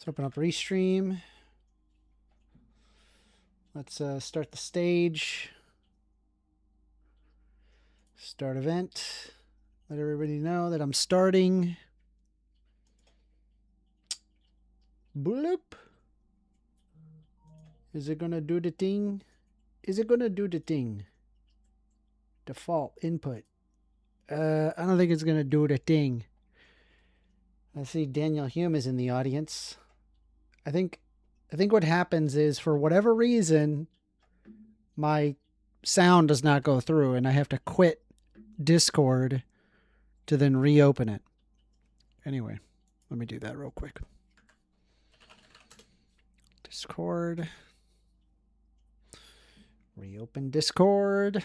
open up Restream. Let's start the stage. Start event. Let everybody know that I'm starting. Bloop. Is it going to do the thing? Is it going to do the thing? Default input. I don't think it's going to do the thing. I see Daniel Hume is in the audience. I think what happens is, for whatever reason, my sound does not go through and I have to quit Discord to then reopen it. Anyway, let me do that real quick. Discord. Reopen Discord.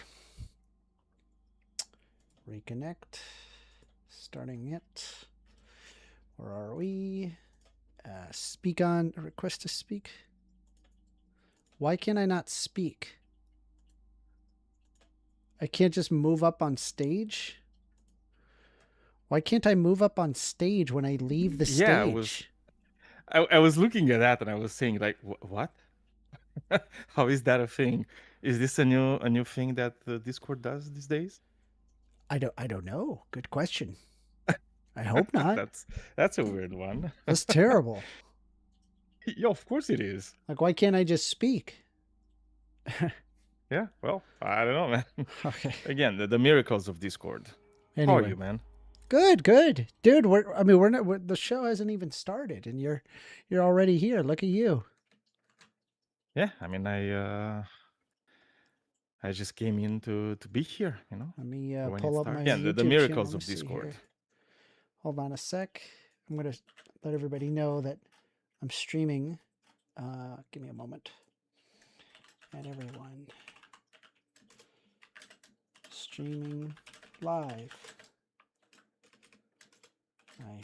Reconnect. Starting it. Where are we? Speak on. Request to speak. Why can I not speak? I can't just move up on stage? Why can't I move up on stage when I leave the stage? I was looking at that and I was saying, like, what? How is that a thing? Is this a new thing that Discord does these days? I don't know. Good question. I hope not. That's a weird one. That's terrible. Yeah, of course it is. Like, why can't I just speak? Yeah, well, I don't know, man. Okay. Again, the miracles of Discord. Anyway. How are you, man? Good, dude. The show hasn't even started, and you're already here. Look at you. Yeah, I mean, I just came in to be here, you know. Let me pull up my YouTube the miracles channel. of Discord. Hold on a sec. I'm gonna let everybody know that I'm streaming. Give me a moment. And everyone, streaming live. I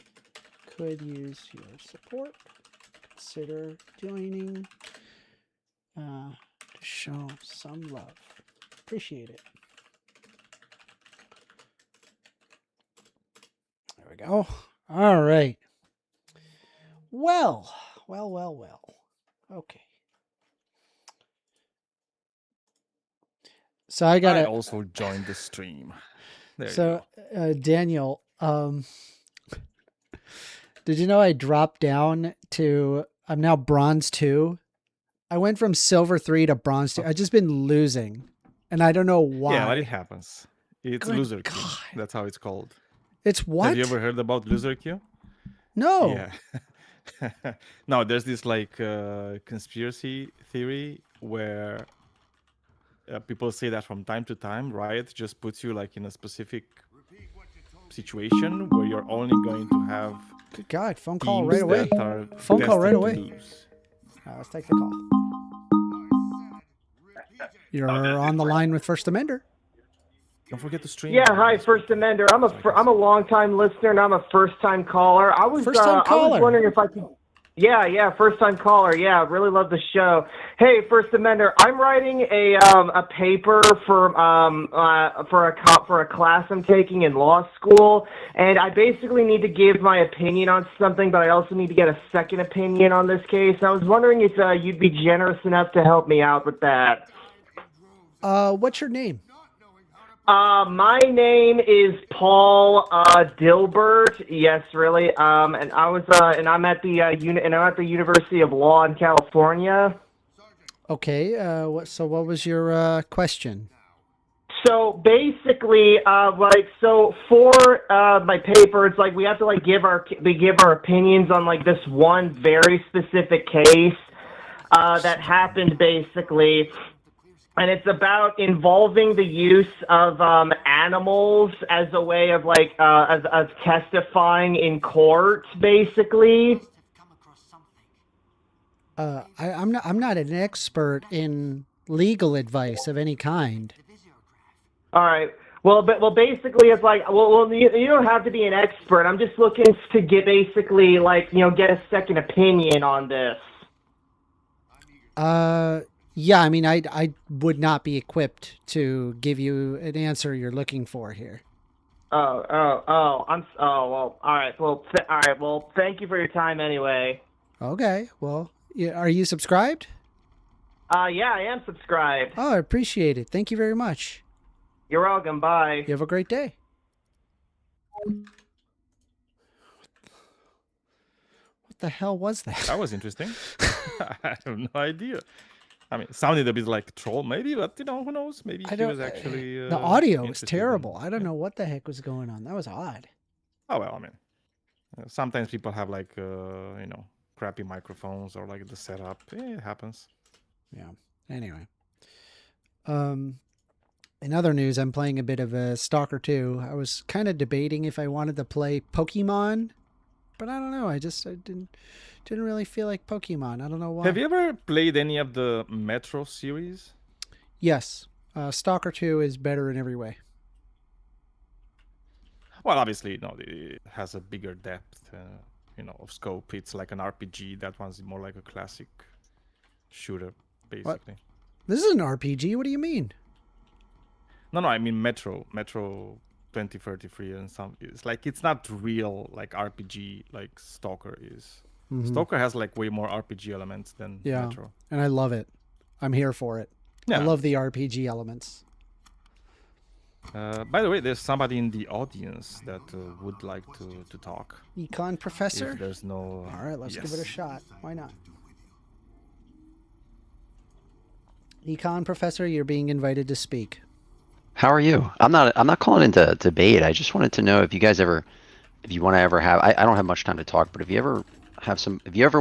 could use your support. Consider joining to show some love. Appreciate it. There we go. All right. Well. Okay. So I also joined the stream. Daniel, did you know I dropped down to, I'm now bronze 2. I went from silver 3 to bronze 2. I've just been losing, and I don't know why. Yeah, but it happens. It's loser queue. That's how it's called. It's what? Have you ever heard about loser queue? No. Yeah. No, there's this like conspiracy theory where people say that from time to time, Riot just puts you like in a specific situation where you're only going to have. Good God! Phone call right away. Phone call right away. Let's take the call. You're on the line with First Amender. Don't forget to stream. Yeah, hi, First Amender. I'm a long-time listener and I'm a first-time caller. I was wondering if I could. Yeah, first-time caller. Yeah, really love the show. Hey, First Amender, I'm writing a paper for a class I'm taking in law school, and I basically need to give my opinion on something, but I also need to get a second opinion on this case. I was wondering if you'd be generous enough to help me out with that. What's your name? My name is Paul Dilbert. Yes, really. And I'm at the University of Law in California. Okay. What was your question? So basically, for my paper, it's like we have to give our opinions on like this one very specific case that happened basically. And it's about involving the use of animals as a way of as testifying in court, basically. I'm not an expert in legal advice of any kind. All right. Well, basically, it's like, you don't have to be an expert. I'm just looking to get get a second opinion on this. Yeah, I mean, I would not be equipped to give you an answer you're looking for here. Well, all right. Well, thank you for your time anyway. Okay. Well, are you subscribed? Yeah, I am subscribed. Oh, I appreciate it. Thank you very much. You're welcome. Bye. You have a great day. What the hell was that? That was interesting. I have no idea. I mean, it sounded a bit like a troll, maybe, but who knows? Maybe he was actually. The audio was terrible. I don't know what the heck was going on. That was odd. Oh well, I mean, sometimes people have like crappy microphones or like the setup. It happens. Yeah. Anyway. In other news, I'm playing a bit of Stalker 2. I was kind of debating if I wanted to play Pokemon, but I don't know. I didn't really feel like Pokemon. I don't know why. Have you ever played any of the Metro series? Yes. Stalker 2 is better in every way. Well, obviously, it has a bigger depth, of scope. It's like an RPG. That one's more like a classic shooter, basically. What? This is an RPG. What do you mean? No, I mean Metro 2033 and some. It's not real like RPG like Stalker is. Mm-hmm. Stalker has like way more RPG elements than Metro. And I love it. I'm here for it. Yeah. I love the RPG elements. By the way, there's somebody in the audience that would like to talk. Econ Professor? If there's no... All right, let's give it a shot. Why not? Econ Professor, you're being invited to speak. How are you? I'm not calling into debate. I just wanted to know if you guys ever, if you want to ever have, I don't have much time to talk, but if you ever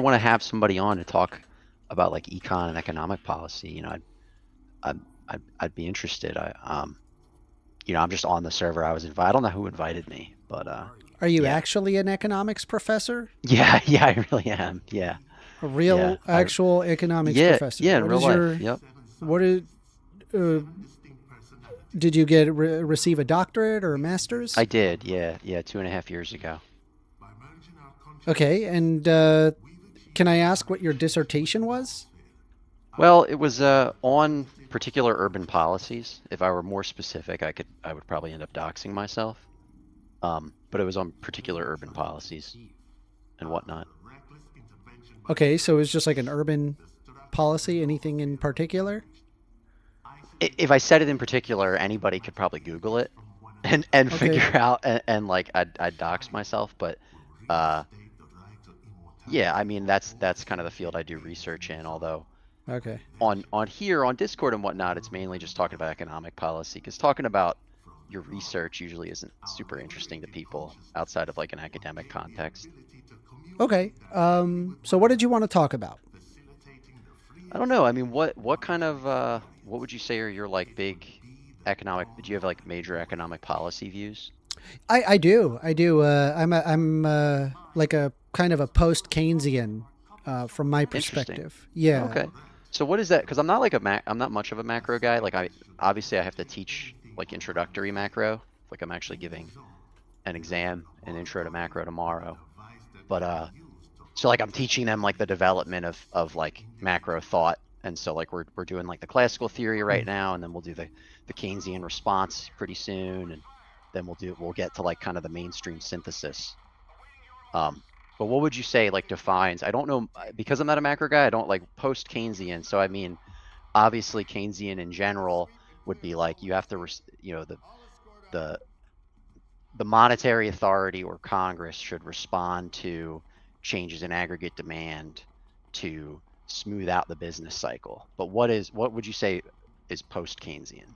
want to have somebody on to talk about like econ and economic policy, I'd be interested. I'm just on the server. I don't know who invited me, but are you actually an economics professor? Yeah, I really am. Yeah. A real actual economics professor. Yeah, in real life. Yep. What did you receive a doctorate or a master's? I did. Yeah, 2.5 years ago. Okay, and can I ask what your dissertation was? Well, it was on particular urban policies. If I were more specific, I would probably end up doxing myself. But it was on particular urban policies and whatnot. Okay, so it was just like an urban policy. Anything in particular? If I said it in particular, anybody could probably Google it and figure out and like I'd dox myself. But yeah, I mean that's kind of the field I do research in. Although on here on Discord and whatnot, it's mainly just talking about economic policy, because talking about your research usually isn't super interesting to people outside of like an academic context. Okay. So what did you want to talk about? I don't know. I mean, what kind of what would you say are your like big economic? Do you have like major economic policy views? I do. I'm like a kind of a post Keynesian from my perspective. Yeah. Okay. So what is that? Because I'm not like I'm not much of a macro guy. Like I have to teach like introductory macro. Like I'm actually giving an exam, an intro to macro tomorrow. But so like I'm teaching them like the development of like macro thought, and so like we're doing like the classical theory right now, and then we'll do the Keynesian response pretty soon, and then we'll get to like kind of the mainstream synthesis. But what would you say like defines? I don't know, because I'm not a macro guy. I don't like post Keynesian. So I mean, obviously Keynesian in general would be like you have to the monetary authority or Congress should respond to changes in aggregate demand to smooth out the business cycle. But what would you say is post Keynesian?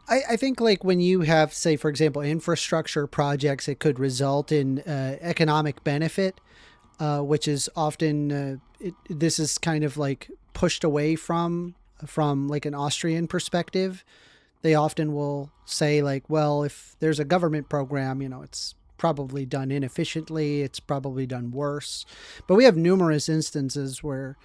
I think like when you have, say, for example, infrastructure projects, it could result in economic benefit, which is often this is kind of like pushed away from like an Austrian perspective. They often will say like, well, if there's a government program, it's probably done inefficiently. It's probably done worse. But we have numerous instances where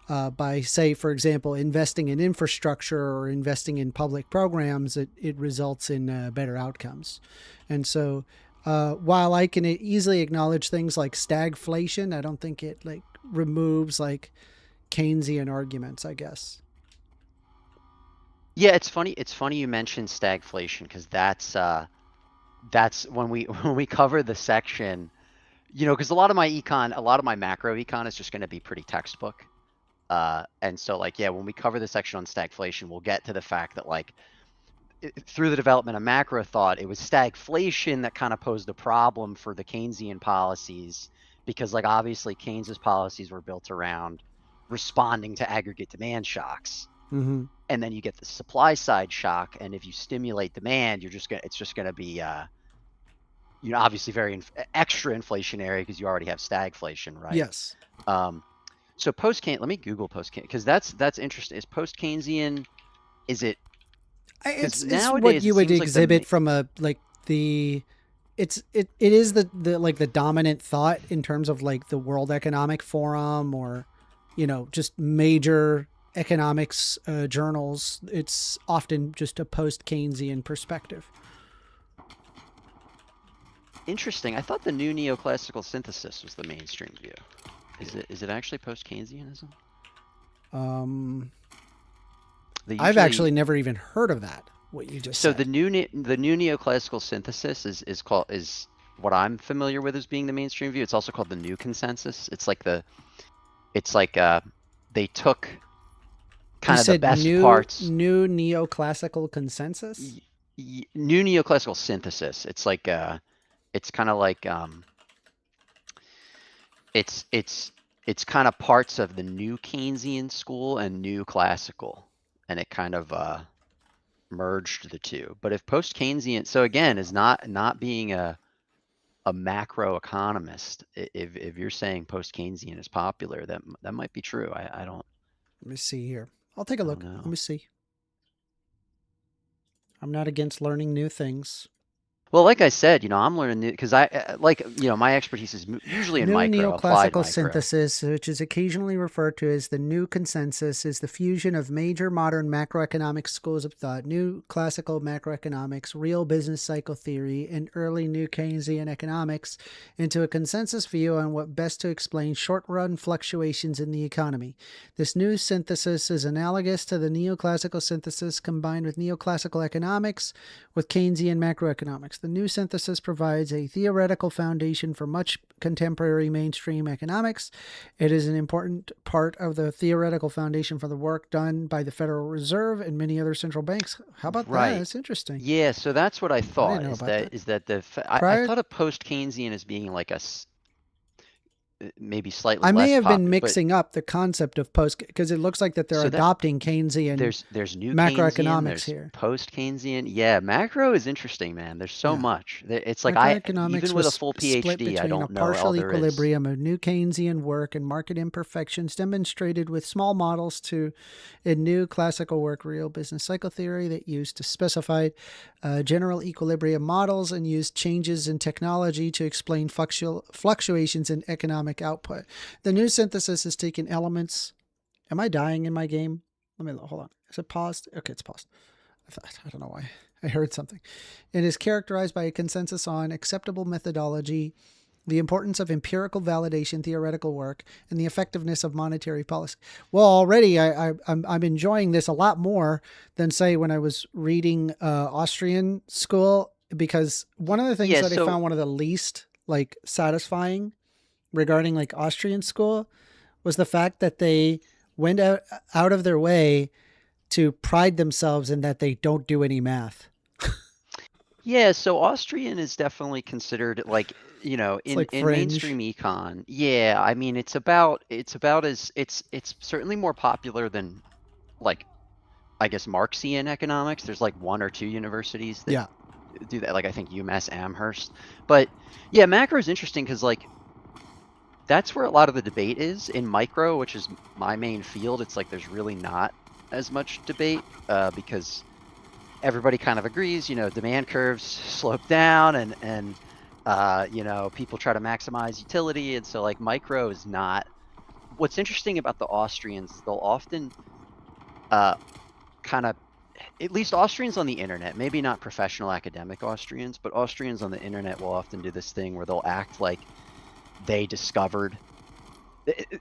by, say, for example, investing in infrastructure or investing in public programs, it results in better outcomes. And so while I can easily acknowledge things like stagflation, I don't think it like removes like Keynesian arguments, I guess. Yeah, it's funny you mentioned stagflation, because that's when we cover the section, you know, because a lot of my macro econ is just going to be pretty textbook. And so like, yeah, when we cover the section on stagflation, we'll get to the fact that like through the development of macro thought, it was stagflation that kind of posed a problem for the Keynesian policies, because like obviously Keynes's policies were built around responding to aggregate demand shocks. Mm-hmm. And then you get the supply side shock, and if you stimulate demand, it's just gonna be you know, obviously very extra inflationary because you already have stagflation, right? Yes. So post-Keynesian, let me Google post-Keynesian, because that's interesting. Is post-Keynesian, is it? It's what you would exhibit like from a like the. It is the like the dominant thought in terms of like the World Economic Forum or, you know, just major economics journals. It's often just a post-Keynesian perspective. Interesting. I thought the new neoclassical synthesis was the mainstream view. Is it actually post-Keynesianism? I've actually never even heard of that. What you just said. So the new neoclassical synthesis is what I'm familiar with as being the mainstream view. It's also called the new consensus. It's like they took kind of the best parts. New neoclassical consensus. New neoclassical synthesis. It's like it's kind of like it's kind of parts of the new Keynesian school and new classical, and it kind of merged the two. But if post-Keynesian, so again, is not being a macro economist, if you're saying post-Keynesian is popular, that might be true. I don't. Let me see here. I'll take a look. Let me see. I'm not against learning new things. Well, like I said, you know, I'm learning new because I like, you know, my expertise is usually in micro, applied micro. Neoclassical synthesis, which is occasionally referred to as the new consensus, is the fusion of major modern macroeconomic schools of thought, new classical macroeconomics, real business cycle theory, and early new Keynesian economics into a consensus view on what best to explain short-run fluctuations in the economy. This new synthesis is analogous to the neoclassical synthesis combined with neoclassical economics with Keynesian macroeconomics. The new synthesis provides a theoretical foundation for much contemporary mainstream economics. It is an important part of the theoretical foundation for the work done by the Federal Reserve and many other central banks. How about that? That's interesting. Yeah, so that's what I thought. I thought of post-Keynesian as being like a maybe slightly less. I may have been mixing up the concept of post, because it looks like that they're adopting Keynesian. There's new macroeconomics here. Post Keynesian, yeah. Macro is interesting, man. There's so much. It's like even with a full PhD, I don't know all there is. Partial equilibrium of new Keynesian work and market imperfections demonstrated with small models in new classical work, real business cycle theory that used to specify general equilibrium models and used changes in technology to explain fluctuations in economic output. The new synthesis has taken elements. Am I dying in my game? Let me hold on. Is it paused? Okay, it's paused. I don't know why. I heard something. It is characterized by a consensus on acceptable methodology, the importance of empirical validation, theoretical work, and the effectiveness of monetary policy. Well, already I'm enjoying this a lot more than, say, when I was reading Austrian school, because one of the things that I found one of the least like satisfying regarding like Austrian school was the fact that they went out of their way to pride themselves in that they don't do any math. Yeah, so Austrian is definitely considered like, you know, in mainstream econ. Yeah, I mean it's certainly more popular than like, I guess, Marxian economics. There's like one or two universities that do that, like I think UMass Amherst. But yeah, macro is interesting because like that's where a lot of the debate is. In micro, which is my main field, it's like there's really not as much debate because everybody kind of agrees, you know, demand curves slope down and you know, people try to maximize utility. And so like micro is not. What's interesting about the Austrians, they'll often kind of, at least Austrians on the internet, maybe not professional academic Austrians, but Austrians on the internet will often do this thing where they'll act like they discovered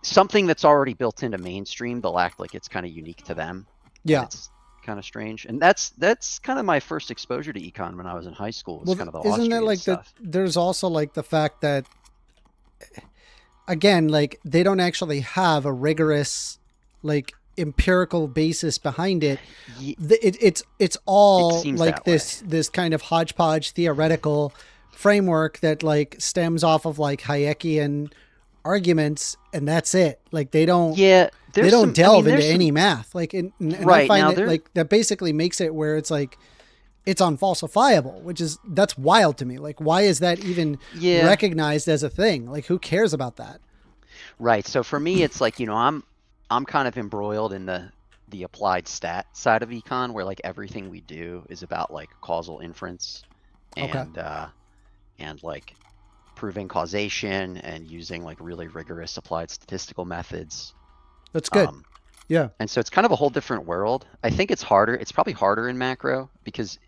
something that's already built into mainstream. They'll act like it's kind of unique to them. Yeah. It's kind of strange. And that's kind of my first exposure to econ when I was in high school. Was kind of the Austrian stuff. There's also like the fact that again, like they don't actually have a rigorous, like empirical basis behind it. It's all like this kind of hodgepodge theoretical framework that like stems off of like Hayekian arguments, and that's it. Like they don't delve into any math. Like and I find that like that basically makes it where it's like it's unfalsifiable, that's wild to me. Like, why is that even recognized as a thing? Like, who cares about that? Right. So for me, it's like, I'm kind of embroiled in the applied stat side of econ, where like everything we do is about like causal inference and like proving causation and using like really rigorous applied statistical methods. That's good. Yeah. And so it's kind of a whole different world. I think it's harder. It's probably harder in macro because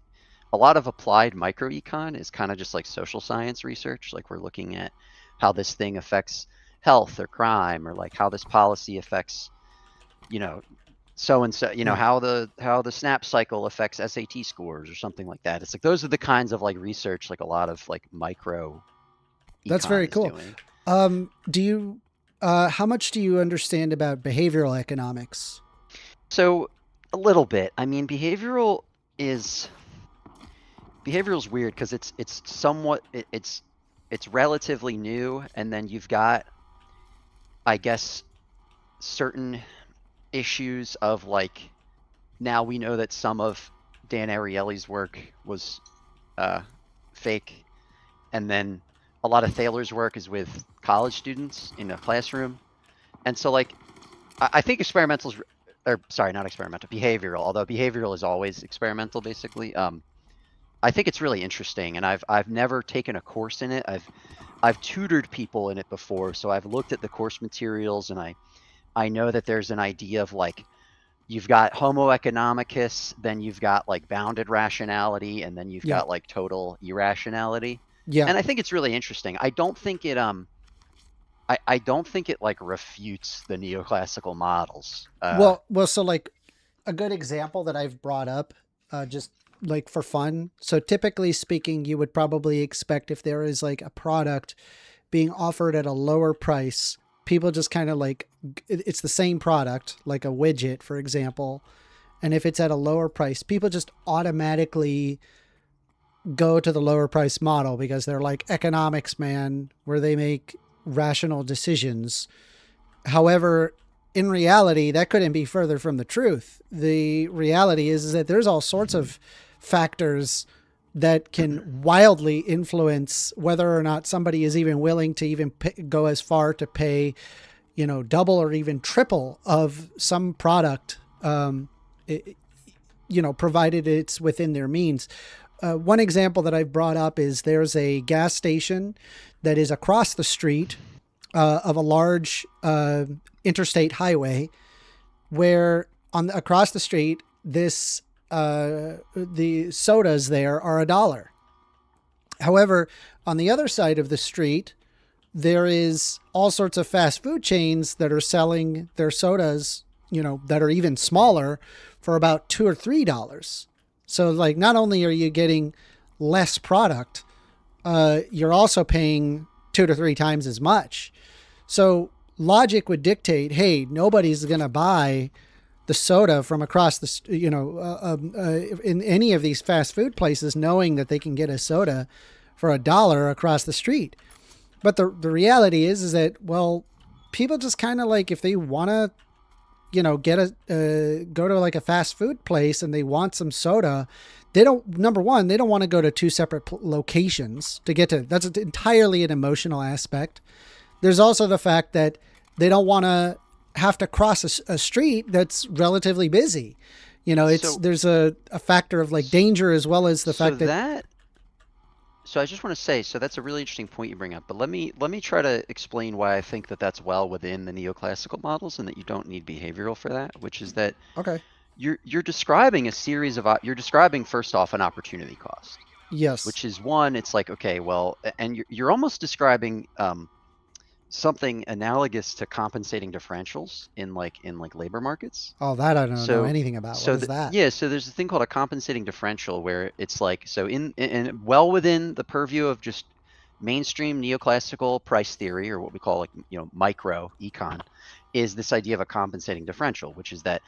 a lot of applied microecon is kind of just like social science research. Like we're looking at how this thing affects health or crime, or like how this policy affects, so and so, how the SNAP cycle affects SAT scores or something like that. It's like those are the kinds of like research like a lot of like micro. That's very cool. Do you how much do you understand about behavioral economics? So a little bit. I mean, behavioral is weird because it's somewhat it's relatively new, and then you've got, I guess, certain issues of like, now we know that some of Dan Ariely's work was fake, and then a lot of Thaler's work is with college students in a classroom, and so like I think behavioral, although behavioral is always experimental basically. I think it's really interesting, and I've never taken a course in it. I've tutored people in it before, so I've looked at the course materials, and I know that there's an idea of like, you've got homo economicus, then you've got like bounded rationality, and then you've got like total irrationality. Yeah. And I think it's really interesting. I don't think it I don't think it like refutes the neoclassical models. Well, so like a good example that I've brought up, just like for fun. So typically speaking, you would probably expect if there is like a product being offered at a lower price, people just kind of like, it's the same product, like a widget, for example. And if it's at a lower price, people just automatically go to the lower price model because they're like economics, man, where they make rational decisions. However, in reality, that couldn't be further from the truth. The reality is that there's all sorts of factors that can wildly influence whether or not somebody is even willing to even go as far to pay, double or even triple of some product, provided it's within their means. One example that I've brought up is there's a gas station that is across the street of a large interstate highway, where across the street, the sodas there are $1. However, on the other side of the street, there is all sorts of fast food chains that are selling their sodas, that are even smaller, for about $2 or $3. So like, not only are you getting less product, you're also paying 2 to 3 times as much. So logic would dictate, hey, nobody's going to buy the soda from across the, in any of these fast food places, knowing that they can get a soda for $1 across the street. But the reality is that, well, people just kind of like, if they want to, go to like a fast food place and they want some soda, number one, they don't want to go to 2 separate locations to get to. That's entirely an emotional aspect. There's also the fact that they don't want to have to cross a street that's relatively busy. There's a factor of like danger, as well as the fact that. So I just want to say, so that's a really interesting point you bring up, but let me try to explain why I think that that's well within the neoclassical models and that you don't need behavioral for that, which is that you're describing a series of, you're describing first off an opportunity cost. Yes. Which is one, it's like, okay, well, and you're almost describing something analogous to compensating differentials in labor markets. Oh, that I don't know anything about. What is that? Yeah, so there's a thing called a compensating differential where it's like, so in well within the purview of just mainstream neoclassical price theory, or what we call micro econ, is this idea of a compensating differential, which is that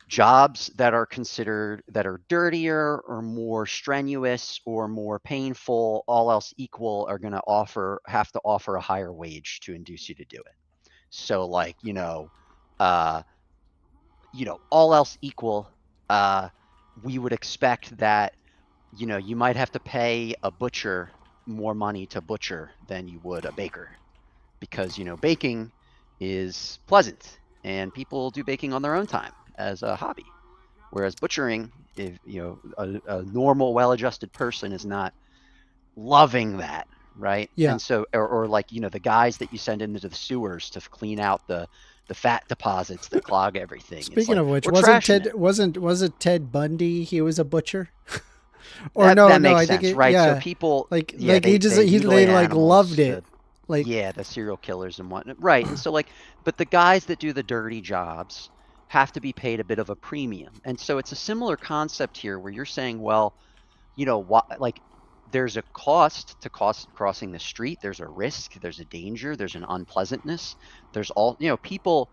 jobs that are considered that are dirtier or more strenuous or more painful, all else equal, are going to have to offer a higher wage to induce you to do it. So all else equal, we would expect that you might have to pay a butcher more money to butcher than you would a baker, because baking is pleasant and people do baking on their own time as a hobby, whereas butchering, if a normal well-adjusted person is not loving that, right? Yeah. And so or the guys that you send into the sewers to clean out the fat deposits that clog everything. Speaking of which, was it Ted Bundy? He was a butcher. Or that makes I sense, think right? Yeah. So people they loved it. The serial killers and whatnot, right? And so but the guys that do the dirty jobs have to be paid a bit of a premium, and so it's a similar concept here, where you're saying, well, there's a cost to crossing the street. There's a risk. There's a danger. There's an unpleasantness. There's people.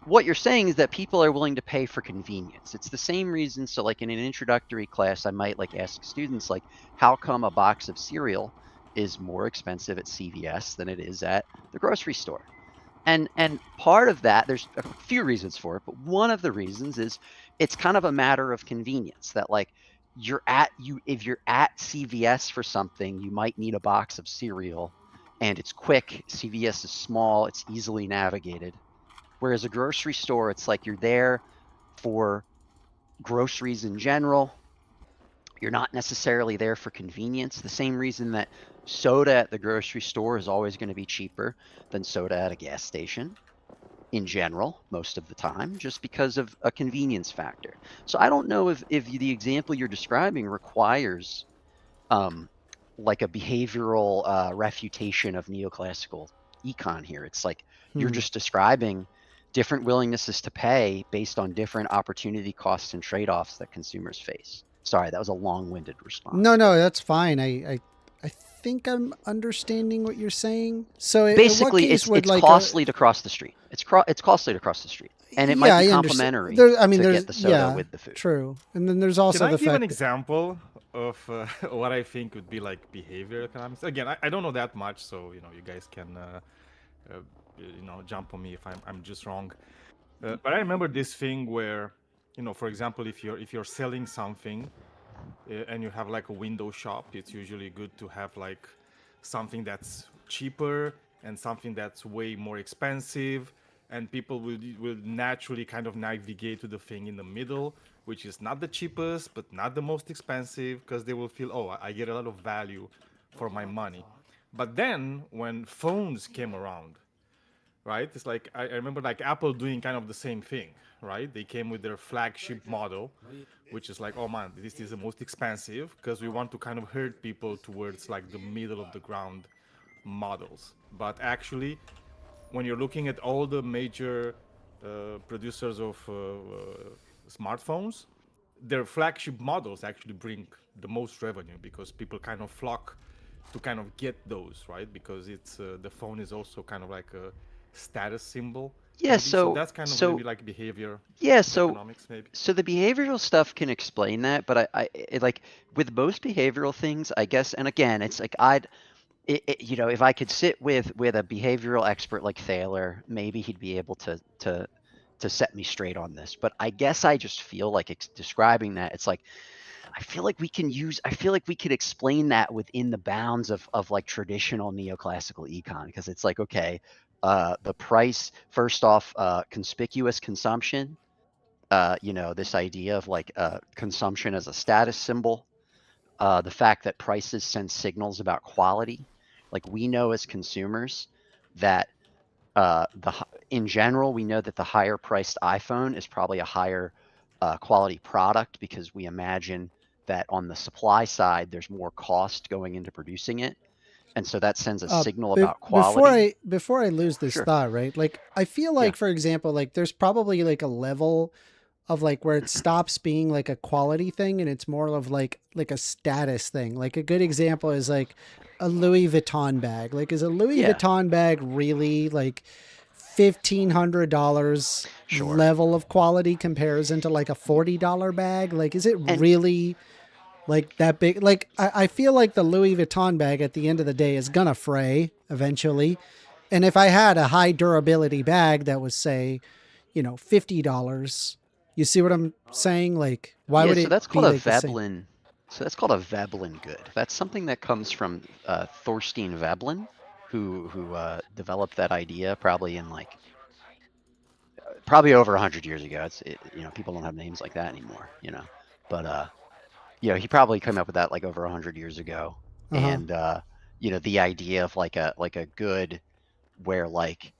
What you're saying is that people are willing to pay for convenience. It's the same reason. So in an introductory class, I might ask students, how come a box of cereal is more expensive at CVS than it is at the grocery store? And part of that, there's a few reasons for it, but one of the reasons is it's kind of a matter of convenience, that if you're at CVS for something, you might need a box of cereal, and it's quick. CVS is small, it's easily navigated. Whereas a grocery store, it's you're there for groceries in general. You're not necessarily there for convenience. The same reason that soda at the grocery store is always going to be cheaper than soda at a gas station in general, most of the time, just because of a convenience factor. So I don't know if the example you're describing requires a behavioral refutation of neoclassical econ here. It's you're just describing different willingnesses to pay based on different opportunity costs and trade-offs that consumers face. Sorry, that was a long-winded response. No, that's fine. I think I'm understanding what you're saying. So basically, it's costly to cross the street. It's costly to cross the street, and it might be complimentary to get the soda with the food. True, and then there's also Can I the give fact an example of what I think would be behavioral economics? Again, I don't know that much, so you guys can jump on me if I'm just wrong. But I remember this thing where, for example, if you're selling something and you have a window shop, it's usually good to have something that's cheaper and something that's way more expensive, and people will naturally kind of navigate to the thing in the middle, which is not the cheapest but not the most expensive, because they will feel, oh, I get a lot of value for my money. But then when phones came around, right, it's I remember Apple doing kind of the same thing, right? They came with their flagship model, which is oh man, this is the most expensive, because we want to kind of herd people towards the middle of the ground models. But actually, when you're looking at all the major producers of smartphones, their flagship models actually bring the most revenue, because people kind of flock to kind of get those, right? Because it's the phone is also kind of a status symbol. Yeah, maybe. So that's kind of maybe behavior. Yeah, economics, maybe. So the behavioral stuff can explain that, but I with most behavioral things, I guess, and again, it's if I could sit with a behavioral expert like Thaler, maybe he'd be able to set me straight on this. But I guess I just feel describing that, it's I feel like we could explain that within the bounds of traditional neoclassical econ, because it's okay, the price, first off, conspicuous consumption, this idea of consumption as a status symbol, the fact that prices send signals about quality. We know as consumers that in general, we know that the higher priced iPhone is probably a higher quality product, because we imagine that on the supply side, there's more cost going into producing it. And so that sends a signal about quality. Before I lose this thought, right? I feel for example, there's probably a level of like where it stops being like a quality thing and it's more of like a status thing. Like a good example is like a Louis Vuitton bag. Like, is a Louis Vuitton bag really like $1,500 level of quality comparison to like a $40 bag? Like, is it really like that big? Like, I feel like the Louis Vuitton bag at the end of the day is gonna fray eventually. And if I had a high durability bag that was, say, $50, you see what I'm saying? Like, why would it? So that's called be a like Veblen. So that's called a Veblen good. That's something that comes from Thorstein Veblen, who developed that idea probably in like probably over 100 years ago. People don't have names like that anymore. But he probably came up with that like over 100 years ago. And the idea of like a good where like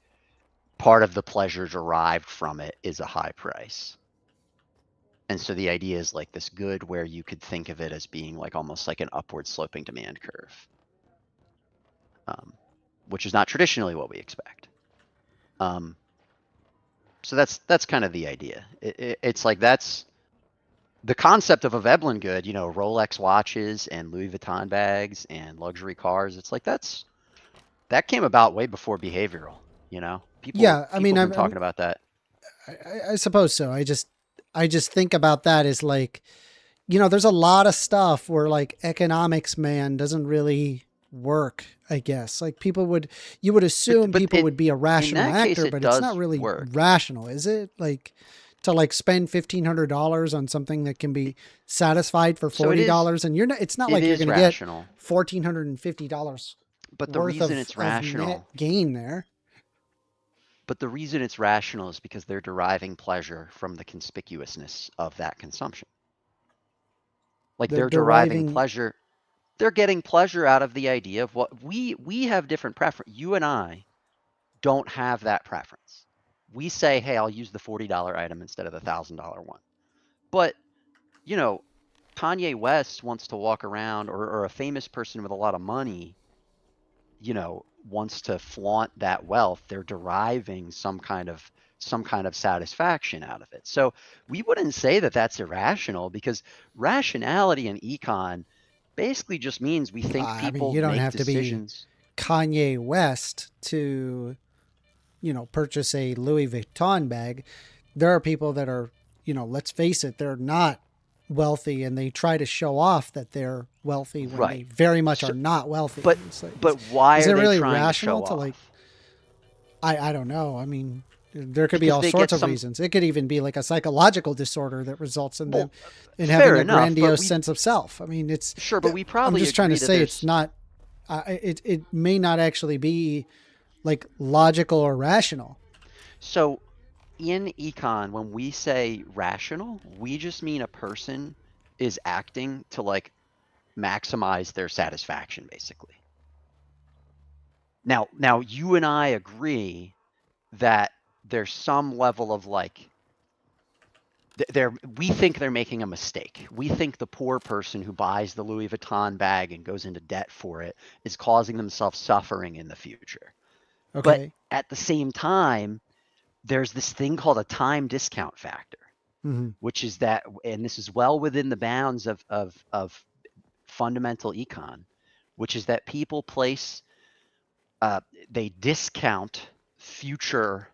part of the pleasure derived from it is a high price. And so the idea is like this good where you could think of it as being like almost like an upward sloping demand curve, which is not traditionally what we expect. So that's kind of the idea. It's like that's the concept of a Veblen good, Rolex watches and Louis Vuitton bags and luxury cars. It's like that came about way before behavioral, People have been talking about that. I suppose so. I just think about that as like, there's a lot of stuff where like economics, man, doesn't really work, I guess. Like you would assume people would be a rational actor, but it's not really rational, is it? Like to like spend $1,500 on something that can be satisfied for $40 and it's not like you're going to get $1,450. But the reason it's rational net gain there. But the reason it's rational is because they're deriving pleasure from the conspicuousness of that consumption. Like they're deriving pleasure. They're getting pleasure out of the idea of what we have different preference. You and I don't have that preference. We say, hey, I'll use the $40 item instead of the $1,000 one. But, Kanye West wants to walk around, or a famous person with a lot of money, wants to flaunt that wealth. They're deriving some kind of satisfaction out of it. So we wouldn't say that that's irrational, because rationality in econ basically just means we think people you don't make have decisions. To be Kanye West to, purchase a Louis Vuitton bag. There are people that are, let's face it, they're not wealthy and they try to show off that they're wealthy when they very much are not wealthy. But why is are it really they trying rational to show like off? I don't know. I mean, there could be all sorts of reasons. It could even be like a psychological disorder that results in them in having a grandiose sense of self. I mean, it's sure, but we probably I'm just trying to say it's not it may not actually be like logical or rational. So in econ, when we say rational, we just mean a person is acting to like maximize their satisfaction, basically. Now you and I agree that there's some level of like we think they're making a mistake. We think the poor person who buys the Louis Vuitton bag and goes into debt for it is causing themselves suffering in the future. Okay. But at the same time, there's this thing called a time discount factor, which is that, and this is well within the bounds of fundamental econ, which is that people place, they discount future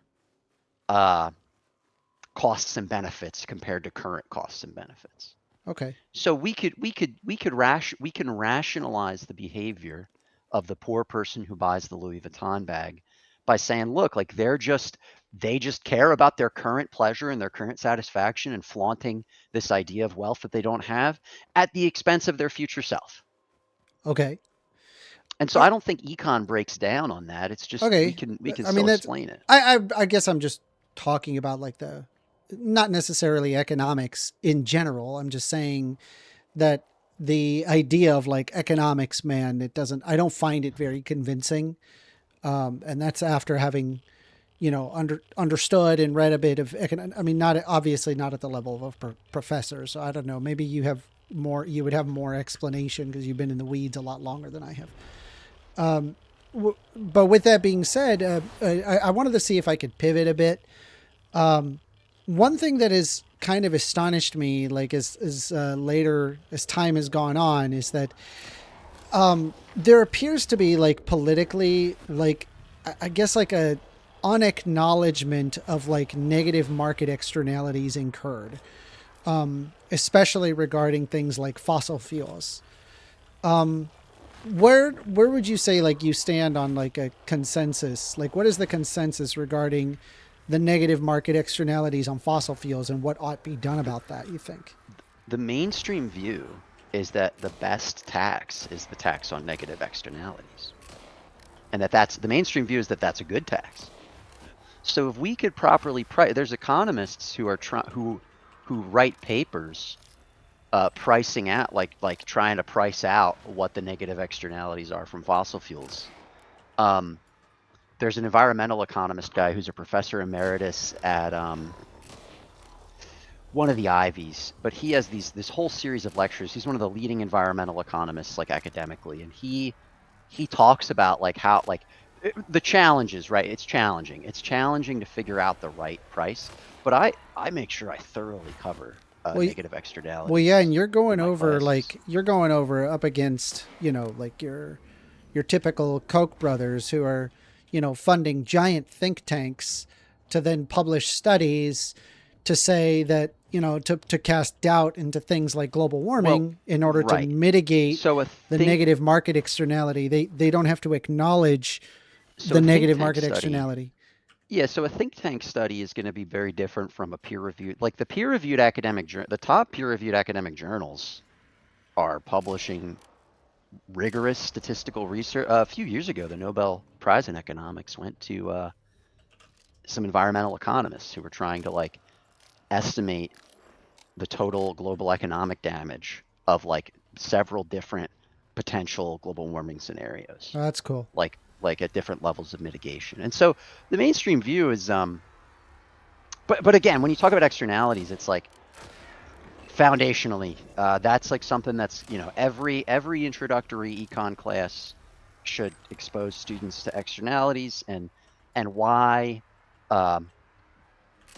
costs and benefits compared to current costs and benefits. Okay. So we can rationalize the behavior of the poor person who buys the Louis Vuitton bag by saying, look, like they just care about their current pleasure and their current satisfaction and flaunting this idea of wealth that they don't have at the expense of their future self. Okay. And so I don't think econ breaks down on that. It's just we can still explain it. I guess I'm just talking about like not necessarily economics in general. I'm just saying that the idea of like economics, man, I don't find it very convincing. And that's after having, understood and read a bit of I mean, obviously not at the level of a professor. So I don't know, maybe you would have more explanation because you've been in the weeds a lot longer than I have. But with that being said, I wanted to see if I could pivot a bit. one thing that has kind of astonished me, like as later as time has gone on, is that there appears to be like politically, like I guess like a unacknowledgement of like negative market externalities incurred, especially regarding things like fossil fuels. Where would you say like you stand on like a consensus? Like what is the consensus regarding the negative market externalities on fossil fuels and what ought to be done about that, you think? The mainstream view is that the best tax is the tax on negative externalities. And that's the mainstream view is that that's a good tax. So if we could properly price, there's economists who are who write papers pricing out, like trying to price out what the negative externalities are from fossil fuels. There's an environmental economist guy who's a professor emeritus at one of the Ivies, but he has this whole series of lectures. He's one of the leading environmental economists, like academically, and he talks about like how like the challenges, right? It's challenging to figure out the right price, but I make sure I thoroughly cover negative externalities. Well, yeah, and you're going over up against, you know, like your typical Koch brothers who are, you know, funding giant think tanks to then publish studies to say that, you know, to cast doubt into things like global warming in order to mitigate the negative market externality. They don't have to acknowledge the negative market externality. Yeah, so a think tank study is going to be very different from a peer-reviewed, like the peer-reviewed academic, the top peer-reviewed academic journals are publishing rigorous statistical research. A few years ago, the Nobel Prize in Economics went to some environmental economists who were trying to like estimate the total global economic damage of like several different potential global warming scenarios. Oh, that's cool. Like at different levels of mitigation. And so the mainstream view is but again, when you talk about externalities, it's like foundationally that's like something that's, you know, every introductory econ class should expose students to externalities and why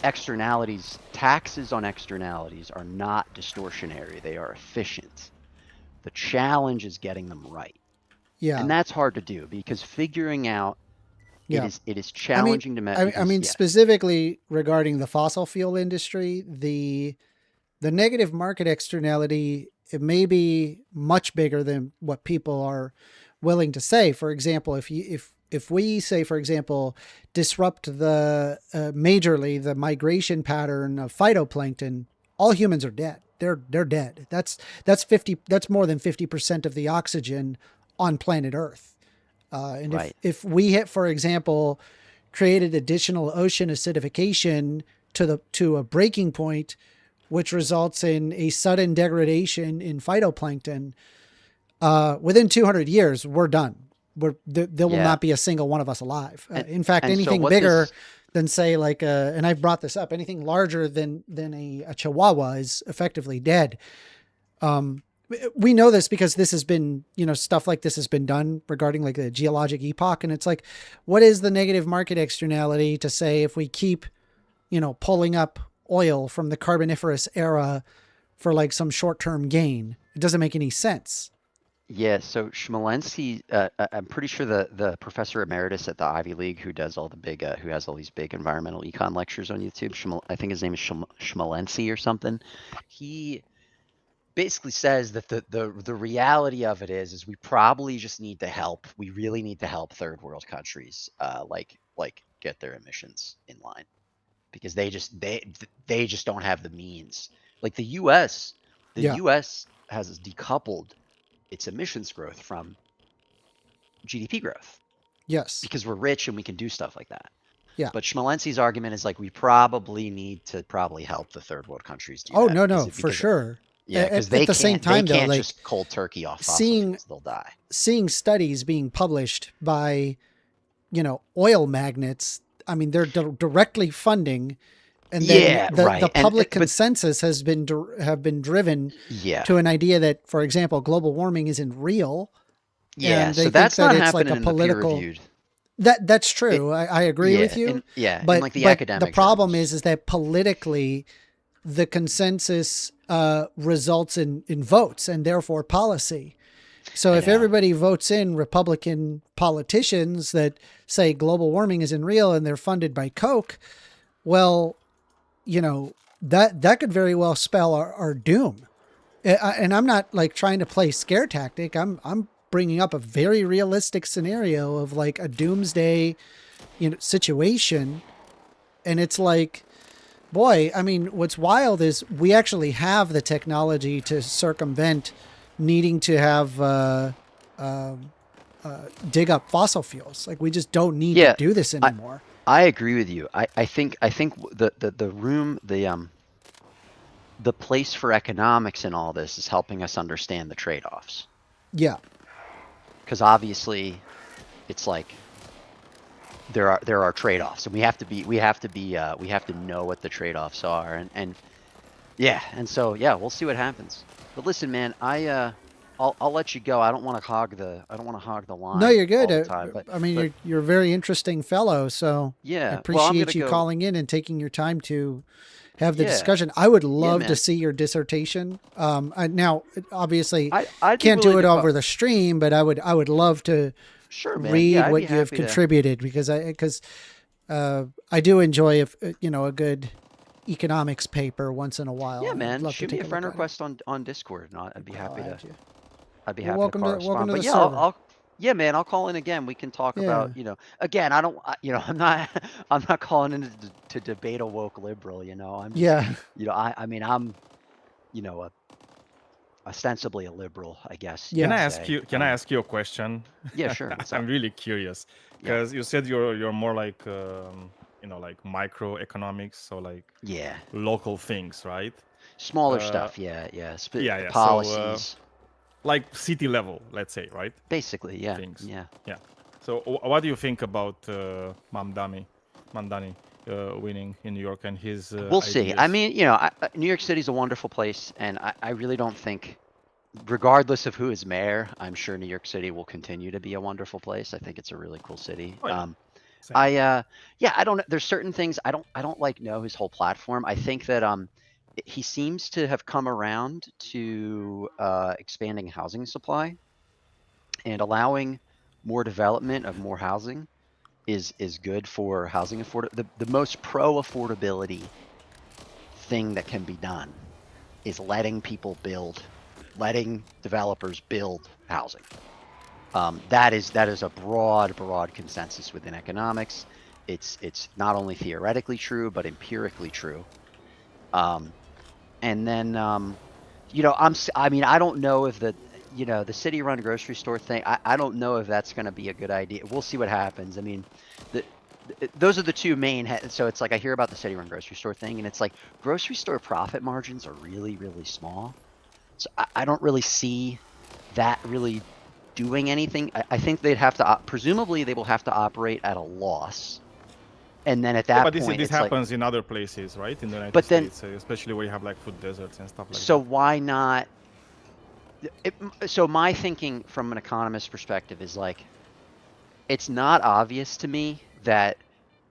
externalities, taxes on externalities are not distortionary, they are efficient. The challenge is getting them right. Yeah. And that's hard to do because figuring out it is challenging to measure. I mean, specifically regarding the fossil fuel industry, the negative market externality, it may be much bigger than what people are willing to say. For example, if we say, for example, disrupt the majorly the migration pattern of phytoplankton, all humans are dead. They're dead. That's more than 50% of the oxygen on planet Earth. And if we had, for example, created additional ocean acidification to a breaking point, which results in a sudden degradation in phytoplankton, within 200 years, we're done. There will not be a single one of us alive. In fact, anything bigger than say like, and I've brought this up, anything larger than a chihuahua is effectively dead. We know this because this has been, you know, stuff like this has been done regarding like the geologic epoch. And it's like, what is the negative market externality to say if we keep, you know, pulling up oil from the Carboniferous era for like some short-term gain? It doesn't make any sense. Yeah, so Chmielenski, I'm pretty sure the professor emeritus at the Ivy League who does all the big, who has all these big environmental econ lectures on YouTube, I think his name is Chmielenski or something. He basically says that the reality of it is we probably just need to help. We really need to help third world countries, like get their emissions in line, because they just don't have the means. Like the U.S. U.S. has decoupled its emissions growth from GDP growth. Yes. Because we're rich and we can do stuff like that. Yeah. But Chmielenski's argument is like we probably need to help the third world countries do that. No, for sure. Yeah, because at the same time, they can't just cold turkey off fossil fuels, they'll die. Seeing studies being published by, you know, oil magnates, I mean, they're directly funding, and then the public consensus has been driven to an idea that, for example, global warming isn't real. Yeah, so that's not happening in the peer-reviewed. That's true. I agree with you. But like the academic the problem is that politically, the consensus results in votes and therefore policy. So if everybody votes in Republican politicians that say global warming isn't real and they're funded by Coke, well, you know, that could very well spell our doom. And I'm not like trying to play scare tactic. I'm bringing up a very realistic scenario of like a doomsday, situation. And it's like, boy, I mean, what's wild is we actually have the technology to circumvent needing to have dig up fossil fuels. Like we just don't need to do this anymore. I agree with you. I think the room, the place for economics in all this is helping us understand the trade-offs. Yeah. Because obviously, it's like there are trade-offs, and we have to know what the trade-offs are, and so we'll see what happens. But listen, man, I'll let you go. I don't want to hog the line. No, you're good. All the time, but you're a very interesting fellow. So I appreciate you calling in and taking your time to have the discussion. I would love to see your dissertation. Now, obviously, I can't do it over the stream, but I would love to read what you've contributed because I do enjoy a good economics paper once in a while. Yeah, man. Shoot me a friend request on Discord, and I'd be happy to. I'd be happy welcome to correspond. To the server. I'll call in again. We can talk about, again, I'm not calling in to debate a woke liberal, I'm ostensibly a liberal, I guess. Can I ask you a question? Yeah, sure. I'm really curious because you said you're more like, like microeconomics, so like local things, right? Smaller stuff. Policies. So, like city level, let's say, right? Basically, yeah. Things. Yeah. So what do you think about Mamdani winning in New York and his We'll ideas? see. I mean, New York City's a wonderful place, and I really don't think, regardless of who is mayor, I'm sure New York City will continue to be a wonderful place. I think it's a really cool city. I don't know. There's certain things I don't like know his whole platform. I think that he seems to have come around to expanding housing supply and allowing more development of more housing is good for housing the most pro-affordability thing that can be done is letting developers build housing. That is a broad consensus within economics. It's not only theoretically true but empirically true. And then, I don't know if the city-run grocery store thing, I don't know if that's going to be a good idea. We'll see what happens. I mean, those are the two main, so it's like I hear about the city-run grocery store thing, and it's like grocery store profit margins are really, really small. So I don't really see that really doing anything. I think they'd have to, presumably they will have to operate at a loss. And then at that point, this happens in other places, right? In the United States, especially where you have like food deserts and stuff like that. So why not? So my thinking from an economist perspective is like, it's not obvious to me that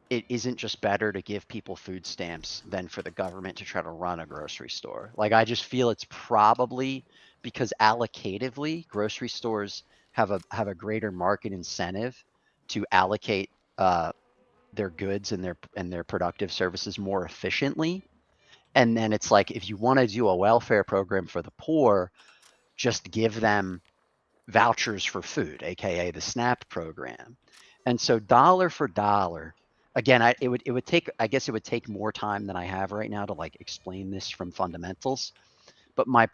it isn't just better to give people food stamps than for the government to try to run a grocery store. Like, I just feel it's probably because allocatively, grocery stores have a greater market incentive to allocate their goods and their productive services more efficiently. And then it's like, if you want to do a welfare program for the poor, just give them vouchers for food, aka the SNAP program. And so dollar for dollar, again, it would take more time than I have right now to like explain this from fundamentals. But my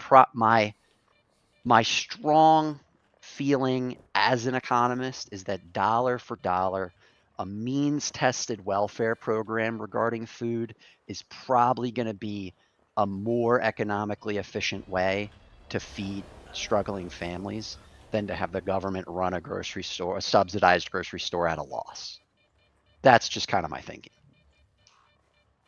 strong feeling as an economist is that dollar for dollar, a means-tested welfare program regarding food is probably going to be a more economically efficient way to feed struggling families than to have the government run a subsidized grocery store at a loss. That's just kind of my thinking.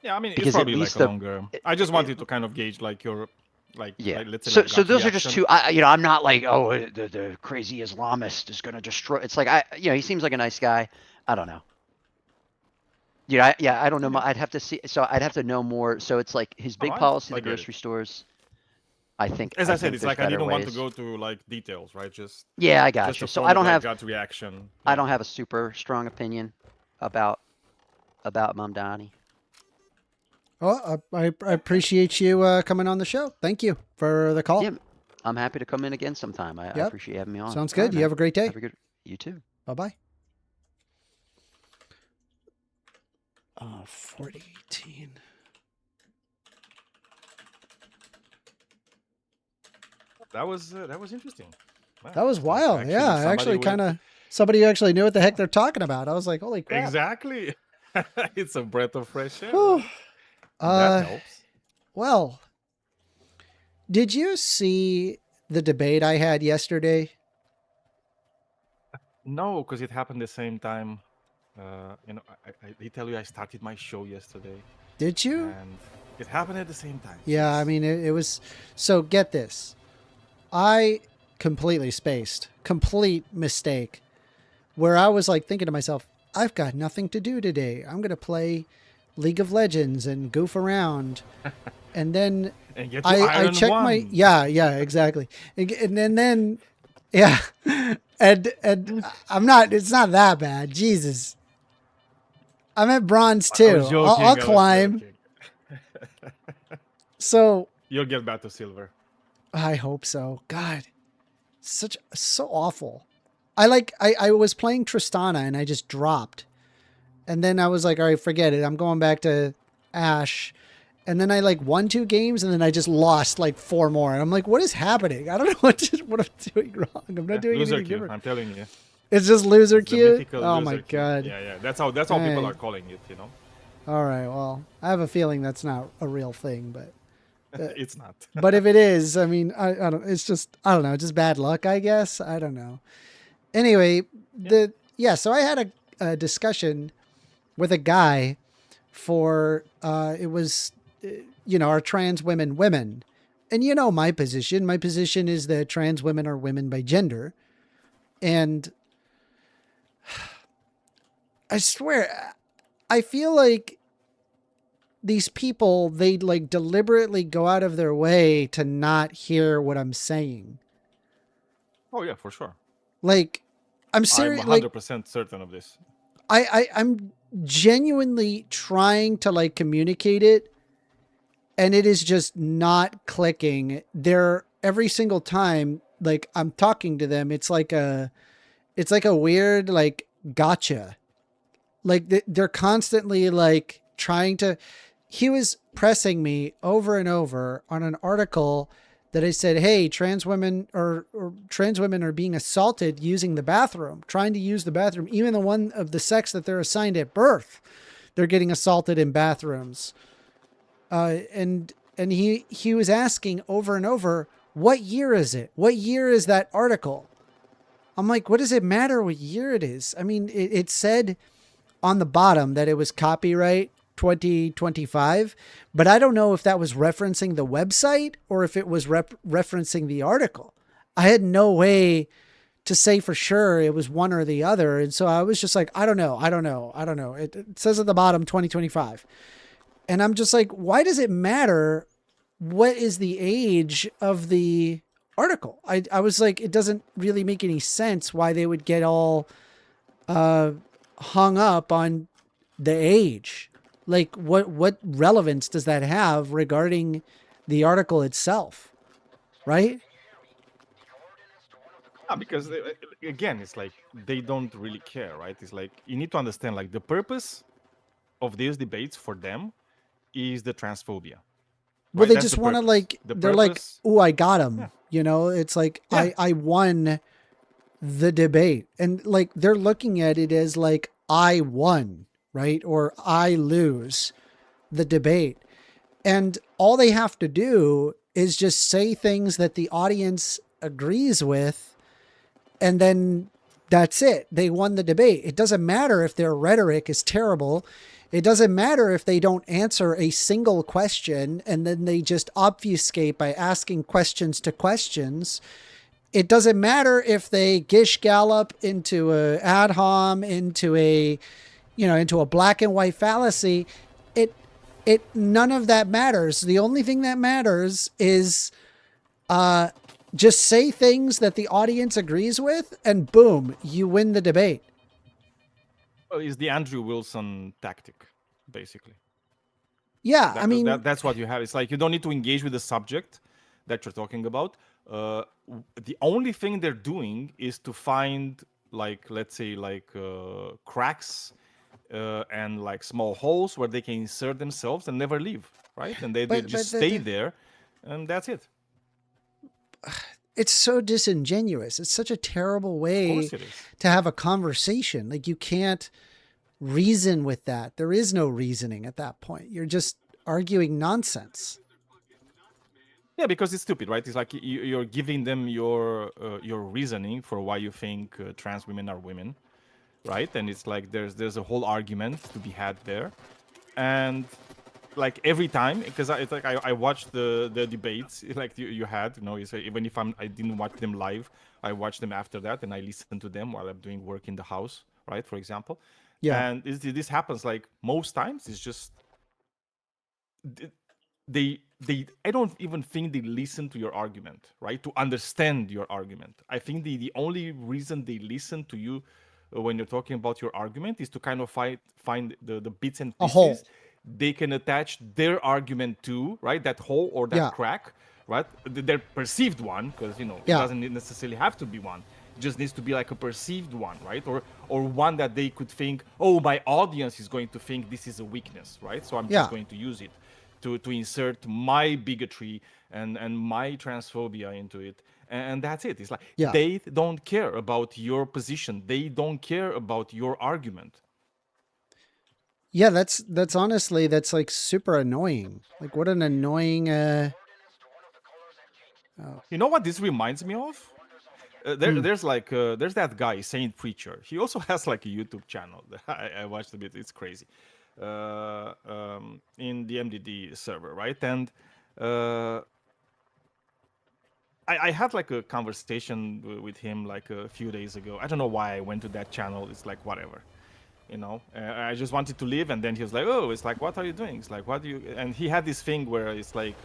Yeah, I mean, it's probably like a longer. I just wanted to kind of gauge like your let's say. So those are just two. I'm not like, oh, the crazy Islamist is going to destroy. It's like he seems like a nice guy. I don't know. Yeah, I don't know. I'd have to see. So I'd have to know more. So it's like his big policy, the grocery stores. I think. As I said, it's like I didn't want to ways. go to like details, right? Just Yeah, I got just you. a So form I don't of, like, have gut reaction. I don't have a super strong opinion about Mamdani. Oh, I appreciate you coming on the show. Thank you for the call. Yeah, I'm happy to come in again sometime. I appreciate you having me on. Sounds good. All right, you have a great day. Have a good. You too. Bye-bye. 4018. That was interesting. Wow. That was wild. Yeah, actually kind of somebody who actually knew what the heck they're talking about. I was like, holy crap. Exactly. It's a breath of fresh air. That helps. Well, did you see the debate I had yesterday? No, because it happened the same time. I did tell you I started my show yesterday. Did you? And it happened at the same time. Yeah, I mean, it was... So get this. I completely spaced. Complete mistake. Where I was like thinking to myself, I've got nothing to do today. I'm going to play League of Legends and goof around. And then and get to I checked my... Yeah, exactly. And then yeah. And I'm not... It's not that bad. Jesus. I'm at bronze too. I'll climb. So you'll get back to silver. I hope so. God, so awful. I was playing Tristana and I just dropped, and then I was like, all right, forget it. I'm going back to Ash, and then I won 2 games, and then I just lost 4 more. And I'm like, what is happening? I don't know what I'm doing wrong. I'm not doing anything different. I'm telling you. It's just loser queue. Oh my God. Yeah. That's how people are calling it, you know. All right. Well, I have a feeling that's not a real thing, but it's not. But if it is, I mean, I don't. It's just I don't know. Just bad luck, I guess. I don't know. Anyway, so I had a discussion with a guy for it was our trans women, and my position. My position is that trans women are women by gender, and I swear, I feel like these people, they deliberately go out of their way to not hear what I'm saying. Oh yeah, for sure. I'm serious. I'm 100% certain of this. I'm genuinely trying to communicate it, and it is just not clicking. Every single time I'm talking to them, it's like a weird gotcha. They're constantly trying to. He was pressing me over and over on an article that I said, hey, trans women are being assaulted using the bathroom, trying to use the bathroom. Even the one of the sex that they're assigned at birth, they're getting assaulted in bathrooms. And he was asking over and over, what year is it? What year is that article? I'm like, what does it matter what year it is? I mean, it said on the bottom that it was copyright 2025, but I don't know if that was referencing the website or if it was referencing the article. I had no way to say for sure it was one or the other. And so I was just like, I don't know. It says at the bottom 2025. And I'm just like, why does it matter? What is the age of the article? I was like, it doesn't really make any sense why they would get all hung up on the age. What relevance does that have regarding the article itself? Right? Yeah, because again, it's they don't really care, right? It's you need to understand the purpose of these debates for them is the transphobia. Well, they just want to they're like, oh, I got him. Yeah. It's I won the debate, and they're looking at it as I won. Right? Or I lose the debate. And all they have to do is just say things that the audience agrees with. And then that's it. They won the debate. It doesn't matter if their rhetoric is terrible. It doesn't matter if they don't answer a single question and then they just obfuscate by asking questions to questions. it doesn't matter if they gish gallop into a ad hom, into a black and white fallacy. None of that matters. The only thing that matters is just say things that the audience agrees with, and boom, you win the debate. Well, it's the Andrew Wilson tactic, basically. Yeah, that's what you have. It's like you don't need to engage with the subject that you're talking about. The only thing they're doing is to find, like, let's say, like cracks and like small holes where they can insert themselves and never leave, right? And they just stay there, and that's it. It's so disingenuous. It's such a terrible way to have a conversation. Like, you can't reason with that. There is no reasoning at that point. You're just arguing nonsense. Yeah, because it's stupid, right? It's like you're giving them your reasoning for why you think trans women are women, right? And it's like there's a whole argument to be had there, and like every time, because I watched the debates like you had, even if I didn't watch them live, I watched them after that, and I listen to them while I'm doing work in the house, right? For example, yeah. And this happens like most times. It's just I don't even think they listen to your argument, right? To understand your argument. I think the only reason they listen to you when you're talking about your argument is to kind of find the bits and pieces they can attach their argument to, right? That hole or that crack, right? Their perceived one, because it doesn't necessarily have to be one. It just needs to be like a perceived one, right? Or one that they could think, oh, my audience is going to think this is a weakness, right? So I'm just going to use it to insert my bigotry and my transphobia into it. And that's it. It's like they don't care about your position. They don't care about your argument. Yeah, that's honestly, that's like super annoying. Like, what an annoying... You know what this reminds me of? There's that guy, Saint Preacher. He also has like a YouTube channel. I watched a bit. It's crazy. In the MDD server, right? And I had like a conversation with him like a few days ago. I don't know why I went to that channel. It's like, whatever. I just wanted to leave, and then he was like, oh, it's like, what are you doing? It's like, what do you... And he had this thing where it's like,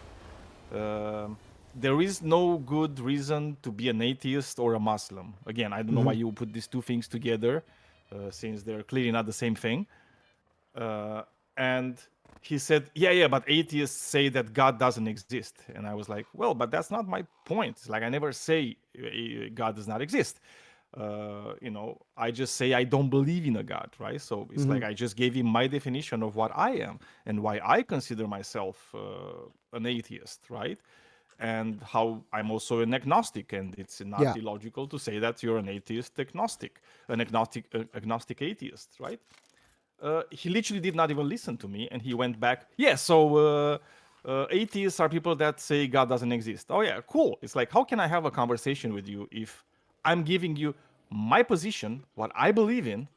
there is no good reason to be an atheist or a Muslim. Again, I don't know why you put these two things together, since they're clearly not the same thing. And he said, yeah, but atheists say that God doesn't exist. And I was like, well, but that's not my point. It's like, I never say God does not exist. I just say I don't believe in a God, right? So it's like I just gave him my definition of what I am and why I consider myself an atheist, right? And how I'm also an agnostic, and it's not illogical to say that you're an atheist agnostic, an agnostic atheist, right? He literally did not even listen to me, and he went back, so atheists are people that say God doesn't exist. Oh yeah, cool. It's like, how can I have a conversation with you if I'm giving you my position, what I believe in,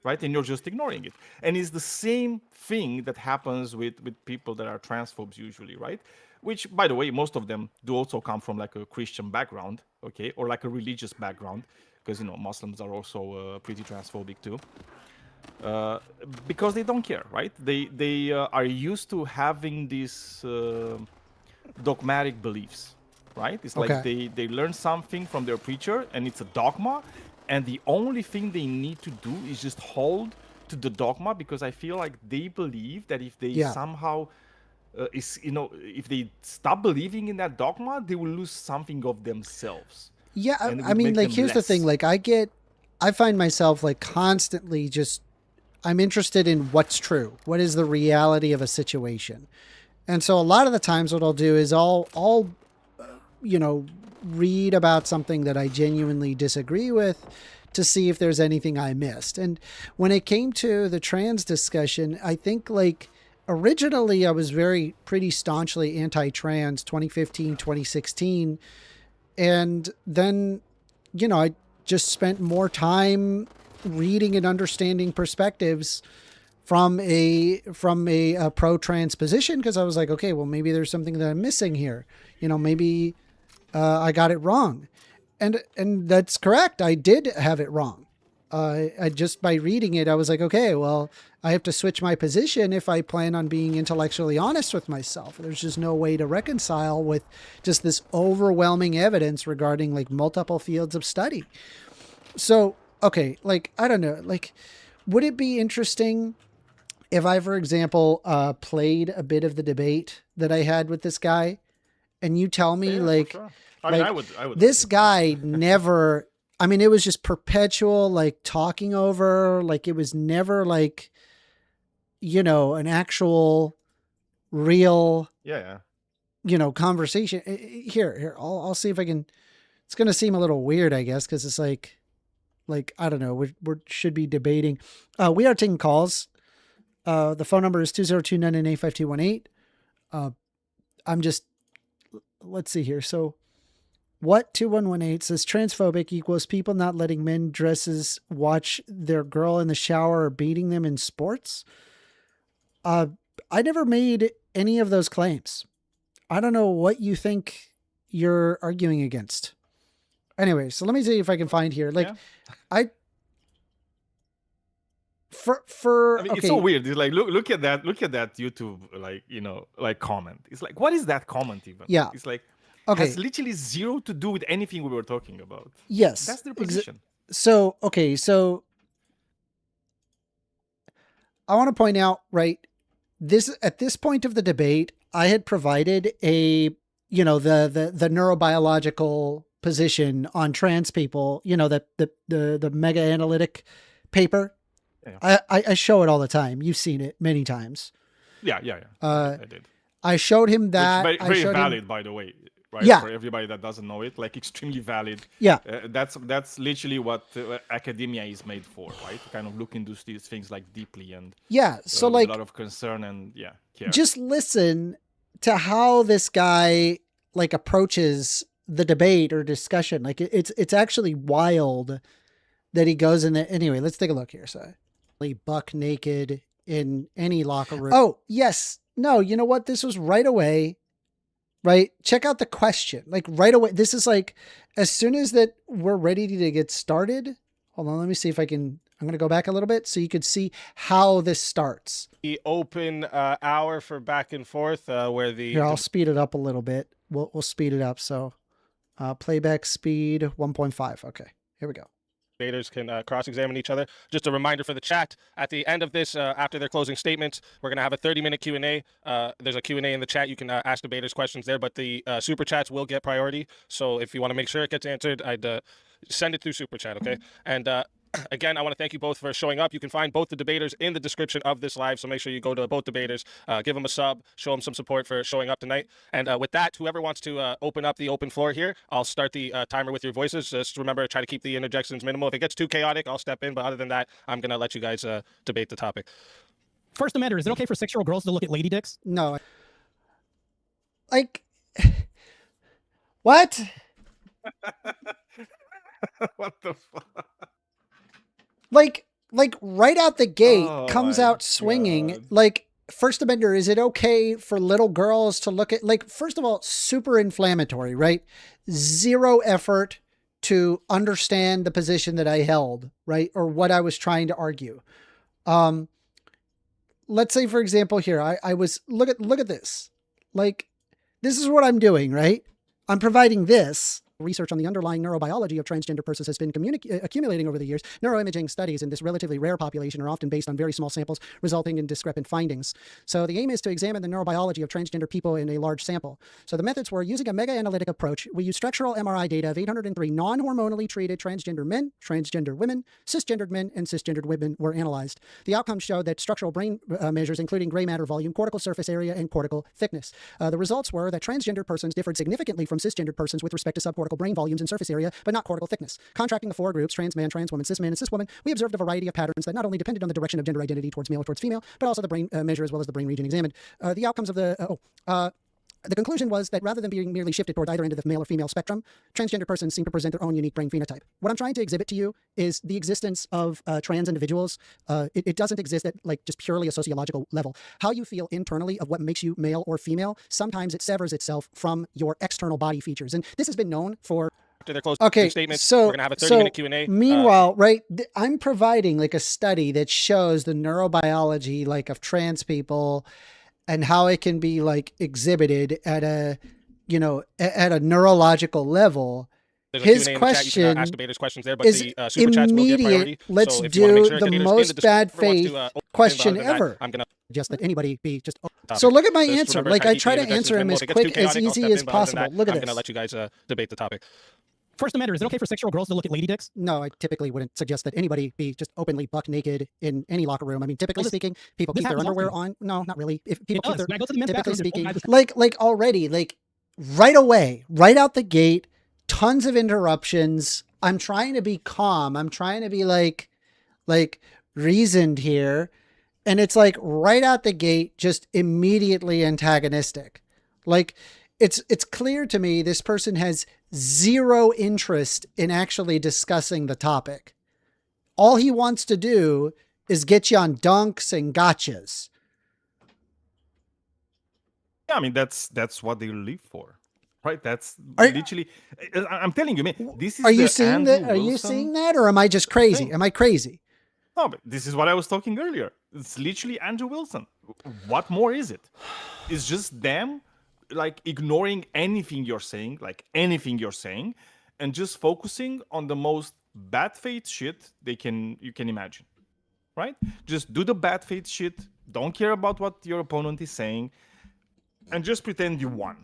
right? And you're just ignoring it. And it's the same thing that happens with people that are transphobes usually, right? Which, by the way, most of them do also come from like a Christian background, okay? Or like a religious background, because, Muslims are also pretty transphobic too. Because they don't care, right? They are used to having these dogmatic beliefs, right? It's like they learn something from their preacher, and it's a dogma, and the only thing they need to do is just hold to the dogma, because I feel like they believe that if they somehow if they stop believing in that dogma, they will lose something of themselves. Yeah, I mean, like, here's the thing. Like, I find myself like constantly just, I'm interested in what's true. What is the reality of a situation? And so a lot of the times what I'll do is I'll read about something that I genuinely disagree with to see if there's anything I missed. And when it came to the trans discussion, I think, like, originally I was pretty staunchly anti-trans 2015, 2016. And then, I just spent more time reading and understanding perspectives from a pro-trans position, because I was like, okay, well, maybe there's something that I'm missing here. Maybe I got it wrong. And that's correct. I did have it wrong. I just by reading it, I was like, okay, well, I have to switch my position if I plan on being intellectually honest with myself. There's just no way to reconcile with just this overwhelming evidence regarding like multiple fields of study. So, okay, like, I don't know, like, would it be interesting if I, for example, played a bit of the debate that I had with this guy and you tell me like, sure. I mean, I would. This guy never, I mean, it was just perpetual, like talking over, like it was never like, you know, an actual real, you know, conversation. Here, I'll see if I can, it's going to seem a little weird, I guess. Cause it's like, I don't know, we should be debating. We are taking calls. The phone number is 202-998-5218. I'm just, let's see here. So what 2118 says transphobic equals people not letting men dresses watch their girl in the shower or beating them in sports. I never made any of those claims. I don't know what you think you're arguing against. Anyway, so let me see if I can find here. Like I mean, okay. It's so weird. It's like look at that YouTube like, you know, like comment. It's like, what is that comment even? Yeah. It's like has literally zero to do with anything we were talking about. Yes. That's their position. So I want to point out, right, at this point of the debate, I had provided the neurobiological position on trans people, you know, the mega analytic paper. Yeah. I show it all the time. You've seen it many times. Yeah. I did. I showed him that. It's very valid, by the way. Right? Yeah. For everybody that doesn't know it, like extremely valid. Yeah. That's literally what academia is made for, right? To kind of look into these things like deeply and so like a lot of concern and care. Just listen to how this guy like approaches the debate or discussion. Like it's actually wild that he goes in there. Anyway, let's take a look here. So buck naked in any locker room. Oh, yes. No, you know what? This was right away. Right? Check out the question. Like right away. This is like, as soon as that we're ready to get started. Hold on. Let me see if I can, I'm going to go back a little bit so you could see how this starts. The open hour for back and forth where Here, I'll speed it up a little bit. We'll speed it up. So playback speed 1.5. Okay, here we go. Debaters can cross-examine each other. Just a reminder for the chat, at the end of this, after their closing statements, we're going to have a 30-minute Q&A. There's a Q&A in the chat. You can ask debaters questions there, but the super chats will get priority. So if you want to make sure it gets answered, I'd send it through super chat, okay? And again, I want to thank you both for showing up. You can find both the debaters in the description of this live, so make sure you go to both debaters, give them a sub, show them some support for showing up tonight. And with that, whoever wants to open up the open floor here, I'll start the timer with your voices. Just remember, try to keep the interjections minimal. If it gets too chaotic, I'll step in, but other than that, I'm going to let you guys debate the topic. First amendment, is it okay for 6-year-old girls to look at lady dicks? No. Like, what? What the fuck? Like right out the gate, comes out swinging. God. Like, First Amendment, is it okay for little girls to look at, like, first of all, super inflammatory, right? Zero effort to understand the position that I held, right? Or what I was trying to argue. Let's say, for example, here, I was, look at this. Like, this is what I'm doing, right? I'm providing this. Research on the underlying neurobiology of transgender persons has been accumulating over the years. Neuroimaging studies in this relatively rare population are often based on very small samples, resulting in discrepant findings. So the aim is to examine the neurobiology of transgender people in a large sample. So the methods were using a mega-analytic approach. We used structural MRI data of 803 non-hormonally treated transgender men, transgender women, cisgendered men, and cisgendered women were analyzed. The outcomes showed that structural brain measures, including gray matter volume, cortical surface area, and cortical thickness. The results were that transgender persons differed significantly from cisgendered persons with respect to subcortical brain volumes and surface area, but not cortical thickness. Contracting the four groups, trans man, trans woman, cis man, and cis woman, we observed a variety of patterns that not only depended on the direction of gender identity towards male or towards female, but also the brain measure as well as the brain region examined. The outcomes of the conclusion was that rather than being merely shifted toward either end of the male or female spectrum, transgender persons seem to present their own unique brain phenotype. What I'm trying to exhibit to you is the existence of trans individuals. It doesn't exist at like just purely a sociological level. How you feel internally of what makes you male or female, sometimes it severs itself from your external body features. And this has been known for... their closing Okay, statements, so we're gonna have a 30-minute Q&A. Meanwhile, right, I'm providing like a study that shows the neurobiology like of trans people and how it can be like exhibited at a, you know, at a neurological level. His question ask debaters questions there, but is the super chats will get priority. Let's So if you want to make do sure the debaters most bad faith question that, ever. I'm gonna Just that anybody be just. So look at my just answer. remember, Like kinda I try keep to the answer him discussion as if it gets quick, too as chaotic, I'll easy step as in, but other than possible. that, Look at I'm this. gonna let you guys debate the topic. First Amendment, is it okay for 6-year-old girls to look at lady dicks? No, I typically wouldn't suggest that anybody be just openly buck naked in any locker room. I mean, typically speaking, people keep their underwear on. No, not really. If people keep their, When I go to the men's typically bathroom, speaking, like already, like right away, right out the gate, tons of interruptions. I'm trying to be calm. I'm trying to be like reasoned here. And it's like right out the gate, just immediately antagonistic. Like it's clear to me this person has zero interest in actually discussing the topic. All he wants to do is get you on dunks and gotchas. Yeah, I mean that's what they live for, right? That's literally. I'm telling you, man. This is. Are you seeing that? Are you seeing that, or am I just crazy? Am I crazy? No, but this is what I was talking earlier. It's literally Andrew Wilson. What more is it? It's just them, like ignoring anything you're saying, and just focusing on the most bad faith shit you can imagine, right? Just do the bad faith shit. Don't care about what your opponent is saying, and just pretend you won,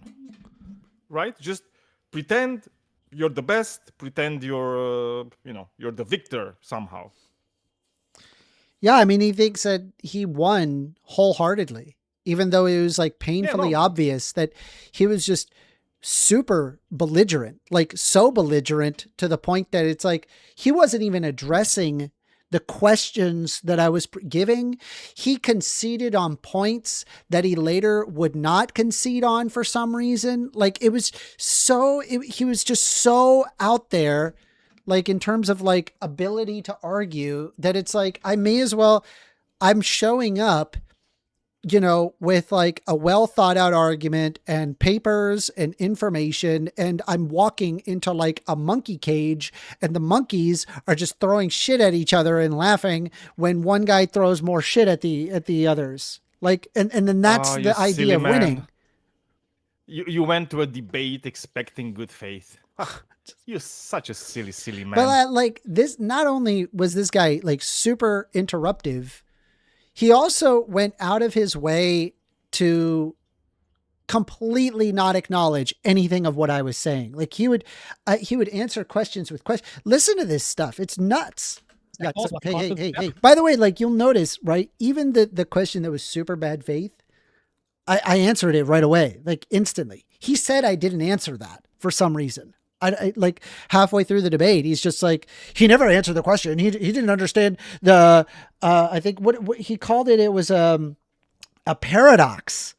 right? Just pretend you're the best. Pretend you're the victor somehow. Yeah, I mean, he thinks that he won wholeheartedly, even though it was like painfully obvious that he was just super belligerent, like so belligerent to the point that it's like he wasn't even addressing the questions that I was giving. He conceded on points that he later would not concede on for some reason. Like he was just so out there, like in terms of like ability to argue, that it's like, I'm showing up, you know, with like a well thought out argument and papers and information, and I'm walking into like a monkey cage and the monkeys are just throwing shit at each other and laughing when one guy throws more shit at the others. Like, and then that's the idea of winning. You went to a debate expecting good faith. You're such a silly man. But like this, not only was this guy like super interruptive, he also went out of his way to completely not acknowledge anything of what I was saying. Like he would answer questions with questions. Listen to this stuff. It's nuts. Yeah. So, hey. By the way, like you'll notice, right? Even the question that was super bad faith, I answered it right away, like instantly. He said I didn't answer that for some reason. I like halfway through the debate, he's just like, he never answered the question. He didn't understand the, I think what he called it. It was a paradox.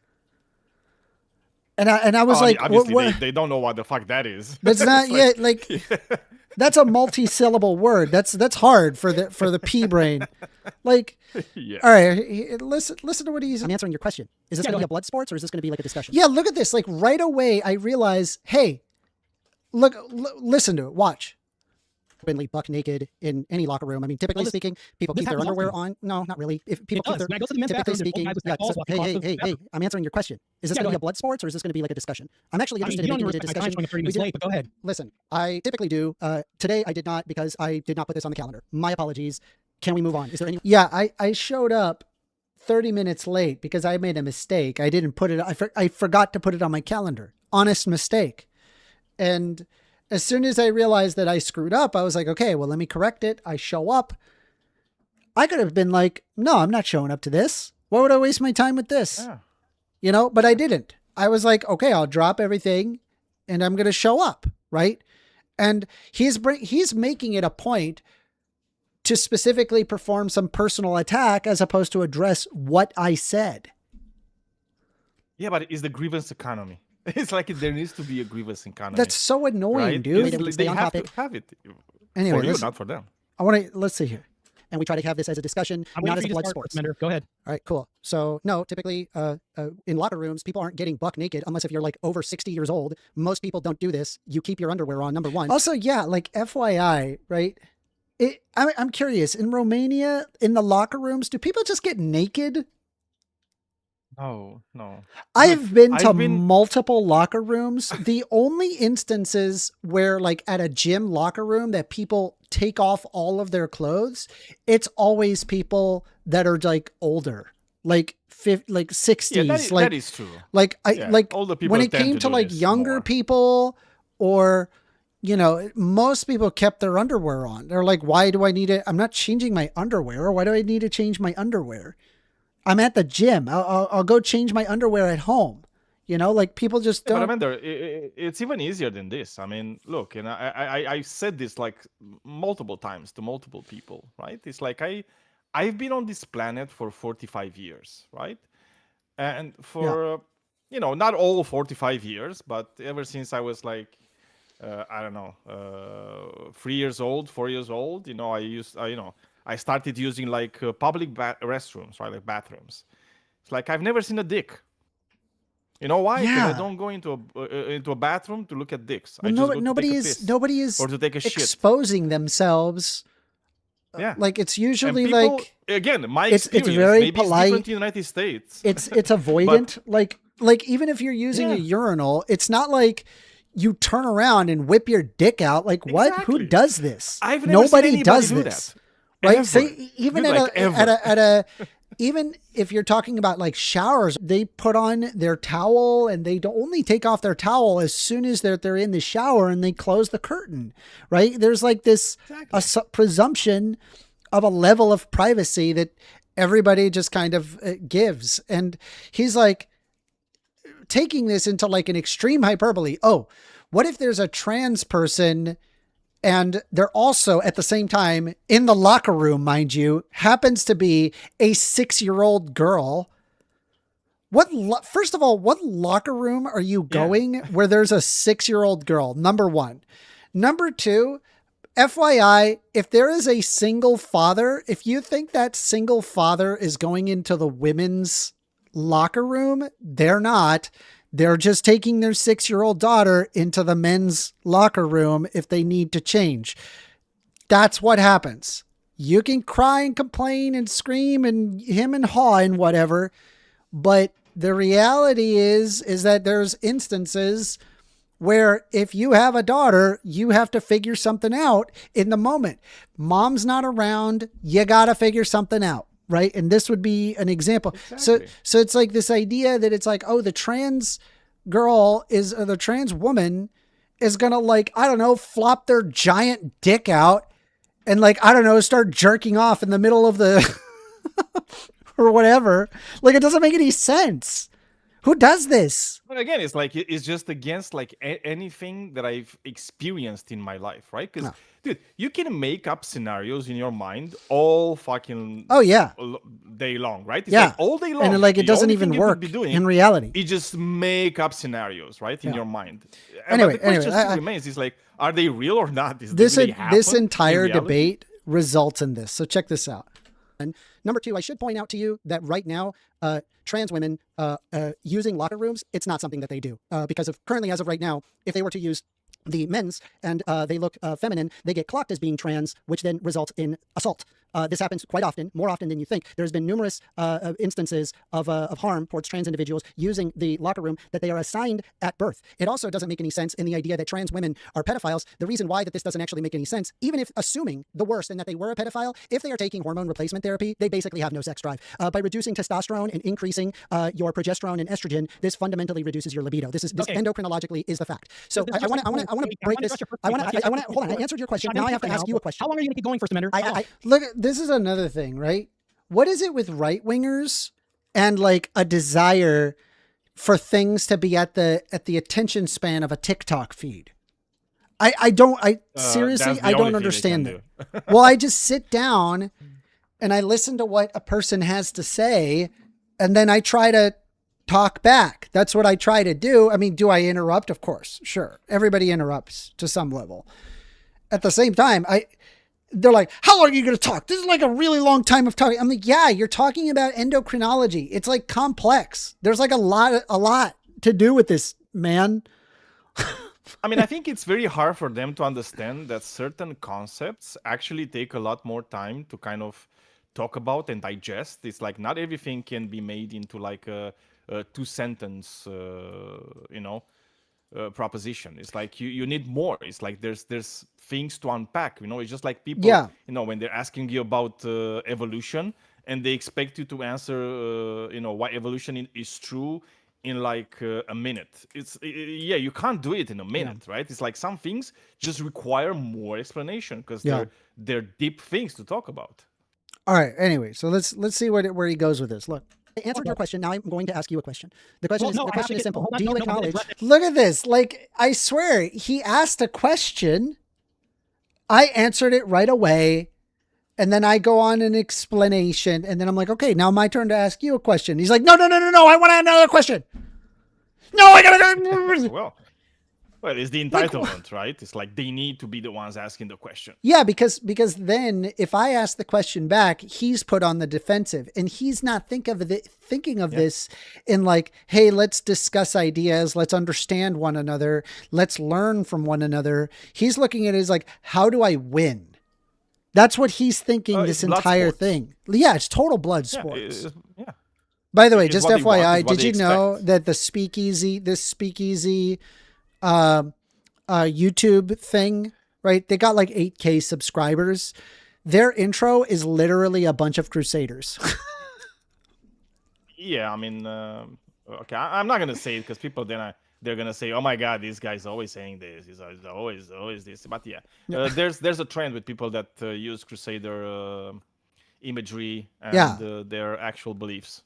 And I was like, obviously they don't know what the fuck that is. That's not yet like, that's a multi-syllable word. That's hard for the pea brain. Like, yeah. All right, listen to what he's. I'm answering your question. Is this going to be a blood sports or is this going to be like a discussion? Yeah, look at this. Like right away, I realize, hey, look, listen to it. Watch. Openly buck naked in any locker room. I mean, typically speaking, people keep their underwear on. No, not really. If people keep their, when I go to the men's typically bathroom, speaking, hey, I'm answering your question. Is this going to be a blood sports or is this going to be like a discussion? I'm actually interested in making it a discussion. Late, but go ahead. Listen, I typically do. Today I did not because I did not put this on the calendar. My apologies. Can we move on? Is there any? Yeah, I showed up 30 minutes late because I made a mistake. I didn't put it. I forgot to put it on my calendar. Honest mistake. And as soon as I realized that I screwed up, I was like, okay, well, let me correct it. I show up. I could have been like, no, I'm not showing up to this. Why would I waste my time with this? Yeah. You know, but I didn't. I was like, okay, I'll drop everything and I'm going to show up. Right. And he's making it a point to specifically perform some personal attack as opposed to address what I said. Yeah, but it's the grievance economy. It's like there needs to be a grievance economy. That's so annoying, right? dude. They have to have it. Anyway, for you, not for them. Let's see here. and we try to have this as a discussion, not as a blood sports. Go ahead. All right, cool. So no, typically in locker rooms, people aren't getting buck naked unless if you're like over 60 years old. Most people don't do this. You keep your underwear on, number one. Also, yeah, like FYI, right? I'm curious, in Romania, in the locker rooms, do people just get naked? No. I've been to multiple locker rooms. The only instances where, like at a gym locker room, that people take off all of their clothes, it's always people that are like older, like 60s. Yeah, like, that is true. Like older people when it came to like younger people, or most people kept their underwear on. They're like, why do I need it? I'm not changing my underwear. Why do I need to change my underwear? I'm at the gym. I'll go change my underwear at home. Like people just don't. But Amanda, it's even easier than this. I mean, look, and I said this like multiple times to multiple people, right? It's like I've been on this planet for 45 years, right? And for not all 45 years, but ever since I was like, I don't know, 3 years old, 4 years old, I started using like public restrooms, right? Like bathrooms. It's like I've never seen a dick. You know why? Because I don't go into a bathroom to look at dicks. Well, nobody is or to take a shit. Exposing themselves. Yeah, like it's usually people, like again, my experience. It's very maybe polite. It's different in the United States. It's avoidant. like even if you're using a urinal, it's not like you turn around and whip your dick out. Like what? Exactly. Who does this? I've never seen anybody does do this. That. Right? Ever. Say even at a even if you're talking about like showers, they put on their towel and they only take off their towel as soon as they're in the shower, and they close the curtain, right? There's like this presumption of a level of privacy that everybody just kind of gives. And he's like taking this into like an extreme hyperbole. Oh, what if there's a trans person and they're also at the same time in the locker room, mind you, happens to be a 6-year-old girl? First of all, what locker room are you going where there's a 6-year-old girl? Number one. Number two, FYI, if there is a single father, if you think that single father is going into the women's locker room, they're not. They're just taking their 6-year-old daughter into the men's locker room if they need to change. That's what happens. You can cry and complain and scream and hem and haw and whatever, but the reality is that there's instances where if you have a daughter, you have to figure something out in the moment. Mom's not around. You got to figure something out. Right. And this would be an example. Exactly. So it's like this idea that it's like, oh, the trans girl the trans woman is going to like, I don't know, flop their giant dick out and like, I don't know, start jerking off in the middle of the or whatever. Like, it doesn't make any sense. Who does this? But again, it's like, it's just against like anything that I've experienced in my life, right? Because, dude, you can make up scenarios in your mind all fucking day long, right? It's like all day long. And like, it doesn't even work in reality. You just make up scenarios, right? In your mind. Anyway, but the question still remains, is like, are they real or not? This entire debate results in this. So check this out. And number two, I should point out to you that right now, trans women using locker rooms, it's not something that they do because of currently, as of right now, if they were to use the men's and they look feminine, they get clocked as being trans, which then results in assault. This happens quite often, more often than you think. There's been numerous instances of harm towards trans individuals using the locker room that they are assigned at birth. It also doesn't make any sense in the idea that trans women are pedophiles. The reason why that this doesn't actually make any sense, even if assuming the worst and that they were a pedophile, if they are taking hormone replacement therapy, they basically have no sex drive. By reducing testosterone and increasing your progesterone and estrogen, this fundamentally reduces your libido. This endocrinologically is the fact. So I want to break this. I want to hold on. I answered your question. Now I have to ask you a question. How long are you going to keep going, First Amendment? Look, this is another thing, right? What is it with right wingers and like a desire for things to be at the attention span of a TikTok feed? Seriously, I don't understand it. Well, I just sit down and I listen to what a person has to say, and then I try to talk back. That's what I try to do. I mean, do I interrupt? Of course. Sure. Everybody interrupts to some level. At the same time, they're like, how long are you going to talk? This is like a really long time of talking. I'm like, yeah, you're talking about endocrinology. It's like complex. There's like a lot to do with this, man. I mean, I think it's very hard for them to understand that certain concepts actually take a lot more time to kind of talk about and digest. It's like not everything can be made into like a 2-sentence, proposition. It's like you need more. It's like there's things to unpack. It's just like people, when they're asking you about evolution and they expect you to answer, why evolution is true in like a minute. You can't do it in a minute, right? It's like some things just require more explanation because they're deep things to talk about. All right. Anyway, so let's see where he goes with this. Look, I answered your question. Now I'm going to ask you a question. The question is simple. Do you acknowledge? Look at this. Like, I swear, he asked a question. I answered it right away. And then I go on an explanation. And then I'm like, okay, now my turn to ask you a question. He's like, no. I want another question. No, I gotta. Well, it's the entitlement, right? It's like they need to be the ones asking the question. Yeah, because then if I ask the question back, he's put on the defensive, and he's not thinking of this in like, hey, let's discuss ideas, let's understand one another, let's learn from one another. He's looking at it as like, how do I win? That's what he's thinking this entire thing. Yeah, it's total blood sports. Yeah. By the way, just FYI, did you know that this speakeasy YouTube thing, right? They got like 8K subscribers. Their intro is literally a bunch of Crusaders. Yeah, I mean, okay, I'm not gonna say it because people they're gonna say, "Oh my God, this guy's always saying this. He's always this." But there's a trend with people that use Crusader imagery and their actual beliefs.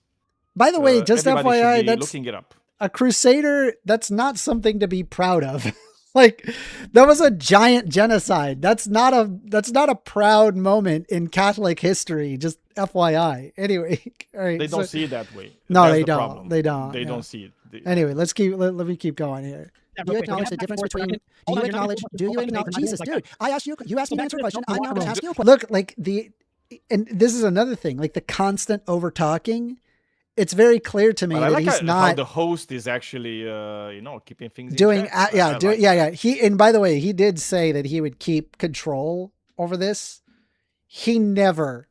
By the way, just FYI, that's looking it up. A Crusader, that's not something to be proud of. Like, that was a giant genocide. That's not a proud moment in Catholic history. Just FYI. Anyway, all right. They don't see it that way. No, they don't. They don't. They don't see it. Anyway, let me keep going here. Do you acknowledge the difference between? Do you acknowledge? Jesus, dude! I asked you. You asked me to answer a question. I'm now going to ask you a question. Look, like and this is another thing. Like the constant over talking. It's very clear to me that he's not. How the host is actually, keeping things doing. In check. Yeah. And by the way, he did say that he would keep control over this. He never,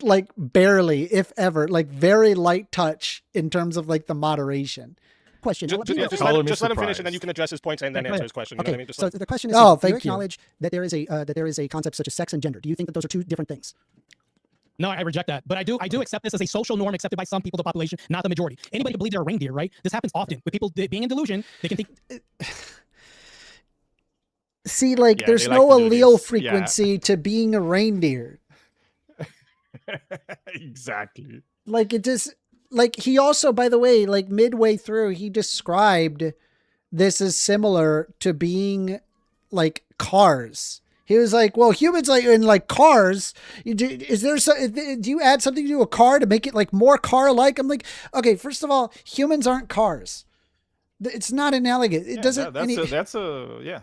like barely, if ever, like very light touch in terms of like the moderation. Question. Just let him finish, and then you can address his points and then answer his question. Okay. You know what I mean? So the question is, do you acknowledge that there is a concept such as sex and gender? Do you think that those are two different things? No, I reject that. But I do accept this as a social norm accepted by some people, the population, not the majority. Anybody can believe they're a reindeer, right? This happens often with people being in delusion. They can think. See, like, there's no allele frequency to being a reindeer. Exactly. Like, it just, like, he also, by the way, like, midway through, he described this as similar to being, like, cars. He was like, well, humans like in like cars. Do you add something to a car to make it like more car-like? I'm like, okay, first of all, humans aren't cars. It's not analogous. It doesn't. Yeah.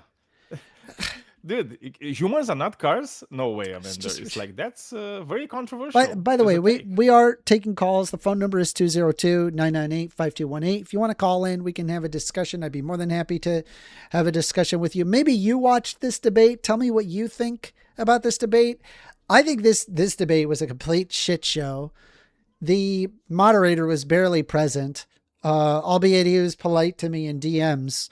Dude, humans are not cars? No way. I mean, it's like that's very controversial. By the way, we are taking calls. The phone number is 202-998-5218. If you want to call in, we can have a discussion. I'd be more than happy to have a discussion with you. Maybe you watched this debate. Tell me what you think about this debate. I think this debate was a complete shit show. The moderator was barely present, albeit he was polite to me in DMs.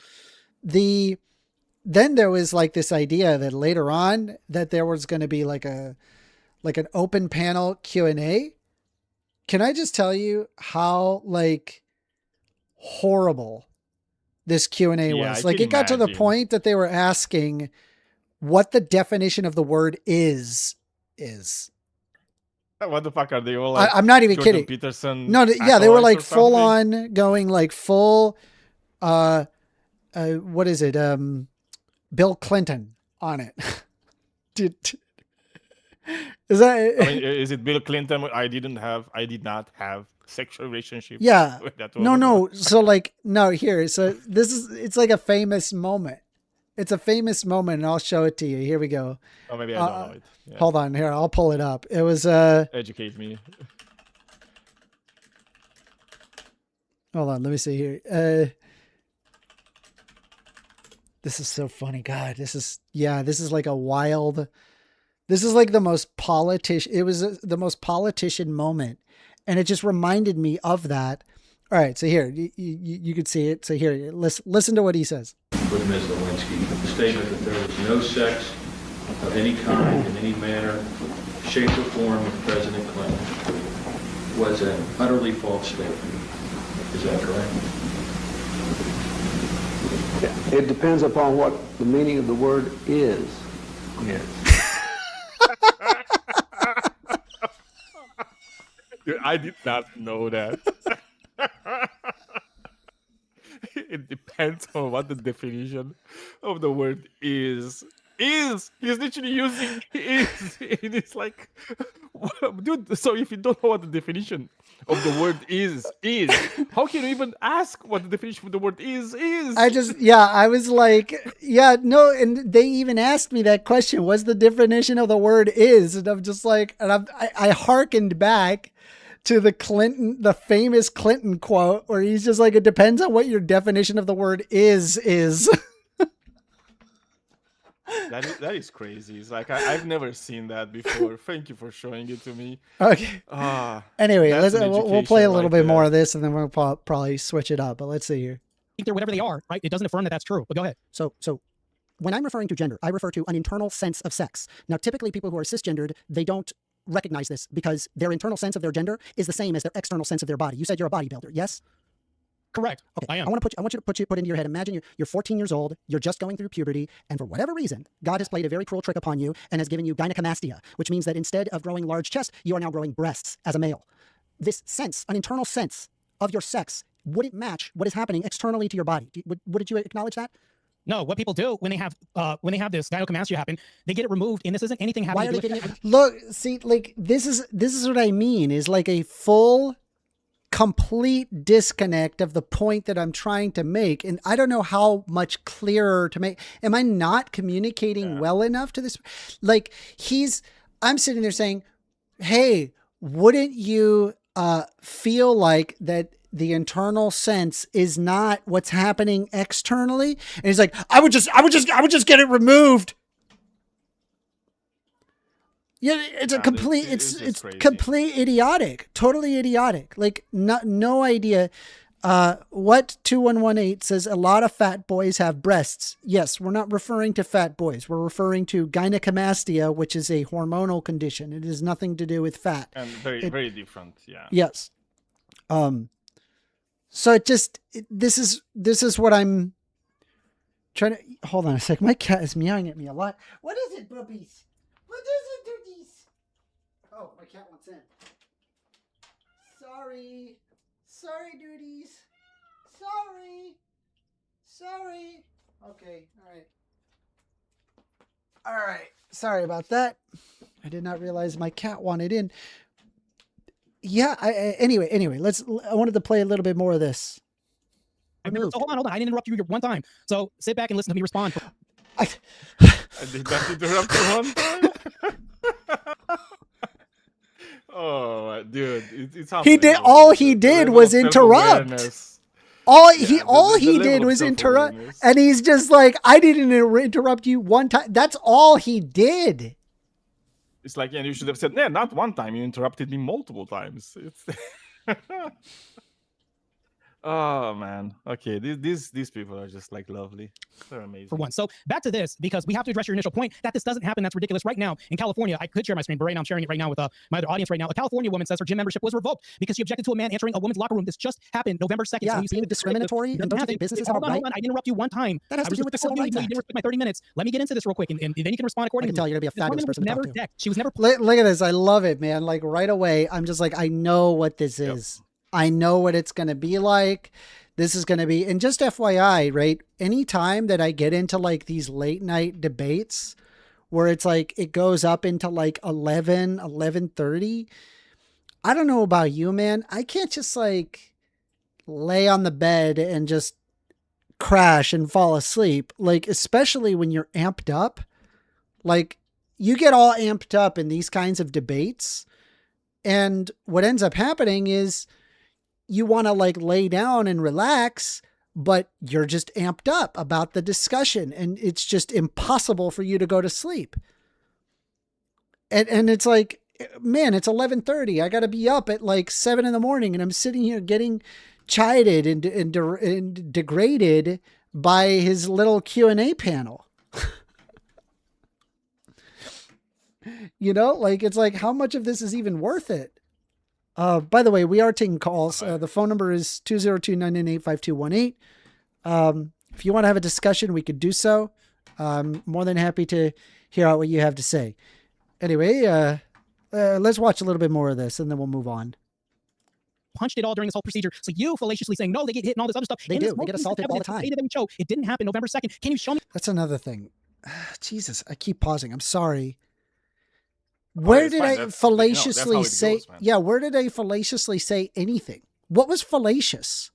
Then there was like this idea that later on that there was going to be like an open panel Q&A. Can I just tell you how like horrible this Q&A was? Like it got to the point that they were asking what the definition of the word is. What the fuck are they all like? I'm not even Jordan kidding. Peterson they were like full on going like full, what is it? Bill Clinton on it. Is it Bill Clinton? I did not have sexual relationship. Yeah. With that woman. No. So like, no, here. So it's like a famous moment. It's a famous moment, and I'll show it to you. Here we go. Oh, maybe I don't know it. Yeah. Hold on, here, I'll pull it up. It was Educate me. Hold on, let me see here. This is so funny. God, this is like a wild. This is like the most politician. It was the most politician moment, and it just reminded me of that. All right, so here you could see it. So here, listen to what he says. With Ms. Lewinsky, the statement that there was no sex of any kind, in any manner, shape, or form with President Clinton was an utterly false statement. Is that correct? It depends upon what the meaning of the word is. Yes. Dude, I did not know that. It depends on what the definition of the word is. He's literally using is. It is like, dude. So if you don't know what the definition of the word is, how can you even ask what the definition of the word is? I was like, no, and they even asked me that question. What's the definition of the word is? And I'm just like, and I hearkened back to the famous Clinton quote where he's just like, it depends on what your definition of the word is. That is crazy. It's like I've never seen that before. Thank you for showing it to me. Okay. Anyway, we'll play a little bit more of this, and then we'll probably switch it up. But let's see here. Think they're whatever they are, right? It doesn't affirm that that's true. But go ahead. So when I'm referring to gender, I refer to an internal sense of sex. Now, typically, people who are cisgendered, they don't recognize this because their internal sense of their gender is the same as their external sense of their body. You said you're a bodybuilder, yes? Correct. Okay. I am. I want you to put into your head. Imagine you're 14 years old. You're just going through puberty, and for whatever reason, God has played a very cruel trick upon you and has given you gynecomastia, which means that instead of growing large chest, you are now growing breasts as a male. This sense, an internal sense of your sex, wouldn't match what is happening externally to your body. Would you acknowledge that? No. What people do when they have this gynecomastia happen, they get it removed, and this isn't anything happening. Why are they getting it? Look, see, like this is what I mean is like a full, complete disconnect of the point that I'm trying to make. And I don't know how much clearer to make. Am I not communicating well enough to this? Like I'm sitting there saying, hey, wouldn't you feel like that the internal sense is not what's happening externally? And he's like, I would just get it removed. Yeah, it's it's complete idiotic, totally idiotic. Like no idea. What 2118 says, a lot of fat boys have breasts. Yes, we're not referring to fat boys. We're referring to gynecomastia, which is a hormonal condition. It has nothing to do with fat. And very different. Yeah. Yes. So this is what I'm trying to, hold on a sec. My cat is meowing at me a lot. What is it, puppies? What is it, duties? Oh, my cat wants in. Sorry, duties. Sorry. Okay, all right. Sorry about that. I did not realize my cat wanted in. Yeah. Anyway. I wanted to play a little bit more of this. So hold on. I didn't interrupt you one time. So sit back and listen to me respond. I did not interrupt you one time. Oh, dude, it's he did. All he did was interrupt. All he did was interrupt, and he's just like, I didn't interrupt you one time. That's all he did. It's like, and you should have said, "Yeah, not one time. You interrupted me multiple times." It's oh man. Okay, these people are just like lovely. They're amazing. For one. So back to this, because we have to address your initial point that this doesn't happen. That's ridiculous. Right now in California, I could share my screen, but right now I'm sharing it right now with my other audience right now. A California woman says her gym membership was revoked because she objected to a man entering a woman's locker room. This just happened November 2nd. Yeah, so you being discriminatory, and don't you think businesses have a right? Hold on. I didn't interrupt you one time. That has to do with the Civil Rights Act. You didn't respect my 30 minutes. Let me get into this real quick, and then you can respond accordingly. I can tell you're gonna be a fabulous person to talk to. She was never. Look at this. I love it, man. Like right away, I'm just like, I know what this is. I know what it's gonna be like. This is going to be, and just FYI, right? Anytime that I get into like these late night debates where it's like, it goes up into like 11:30. I don't know about you, man. I can't just like lay on the bed and just crash and fall asleep, like, especially when you're amped up. Like, you get all amped up in these kinds of debates, and what ends up happening is you want to like lay down and relax, but you're just amped up about the discussion, and it's just impossible for you to go to sleep. And it's like, man, it's 11:30. I got to be up at like 7 a.m, and I'm sitting here getting chided and degraded by his little Q&A panel. You know, like, it's like, how much of this is even worth it? By the way, we are taking calls. The phone number is 202-998-5218. If you want to have a discussion, we could do so. I'm more than happy to hear out what you have to say. Anyway, let's watch a little bit more of this, and then we'll move on. Punched it all during this whole procedure. So you fallaciously saying, no, they get hit and all this other stuff. They do. They get assaulted all the time. It didn't happen November 2nd. Can you show me? That's another thing. Jesus, I keep pausing. I'm sorry. Where did I fallaciously say? Yeah, where did I fallaciously say anything? What was fallacious?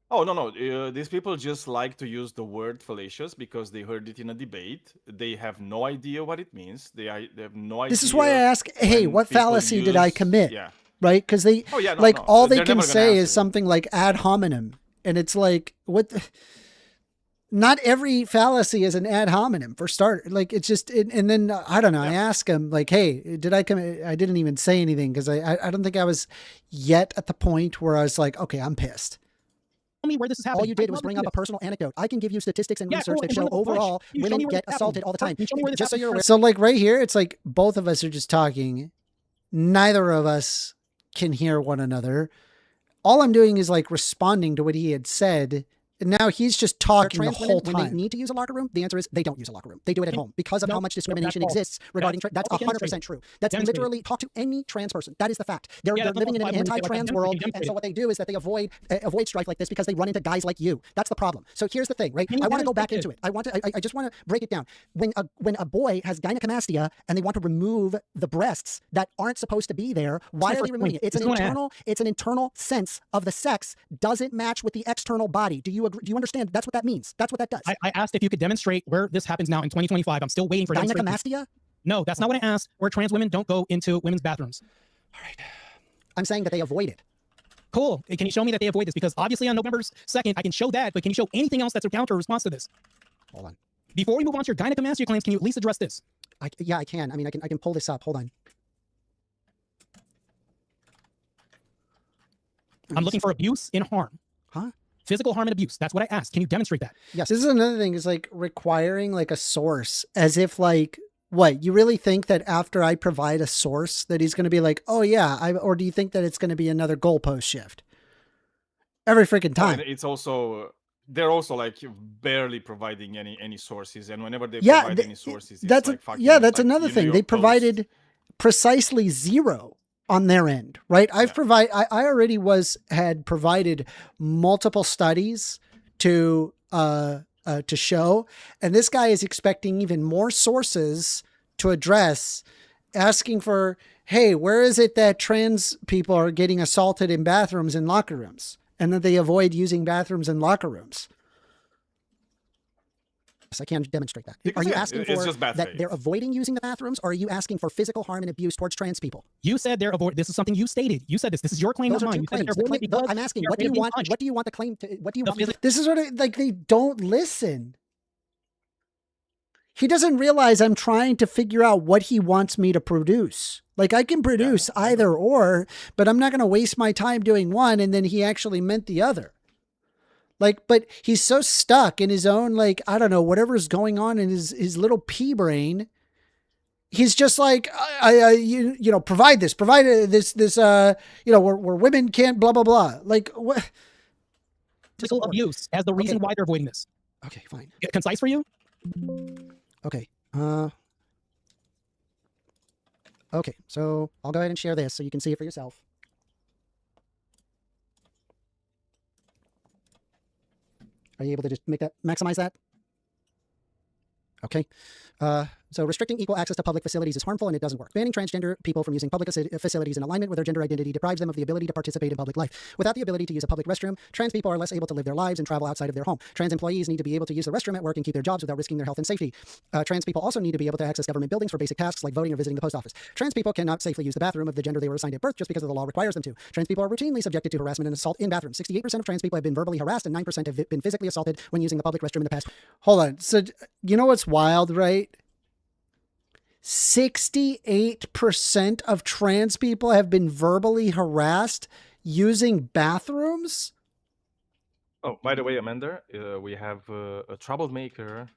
Oh, no. These people just like to use the word fallacious because they heard it in a debate. They have no idea what it means. They have no idea. This is why I ask, hey, what fallacy did I commit? Yeah. Right? Because they, all they can say is something like ad hominem. And it's like, what? Not every fallacy is an ad hominem, for start. Like, it's just, and then I don't know. I ask him like, hey, did I come? I didn't even say anything because I don't think I was yet at the point where I was like, okay, I'm pissed. Tell me where this is happening. All you did was bring up a personal anecdote. I can give you statistics and research that show overall women get assaulted all the time. Just so you're aware. So like right here, it's like both of us are just talking. Neither of us can hear one another. All I'm doing is like responding to what he had said. And now he's just talking the whole time. When they need to use a locker room, the answer is they don't use a locker room. They do it at home because of how much discrimination exists regarding that's 100% true. That's literally, talk to any trans person. That is the fact. They're living in an anti-trans world, and so what they do is that they avoid strife like this because they run into guys like you. That's the problem. So here's the thing, right? I want to go back into it. I just want to break it down. When a boy has gynecomastia and they want to remove the breasts that aren't supposed to be there, why are they removing it? It's an internal sense of the sex doesn't match with the external body. Do you understand? That's what that means. That's what that does. I asked if you could demonstrate where this happens now in 2025. I'm still waiting for gynecomastia. No, that's not what I asked. Where trans women don't go into women's bathrooms. All right. I'm saying that they avoid it. Cool. Can you show me that they avoid this? Because obviously on November 2nd, I can show that, but can you show anything else that's a counter response to this? Hold on. Before we move on to your gynecomastia claims, can you at least address this? Yeah, I can. I mean, I can pull this up. Hold on. I'm looking for abuse and harm. Huh? Physical harm and abuse. That's what I asked. Can you demonstrate that? Yes. This is another thing, is like requiring like a source, as if like, what, you really think that after I provide a source that he's going to be like, oh yeah, or do you think that it's going to be another goalpost shift every freaking time? It's also, they're also like barely providing any sources, and whenever they provide any sources, that's like fucking, that's like, another thing. They provided precisely zero on their end, right? I already had provided multiple studies to show, and this guy is expecting even more sources to address, asking for, hey, where is it that trans people are getting assaulted in bathrooms and locker rooms, and that they avoid using bathrooms and locker rooms? I can't demonstrate that. Are you asking for that they're avoiding using the bathrooms, or are you asking for physical harm and abuse towards trans people? You said they're avoiding. This is something you stated. You said this. This is your claim, not mine. I'm asking, what do you want? What do you want the claim to? What do you want? This is what they don't listen. He doesn't realize I'm trying to figure out what he wants me to produce. Like, I can produce either or, but I'm not going to waste my time doing one and then he actually meant the other. Like, but he's so stuck in his own, like, I don't know, whatever's going on in his little pea brain. He's just like, provide this, where women can't blah, blah, blah. Like, what? Physical abuse as the reason why they're avoiding this. Okay, fine. Concise for you? Okay. Okay, so I'll go ahead and share this so you can see it for yourself. Are you able to just maximize that? Okay. So restricting equal access to public facilities is harmful and it doesn't work. Banning transgender people from using public facilities in alignment with their gender identity deprives them of the ability to participate in public life. Without the ability to use a public restroom, trans people are less able to live their lives and travel outside of their home. Trans employees need to be able to use the restroom at work and keep their jobs without risking their health and safety. Trans people also need to be able to access government buildings for basic tasks like voting or visiting the post office. Trans people cannot safely use the bathroom of the gender they were assigned at birth just because the law requires them to. Trans people are routinely subjected to harassment and assault in bathrooms. 68% of trans people have been verbally harassed and 9% have been physically assaulted when using the public restroom in the past. Hold on. So you know what's wild, right? 68% of trans people have been verbally harassed using bathrooms? Oh, by the way, Amanda, we have a troublemaker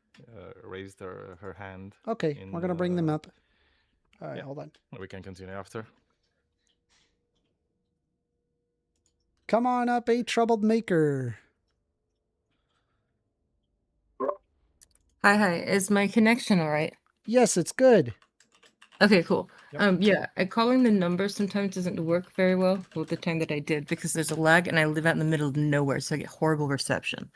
raised her hand. Okay, we're going to bring them up. All right, yeah. Hold on. We can continue after. Come on up, a troubled maker. Hi. Is my connection all right? Yes, it's good. Okay, cool. Yep. Yeah, calling the number sometimes doesn't work very well with the time that I did because there's a lag and I live out in the middle of nowhere, so I get horrible reception.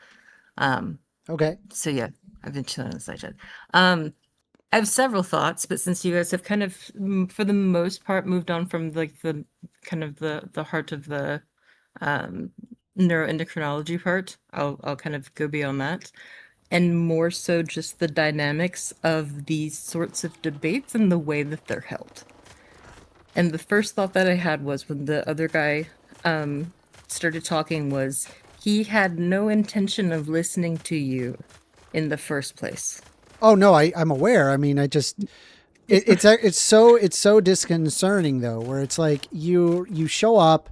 Okay. So yeah, I've been chilling on the side chat. I have several thoughts, but since you guys have kind of, for the most part, moved on from like the kind of the heart of the neuroendocrinology part, I'll kind of go beyond that. And more so just the dynamics of these sorts of debates and the way that they're held. And the first thought that I had was when the other guy started talking was he had no intention of listening to you in the first place. Oh no, I'm aware. I mean, it's so disconcerting though, where it's like you show up,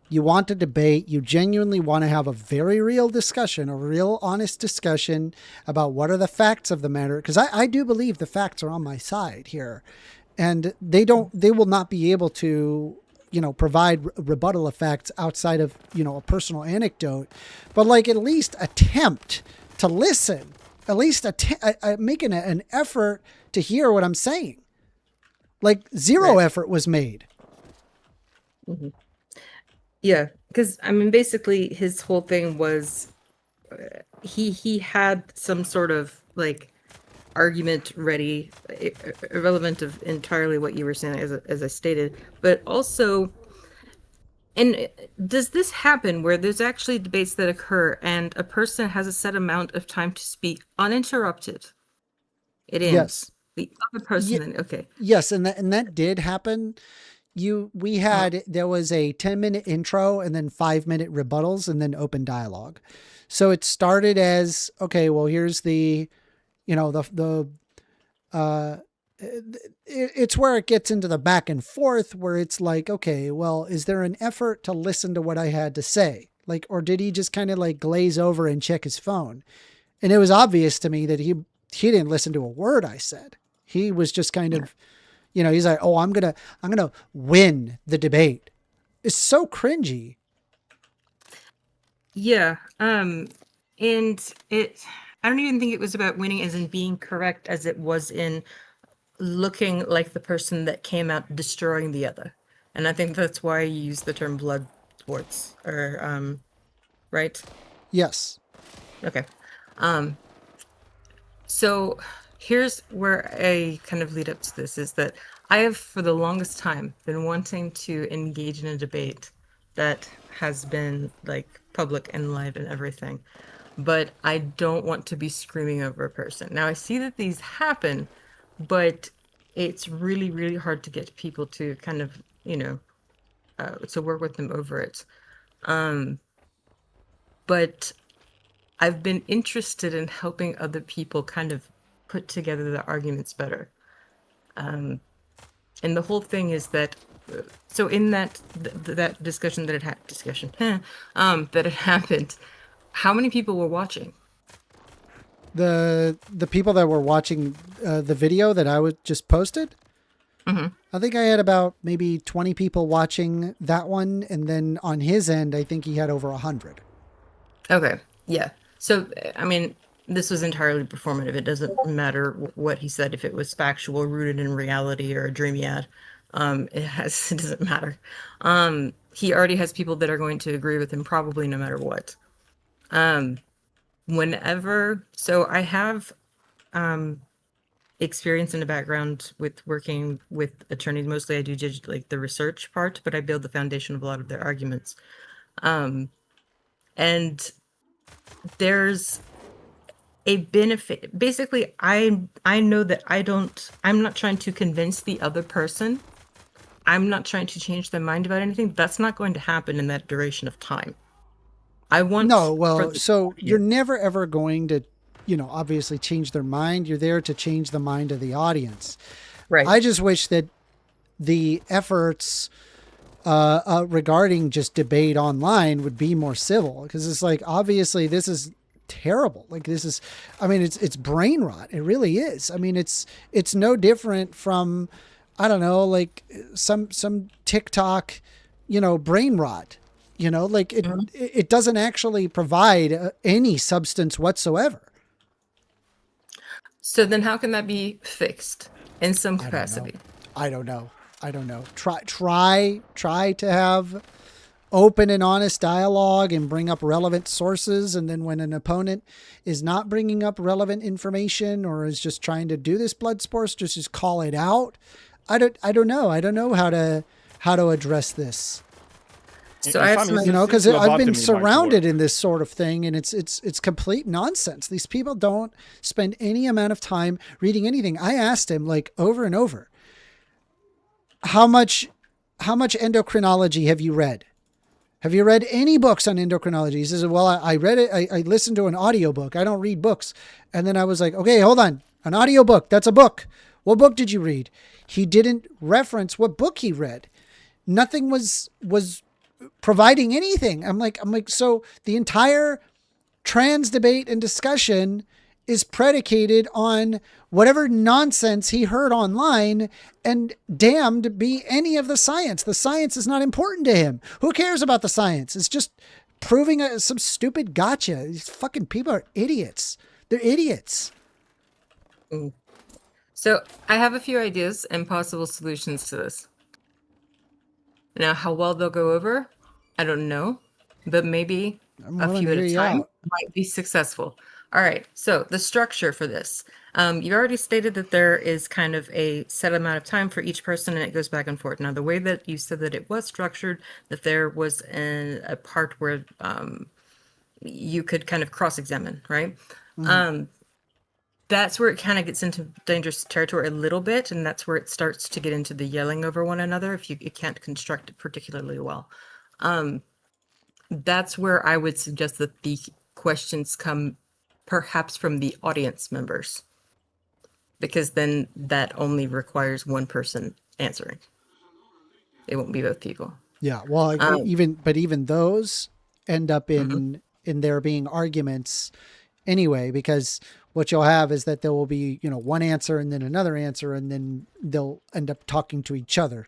you want to debate, you genuinely want to have a very real discussion, a real honest discussion about what are the facts of the matter. Because I do believe the facts are on my side here. And they will not be able to, provide rebuttal of facts outside of, a personal anecdote. But like at least attempt to listen, at least making an effort to hear what I'm saying. Like zero effort was made. Mm-hmm. Yeah, because I mean, basically, his whole thing was he had some sort of like argument ready, irrelevant of entirely what you were saying, as I stated, but also, and does this happen where there's actually debates that occur and a person has a set amount of time to speak uninterrupted? It ends. Yes. The other person, okay. Yes, and that did happen. There was a 10-minute intro and then 5-minute rebuttals and then open dialogue. So it started as, okay, well, here's it's where it gets into the back and forth where it's like, okay, well, is there an effort to listen to what I had to say? Like, or did he just kind of like glaze over and check his phone? And it was obvious to me that he didn't listen to a word I said. He was just kind of, he's like, oh, I'm going to win the debate. It's so cringy. Yeah. And I don't even think it was about winning as in being correct as it was in looking like the person that came out destroying the other. And I think that's why you use the term blood sports or, right? Yes. Okay. So here's where I kind of lead up to this is that I have for the longest time been wanting to engage in a debate that has been like public and live and everything, but I don't want to be screaming over a person. Now I see that these happen, but it's really, really hard to get people to kind of, to work with them over it. But I've been interested in helping other people kind of put together the arguments better. And the whole thing is that, so in that discussion that it happened, how many people were watching? The people that were watching the video that I was just posted, Mm-hmm. I think I had about maybe 20 people watching that one. And then on his end, I think he had over 100. Okay. Yeah. So, I mean, this was entirely performative. It doesn't matter what he said, if it was factual, rooted in reality, or a dream he had. It doesn't matter. He already has people that are going to agree with him, probably no matter what. So I have, experience and a background with working with attorneys. Mostly I do like the research part, but I build the foundation of a lot of their arguments. And there's a benefit. Basically, I know that I'm not trying to convince the other person. I'm not trying to change their mind about anything. That's not going to happen in that duration of time. I want so you're never ever going to, obviously change their mind. You're there to change the mind of the audience. Right. I just wish that the efforts regarding just debate online would be more civil, because it's like, obviously this is terrible. Like, this is, it's brain rot. It really is. It's no different from, I don't know, like some TikTok, brain rot, it doesn't actually provide any substance whatsoever. So then how can that be fixed in some capacity? I don't know. Try to have open and honest dialogue and bring up relevant sources. And then when an opponent is not bringing up relevant information or is just trying to do this blood sports, just call it out. I don't know. I don't know how to address this. So I have because I've been surrounded in this sort of thing, and it's complete nonsense. These people don't spend any amount of time reading anything. I asked him like over and over, how much endocrinology have you read? Have you read any books on endocrinology? He says, well, I read it. I listened to an audiobook. I don't read books. And then I was like, okay, hold on. An audiobook. That's a book. What book did you read? He didn't reference what book he read. Nothing was providing anything. I'm like, so the entire trans debate and discussion is predicated on whatever nonsense he heard online, and damned be any of the science. The science is not important to him. Who cares about the science? It's just proving some stupid gotcha. These fucking people are idiots. They're idiots. So I have a few ideas and possible solutions to this. Now, how well they'll go over, I don't know, but maybe a few at a time might be successful. All right, so the structure for this. You already stated that there is kind of a set amount of time for each person, and it goes back and forth. Now, the way that you said that it was structured, that there was a part where you could kind of cross-examine, right? Mm-hmm. That's where it kind of gets into dangerous territory a little bit, and that's where it starts to get into the yelling over one another if you can't construct it particularly well. That's where I would suggest that the questions come perhaps from the audience members, because then that only requires one person answering. It won't be both people. Yeah, well, even those end up in there being arguments anyway, because what you'll have is that there will be, one answer and then another answer, and then they'll end up talking to each other.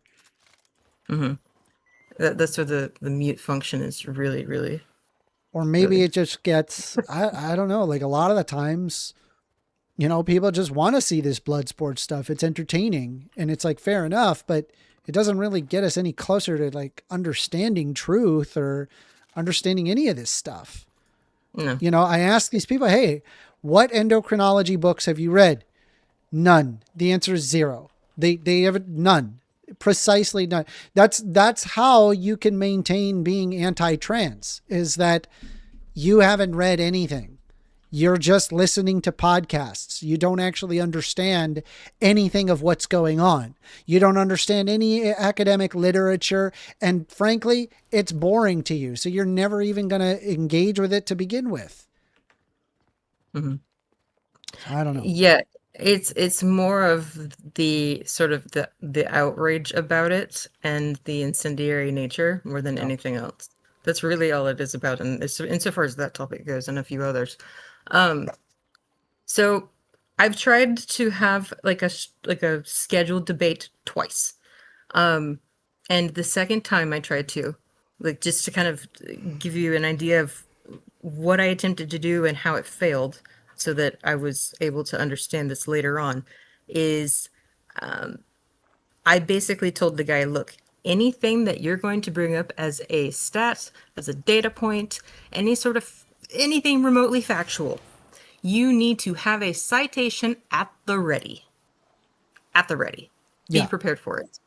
Mm-hmm. That's where the mute function is really, really. Or maybe it just gets, I don't know, like a lot of the times, people just want to see this blood sports stuff. It's entertaining, and it's like, fair enough, but it doesn't really get us any closer to like understanding truth or understanding any of this stuff. No. I ask these people, hey, what endocrinology books have you read? None. The answer is zero. They have none. Precisely none. That's how you can maintain being anti-trans, is that you haven't read anything. You're just listening to podcasts. You don't actually understand anything of what's going on. You don't understand any academic literature. And frankly, it's boring to you. So you're never even going to engage with it to begin with. Mm-hmm. I don't know. Yeah, it's more of the sort of the outrage about it and the incendiary nature more than anything else. That's really all it is about, and insofar as that topic goes, and a few others. So I've tried to have like a scheduled debate twice, and the second time I tried to, like, just to kind of give you an idea of what I attempted to do and how it failed, so that I was able to understand this later on, is I basically told the guy, look, anything that you're going to bring up as a stat, as a data point, anything remotely factual, you need to have a citation at the ready. at the ready. Be Yeah. prepared for it.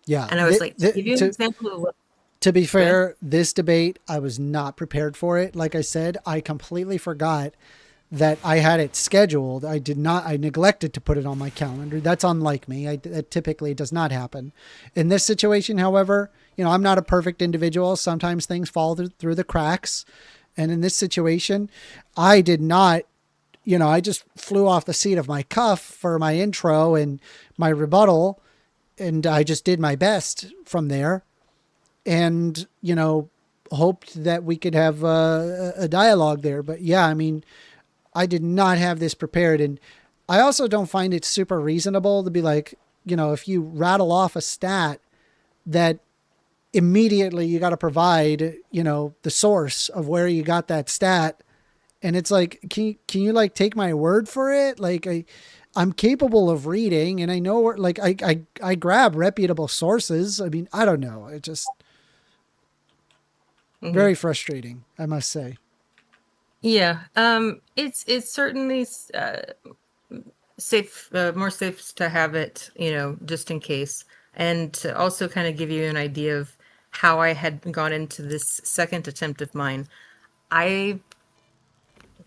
Yeah. And I was like, to give you an example of what. To be fair, this debate, I was not prepared for it. Like I said, I completely forgot that I had it scheduled. I neglected to put it on my calendar. That's unlike me. That typically does not happen. In this situation, however, I'm not a perfect individual. Sometimes things fall through the cracks. And in this situation, I did not, I just flew off the seat of my cuff for my intro and my rebuttal. And I just did my best from there. And, hoped that we could have a dialogue there. But yeah, I mean, I did not have this prepared. And I also don't find it super reasonable to be like, if you rattle off a stat that immediately you got to provide, the source of where you got that stat. And it's like, can you like take my word for it? Like I'm capable of reading and I know where, like, I grab reputable sources. I mean, I don't know. It just very frustrating, I must say. Yeah. It's certainly safe, more safe to have it, just in case. And to also kind of give you an idea of how I had gone into this second attempt of mine. I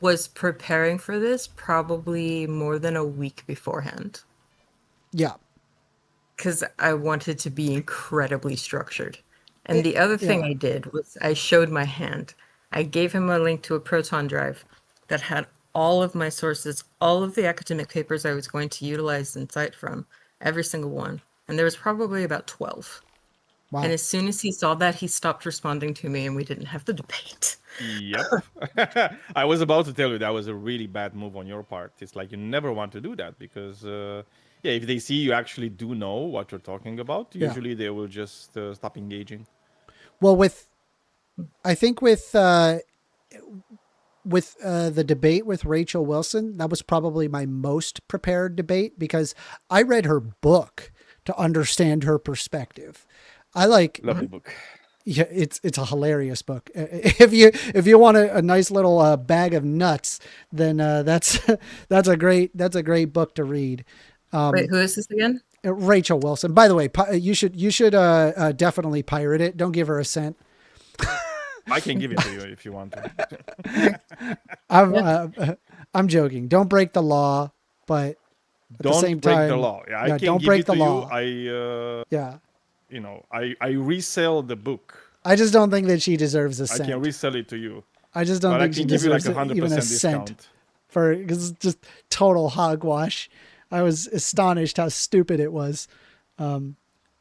was preparing for this probably more than a week beforehand. Yeah. Because I wanted to be incredibly structured. And the other thing I did was I showed my hand. I gave him a link to a Proton drive that had all of my sources, all of the academic papers I was going to utilize and cite from, every single one. And there was probably about 12. Wow. And as soon as he saw that, he stopped responding to me and we didn't have the debate. Yep. I was about to tell you that was a really bad move on your part. It's like you never want to do that because, if they see you actually do know what you're talking about, usually they will just stop engaging. Well, I think with the debate with Rachel Wilson, that was probably my most prepared debate because I read her book to understand her perspective. Lovely book. Yeah, it's a hilarious book. If you want a nice little bag of nuts, then that's a great book to read. Wait, who is this again? Rachel Wilson. By the way, you should definitely pirate it. Don't give her a cent. I can give it to you if you want to. I'm joking. Don't break the law, but at the same time, don't break the law. Yeah, I can don't give break it the to law. You. I resell the book. I just don't think that she deserves a cent. I can resell it to you. I just don't think she deserves even a cent because it's just total hogwash. I was astonished how stupid it was.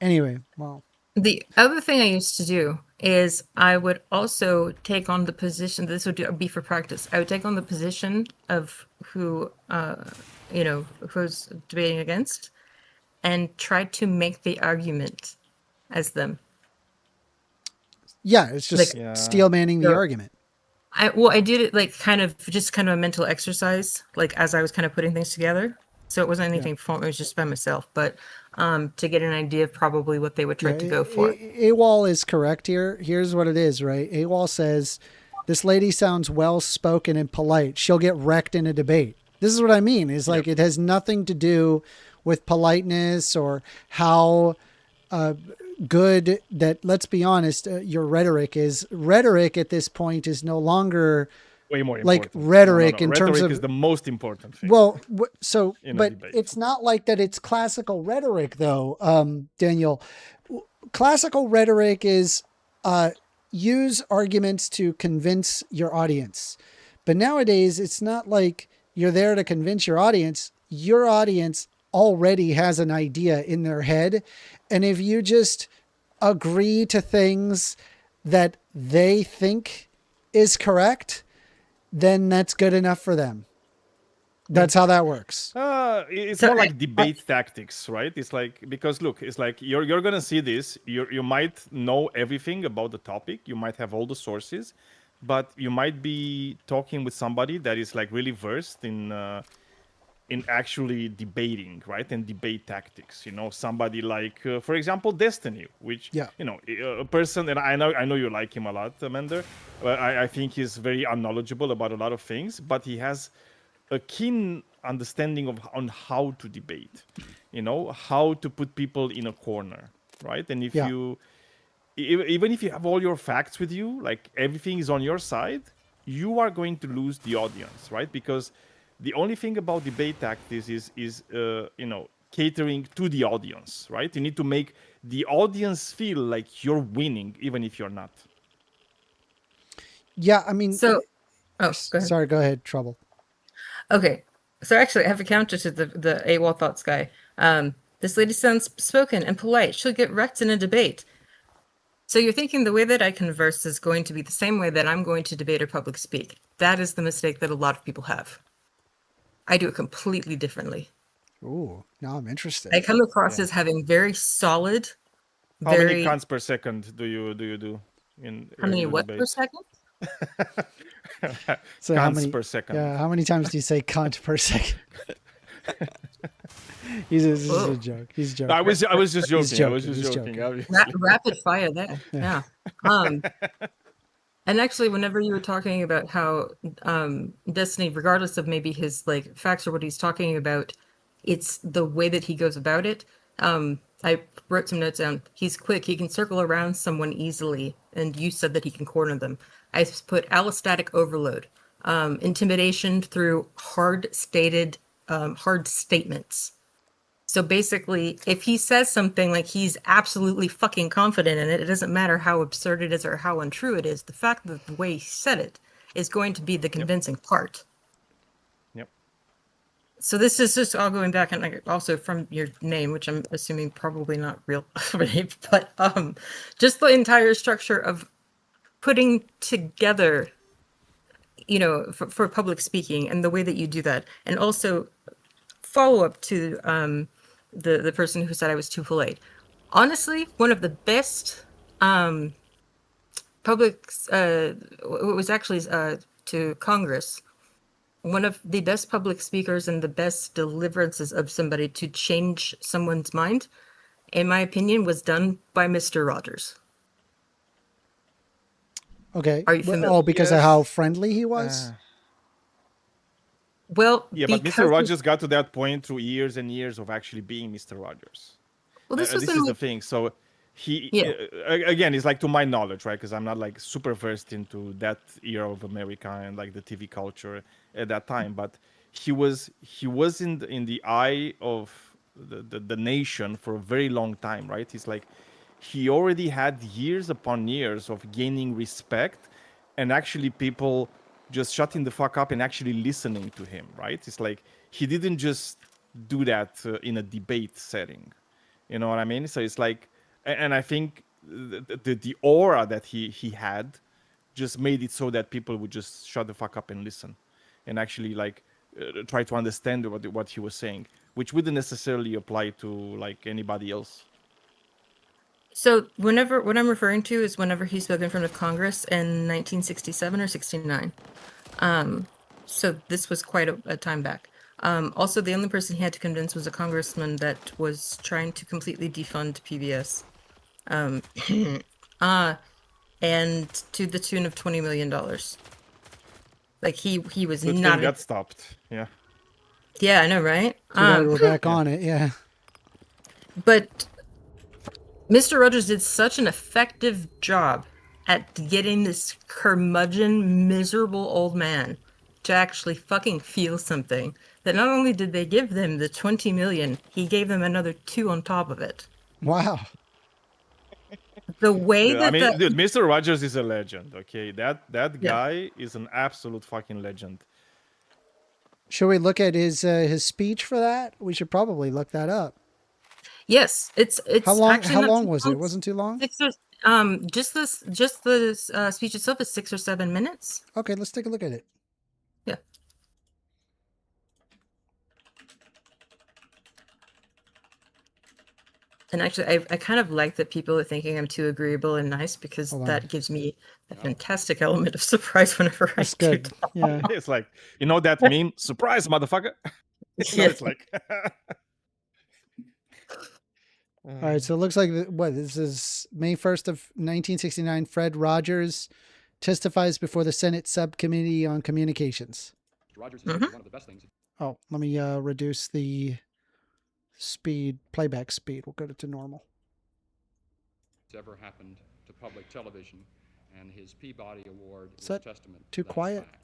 Anyway, well. The other thing I used to do is I would also take on the position, this would be for practice, I would take on the position of who's debating against and try to make the argument as them. Yeah, it's just steel manning the argument. I did it like kind of a mental exercise, like as I was kind of putting things together. So it wasn't anything formal, it was just by myself, but to get an idea of probably what they would try to go for. Awol is correct here. Here's what it is, right? Awol says, this lady sounds well-spoken and polite. She'll get wrecked in a debate. This is what I mean. It's like it has nothing to do with politeness or how good that, let's be honest, your rhetoric is. Rhetoric at this point is no longer... way more important. Like rhetoric in terms of... Rhetoric is the most important thing. Well, but it's not like that it's classical rhetoric though, Daniel. Classical rhetoric is use arguments to convince your audience. But nowadays, it's not like you're there to convince your audience. Your audience already has an idea in their head. And if you just agree to things that they think is correct, then that's good enough for them. That's how that works. It's more like debate tactics, right? It's like, because look, it's like you're gonna see this. You might know everything about the topic. You might have all the sources, but you might be talking with somebody that is like really versed in actually debating, right? And debate tactics. Somebody like, for example, Destiny, which a person, and I know you like him a lot, Amanda. I think he's very unknowledgeable about a lot of things, but he has a keen understanding on how to debate. you know, how to put people in a corner, right? And if you, even if you have all your facts with you, like everything is on your side, you are going to lose the audience, right? Because the only thing about debate tactics is you know, catering to the audience, right? You need to make the audience feel like you're winning, even if you're not. Yeah, I mean, so, go ahead. Sorry, go ahead, Trouble. Okay, so actually, I have a counter to the Awol thoughts guy. This lady sounds spoken and polite. She'll get wrecked in a debate. So you're thinking the way that I converse is going to be the same way that I'm going to debate or public speak. That is the mistake that a lot of people have. I do it completely differently. Ooh, now I'm interested. I come across as having very solid. How many cons per second do you do? How many what debates? per second? So cons per second. Yeah, how many times do you say cunt per second? This is a joke. He's joking. No, I was just joking. I was just He's joking. Rapid fire there. Yeah. And actually, whenever you were talking about how Destiny, regardless of maybe his like facts or what he's talking about, it's the way that he goes about it. I wrote some notes down. He's quick. He can circle around someone easily. And you said that he can corner them. I put allostatic overload, intimidation through hard statements. So basically, if he says something like he's absolutely fucking confident in it, it doesn't matter how absurd it is or how untrue it is. The fact that the way he said it is going to be the convincing part. Yep. So this is just all going back, and also from your name, which I'm assuming probably not real name, but just the entire structure of putting together, you know, for public speaking and the way that you do that, and also follow up to the person who said I was too polite. Honestly, one of the best it was actually to Congress, one of the best public speakers and the best deliverances of somebody to change someone's mind, in my opinion, was done by Mr. Rogers. Okay. Are you familiar? Oh, because of how friendly he was? Well, yeah, but Mr. Rogers got to that point through years and years of actually being Mr. Rogers. Well, this is the thing. So he, again, it's like to my knowledge, right? Because I'm not like super versed into that era of America and like the TV culture at that time. But he was in the eye of the nation for a very long time, right? It's like he already had years upon years of gaining respect, and actually people just shutting the fuck up and actually listening to him, right? It's like he didn't just do that in a debate setting, you know what I mean? So it's like, and I think the aura that he had just made it so that people would just shut the fuck up and listen, and actually like try to understand what he was saying, which wouldn't necessarily apply to like anybody else. So what I'm referring to is whenever he spoke in front of Congress in 1967 or 69. So this was quite a time back. Also, the only person he had to convince was a congressman that was trying to completely defund PBS. And to the tune of $20 million. Like he was Good not... thing got stopped, yeah. Yeah, I know, right? We're back on it, yeah. But Mr. Rogers did such an effective job at getting this curmudgeon, miserable old man to actually fucking feel something that not only did they give them the 20 million, he gave them another 2 on top of it. Wow. The way that dude, Mr. Rogers is a legend, okay? That guy is an absolute fucking legend. Should we look at his speech for that? We should probably look that up. Yes, it's how long? Actually how long was it? It wasn't too long. Just the speech itself is 6 or 7 minutes. Okay, let's take a look at it. Yeah. And actually, I kind of like that people are thinking I'm too agreeable and nice, because that gives me a fantastic element of surprise whenever That's I good. talk. Yeah. It's like, you know that meme? Surprise, motherfucker. It's like. All right, so it looks like this is May 1st of 1969. Fred Rogers testifies before the Senate Subcommittee on Communications. Rogers is one of the best things. Oh, let me reduce the speed, playback speed. We'll go to normal. Ever happened to public television, and his Peabody Award is that testament too to that quiet? fact.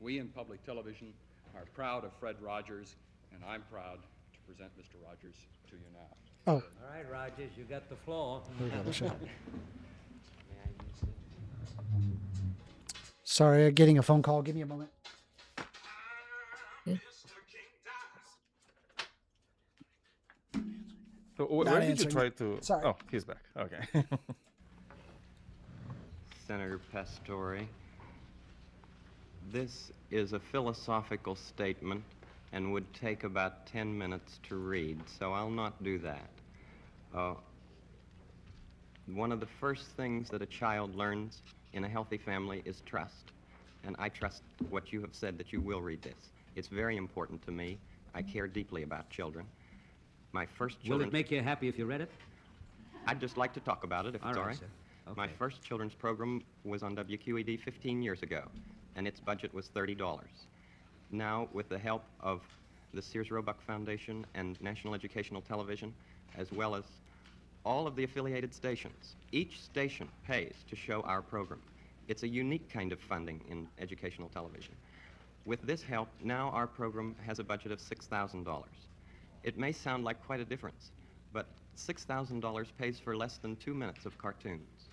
We in public television are proud of Fred Rogers, and I'm proud to present Mr. Rogers to you now. Oh. All right, Rogers, you got the floor. Sorry, I'm getting a phone call. Give me a moment. So where did you try to... Sorry. Oh, he's back. Okay. Senator Pastore, this is a philosophical statement and would take about 10 minutes to read, so I'll not do that. One of the first things that a child learns in a healthy family is trust, and I trust what you have said that you will read this. It's very important to me. I care deeply about children. My first children... Will it make you happy if you read it? I'd just like to talk about it, if it's all right. Sir. Okay. My first children's program was on WQED 15 years ago, and its budget was $30. Now, with the help of the Sears Roebuck Foundation and National Educational Television, as well as all of the affiliated stations, each station pays to show our program. It's a unique kind of funding in educational television. With this help, now our program has a budget of $6,000. It may sound like quite a difference, but $6,000 pays for less than 2 minutes of cartoons,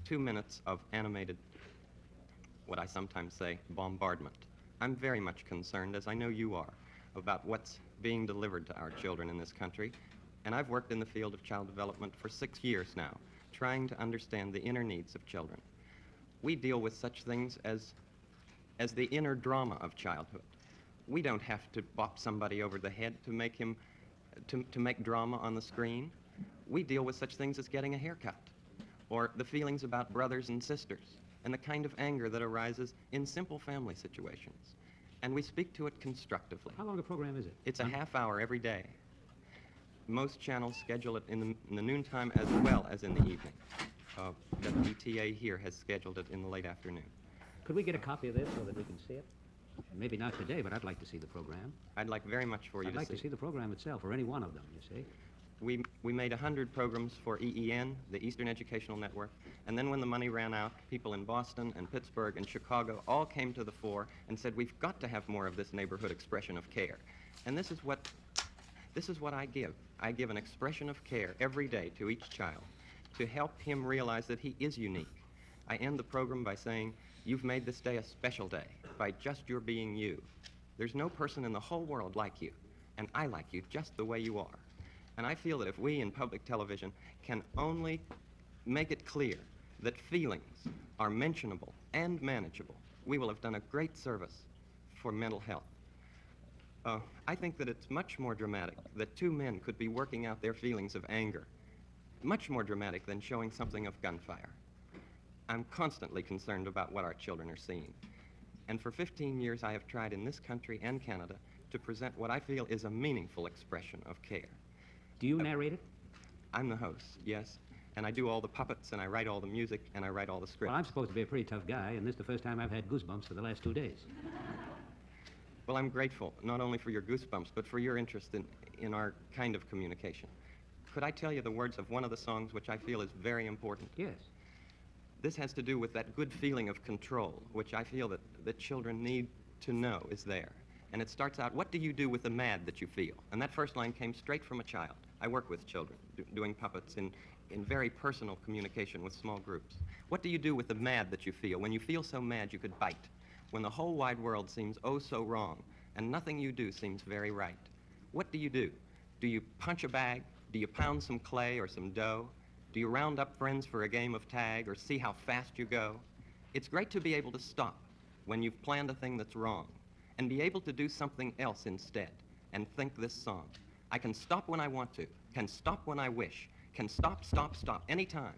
2 minutes of animated, what I sometimes say, bombardment. I'm very much concerned, as I know you are, about what's being delivered to our children in this country, and I've worked in the field of child development for 6 years now, trying to understand the inner needs of children. We deal with such things as the inner drama of childhood. We don't have to bop somebody over the head to make him, to make drama on the screen. We deal with such things as getting a haircut, or the feelings about brothers and sisters, and the kind of anger that arises in simple family situations. And we speak to it constructively. How long a program is it? It's a half hour every day. Most channels schedule it in the noontime as well as in the evening. WETA here has scheduled it in the late afternoon. Could we get a copy of this so that we can see it? Maybe not today, but I'd like to see the program. I'd like very much for you I'd to like to see the program itself, or any one of them, you see. We made 100 programs for EEN, the Eastern Educational Network, and then when the money ran out, people in Boston and Pittsburgh and Chicago all came to the fore and said, we've got to have more of this neighborhood expression of care. And this is what I give. I give an expression of care every day to each child to help him realize that he is unique. I end the program by saying, you've made this day a special day by just your being you. There's no person in the whole world like you, and I like you just the way you are. And I feel that if we in public television can only make it clear that feelings are mentionable and manageable, we will have done a great service for mental health. I think that it's much more dramatic that two men could be working out their feelings of anger, much more dramatic than showing something of gunfire. I'm constantly concerned about what our children are seeing. And for 15 years, I have tried in this country and Canada to present what I feel is a meaningful expression of care. Do you narrate it? I'm the host, yes. And I do all the puppets, and I write all the music, and I write all the scripts. Well, I'm supposed to be a pretty tough guy, and this is the first time I've had goosebumps for the last 2 days. Well, I'm grateful, not only for your goosebumps, but for your interest in our kind of communication. Could I tell you the words of one of the songs which I feel is very important? Yes. This has to do with that good feeling of control, which I feel that children need to know is there. And it starts out, what do you do with the mad that you feel? And that first line came straight from a child. I work with children, doing puppets in very personal communication with small groups. What do you do with the mad that you feel? When you feel so mad you could bite. When the whole wide world seems oh so wrong, and nothing you do seems very right. What do you do? Do you punch a bag? Do you pound some clay or some dough? Do you round up friends for a game of tag or see how fast you go? It's great to be able to stop when you've planned a thing that's wrong and be able to do something else instead and think this song. I can stop when I want to, can stop when I wish, can stop anytime.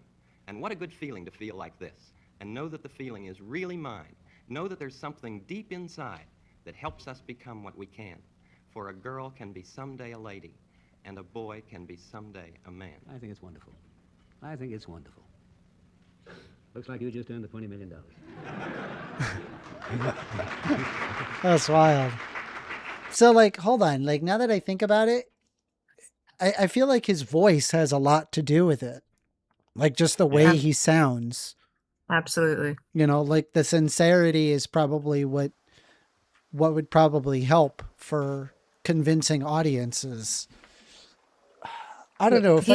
And what a good feeling to feel like this and know that the feeling is really mine. Know that there's something deep inside that helps us become what we can. For a girl can be someday a lady and a boy can be someday a man. I think it's wonderful. I think it's wonderful. Looks like you just earned the $20 million. That's wild. So like, hold on. Like now that I think about it, I feel like his voice has a lot to do with it. Like just the way he sounds. Absolutely. You know, like the sincerity is probably what would probably help for convincing audiences. I don't know if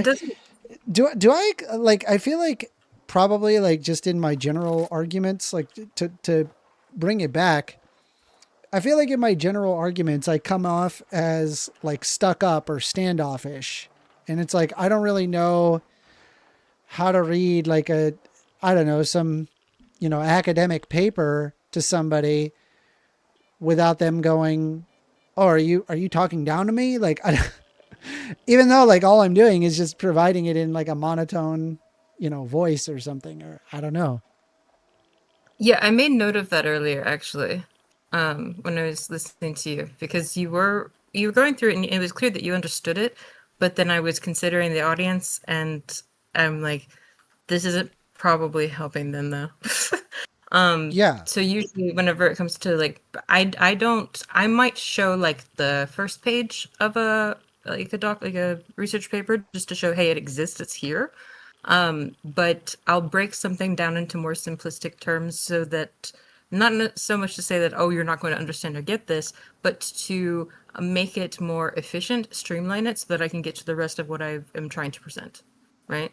do I like, I feel like probably like just in my general arguments, like to bring it back, I feel like in my general arguments, I come off as like stuck up or standoffish. And it's like, I don't really know how to read like some, academic paper to somebody without them going, oh, are you talking down to me? Like, even though like all I'm doing is just providing it in like a monotone, voice or something, or I don't know. Yeah, I made note of that earlier, actually, when I was listening to you, because you were going through it and it was clear that you understood it, but then I was considering the audience and I'm like, this isn't probably helping them though. Yeah. So usually whenever it comes to like, I might show like the first page of a research paper just to show, hey, it exists, it's here. But I'll break something down into more simplistic terms so that not so much to say that, oh, you're not going to understand or get this, but to make it more efficient, streamline it so that I can get to the rest of what I am trying to present, right?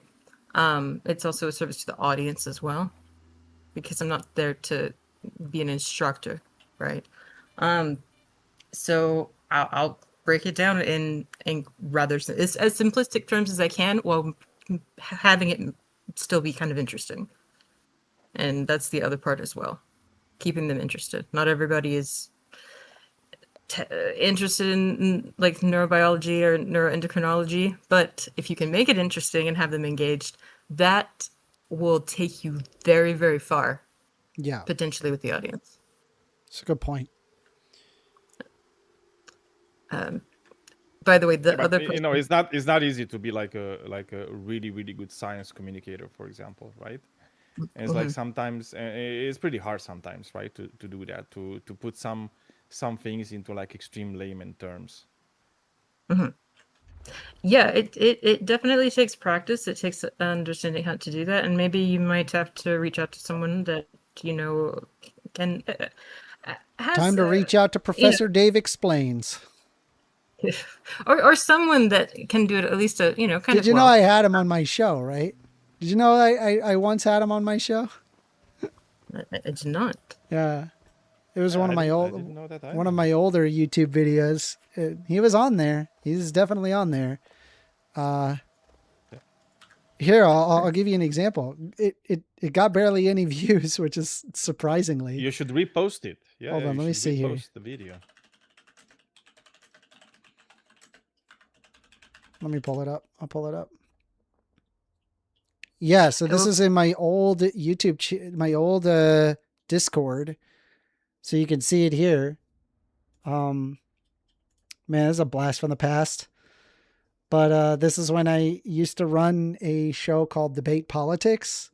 It's also a service to the audience as well, because I'm not there to be an instructor, right? So I'll break it down in rather as simplistic terms as I can, while having it still be kind of interesting. And that's the other part as well, keeping them interested. Not everybody is interested in like neurobiology or neuroendocrinology, but if you can make it interesting and have them engaged, that will take you very, very far. Yeah. Potentially with the audience. It's a good point. By the way, it's not easy to be like a really, really good science communicator, for example, right? And it's like sometimes it's pretty hard sometimes, right, to do that, to put some things into like extreme layman terms. Yeah, it definitely takes practice. It takes understanding how to do that, and maybe you might have to reach out to someone that can. Time to reach out to Professor Dave Explains. or someone that can do it at least kind of. Did you know I had him on my show, right? Did you know I once had him on my show? I did not. Yeah, it was one of my older YouTube videos. He was on there. He's definitely on there. Here, I'll give you an example. It got barely any views, which is surprisingly. You should repost it. Yeah. Hold on, let me see here. The video. Let me pull it up. I'll pull it up. Yeah, so this is in my old YouTube, my old Discord. So you can see it here. Man, this is a blast from the past. But this is when I used to run a show called Debate Politics.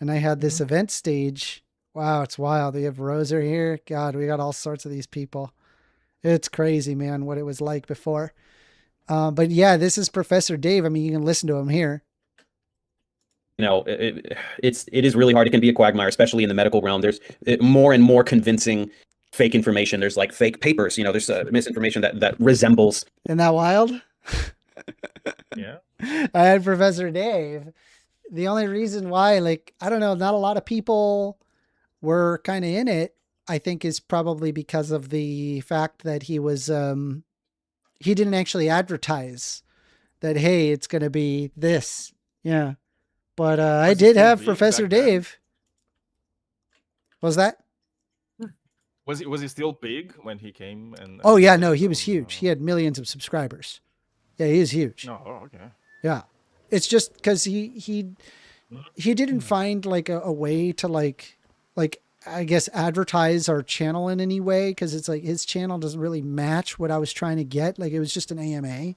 And I had this event stage. Wow, it's wild. We have Roser here. God, we got all sorts of these people. It's crazy, man, what it was like before. But yeah, this is Professor Dave. I mean, you can listen to him here. It is really hard. It can be a quagmire, especially in the medical realm. There's more and more convincing fake information. There's like fake papers. There's misinformation that resembles. Isn't that wild? Yeah. I had Professor Dave. The only reason why, I don't know, not a lot of people were kind of in it, I think, is probably because of the fact that he was, he didn't actually advertise that, hey, it's going to be this. Yeah. But I did have Professor Dave. What was that? Was he still big when he came? Oh, yeah, no, he was huge. He had millions of subscribers. Yeah, he is huge. Oh, okay. Yeah. It's just because he didn't find a way to I guess advertise our channel in any way, because it's like his channel doesn't really match what I was trying to get. It was just an AMA,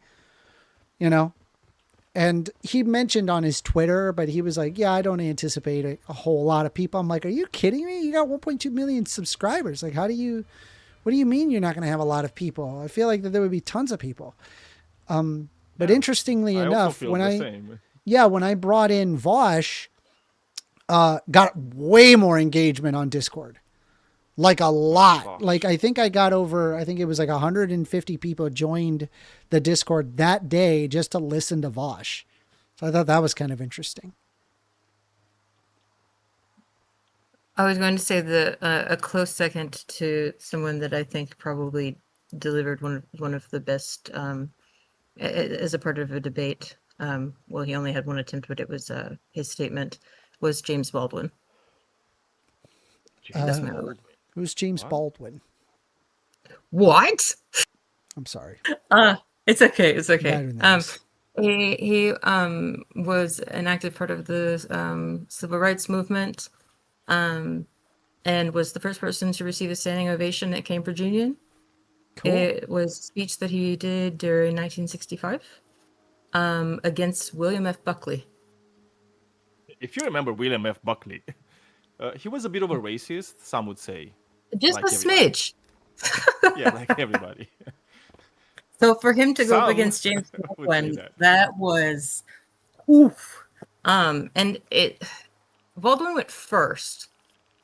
And he mentioned on his Twitter, but he was like, yeah, I don't anticipate a whole lot of people. I'm like, are you kidding me? You got 1.2 million subscribers. What What do you mean you're not going to have a lot of people? I feel like that there would be tons of people. But interestingly enough, when I brought in Vosh, got way more engagement on Discord. Like a lot. Like I think it was like 150 people joined the Discord that day just to listen to Vosh. So I thought that was kind of interesting. I was going to say a close second to someone that I think probably delivered one of the best as a part of a debate. Well, he only had one attempt, but it was his statement was James Baldwin. Who's James Baldwin? What? I'm sorry. It's okay. It's okay. He was an active part of the civil rights movement, and was the first person to receive a standing ovation at Cambridge Union. Cool. It was a speech that he did during 1965 against William F. Buckley. If you remember William F. Buckley, he was a bit of a racist, some would say. Just like a smidge. Yeah, like everybody. So for him to go up against James Baldwin, that was oof. And Baldwin went first,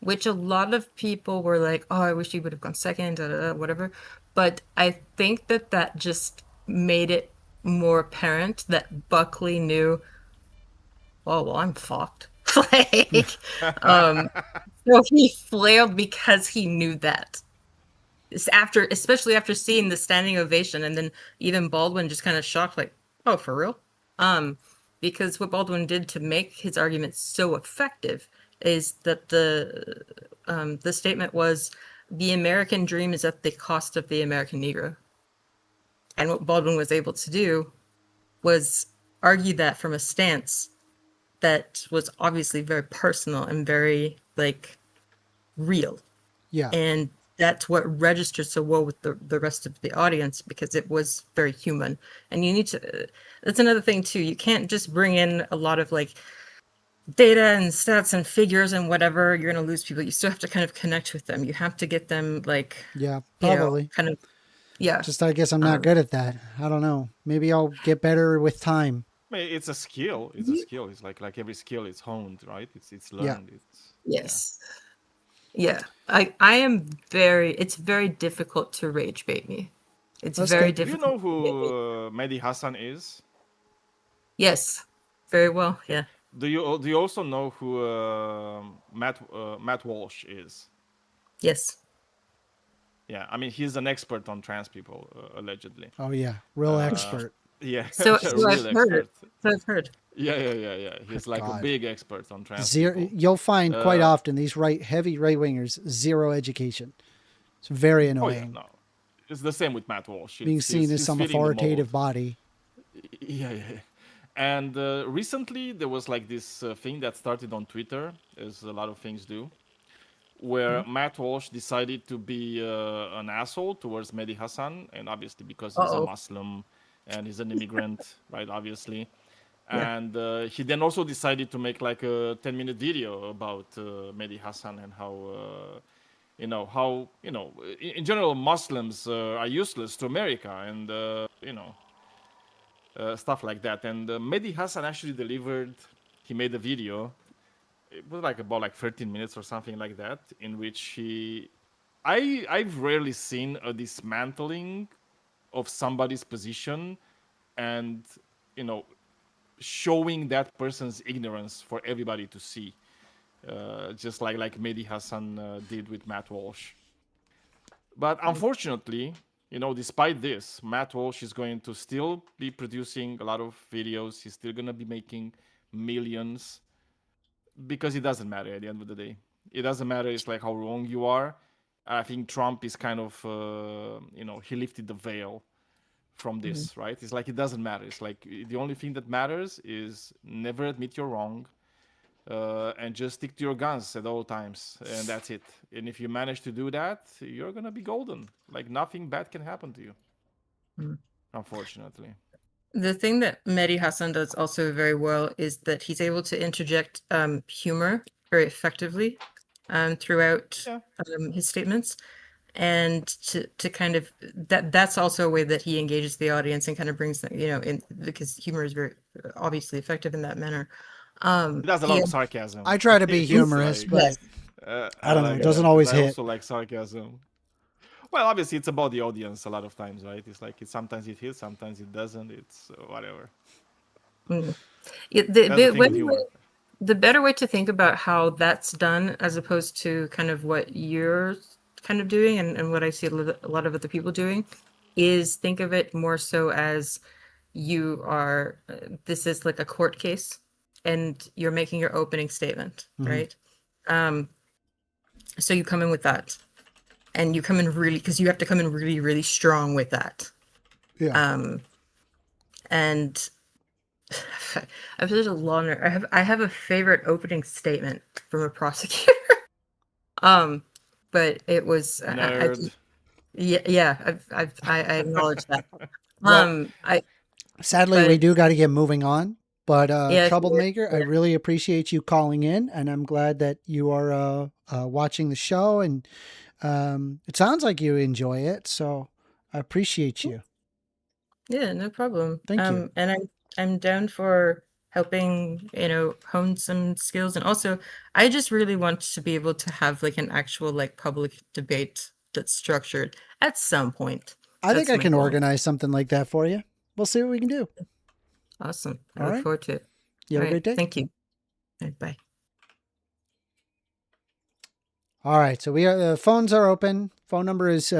which a lot of people were like, "Oh, I wish he would have gone second, whatever." But I think that just made it more apparent that Buckley knew, oh, well, I'm fucked. So he flailed because he knew that. Especially after seeing the standing ovation, and then even Baldwin just kind of shocked, like, oh, for real? Because what Baldwin did to make his argument so effective is that the statement was, the American dream is at the cost of the American Negro. And what Baldwin was able to do was argue that from a stance that was obviously very personal and very, like, real. Yeah. And that's what registered so well with the rest of the audience, because it was very human. And you need to, that's another thing too. You can't just bring in a lot of like data and stats and figures and whatever. You're going to lose people. You still have to kind of connect with them. You have to get them like, yeah, probably you know, kind of, yeah. Just, I guess I'm not good at that. I don't know. Maybe I'll get better with time. I mean, it's a skill. It's a skill. It's like every skill is honed, right? It's learned. Yeah. Yes. Yeah. It's very difficult to rage bait me. It's very difficult. Do you know who Mehdi Hassan is? Yes. Very well, yeah. Do you also know who Matt Walsh is? Yes. Yeah, I mean, he's an expert on trans people, allegedly. Oh yeah, real expert. Yeah. So I've heard. Yeah. He's like a big expert on trans people. You'll find quite often these heavy right wingers, zero education. It's very annoying. Oh, yeah, no. It's the same with Matt Walsh. Being seen as some authoritative body. Yeah. And recently there was like this thing that started on Twitter, as a lot of things do, where Matt Walsh decided to be an asshole towards Mehdi Hassan, and obviously because he's a Muslim and he's an immigrant, right? Obviously. Yeah. And he then also decided to make like a 10-minute video about Mehdi Hassan and how, in general, Muslims are useless to America and, stuff like that. And Mehdi Hassan actually he made a video. It was like about 13 minutes or something like that, in which I've rarely seen a dismantling of somebody's position and, showing that person's ignorance for everybody to see, just like Mehdi Hassan did with Matt Walsh. But unfortunately, despite this, Matt Walsh is going to still be producing a lot of videos. He's still going to be making millions, because it doesn't matter at the end of the day. It doesn't matter. It's like how wrong you are. I think Trump is kind of, he lifted the veil from this, right? It's like it doesn't matter. It's like the only thing that matters is never admit you're wrong, and just stick to your guns at all times, and that's it. And if you manage to do that, you're gonna be golden. Like nothing bad can happen to you, unfortunately. The thing that Mehdi Hassan does also very well is that he's able to interject humor very effectively throughout his statements. and to kind of that's also a way that he engages the audience and kind of brings them, in, because humor is very obviously effective in that manner. It does a lot of sarcasm. I try to be humorous, but I don't know. It doesn't always hit. I also like sarcasm. Well, obviously, it's about the audience a lot of times, right? It's like sometimes it hits, sometimes it doesn't. It's whatever. Yeah, the better way to think about how that's done, as opposed to kind of what you're kind of doing and what I see a lot of other people doing, is think of it more so as you are, this is like a court case and you're making your opening statement, right? So you come in with that, and you come in really, because you have to come in really, really strong with that. Yeah. And I've such a long, I have a favorite opening statement from a prosecutor. But it was Nerd. I acknowledge that. Sadly, we do got to get moving on. But Yeah, Troublemaker, I sure. really appreciate you calling in, and I'm glad that you are watching the show, and it sounds like you enjoy it. So I appreciate you. Yeah, no problem. Thank you. And I'm down for helping, hone some skills, and also I just really want to be able to have like an actual like public debate that's structured at some point. I think That's I my can goal. organize something like that for you. We'll see what we can do. Awesome. I All look right. forward to it. You have a All great day. Thank you. All right, bye. All right. So the phones are open. Phone number is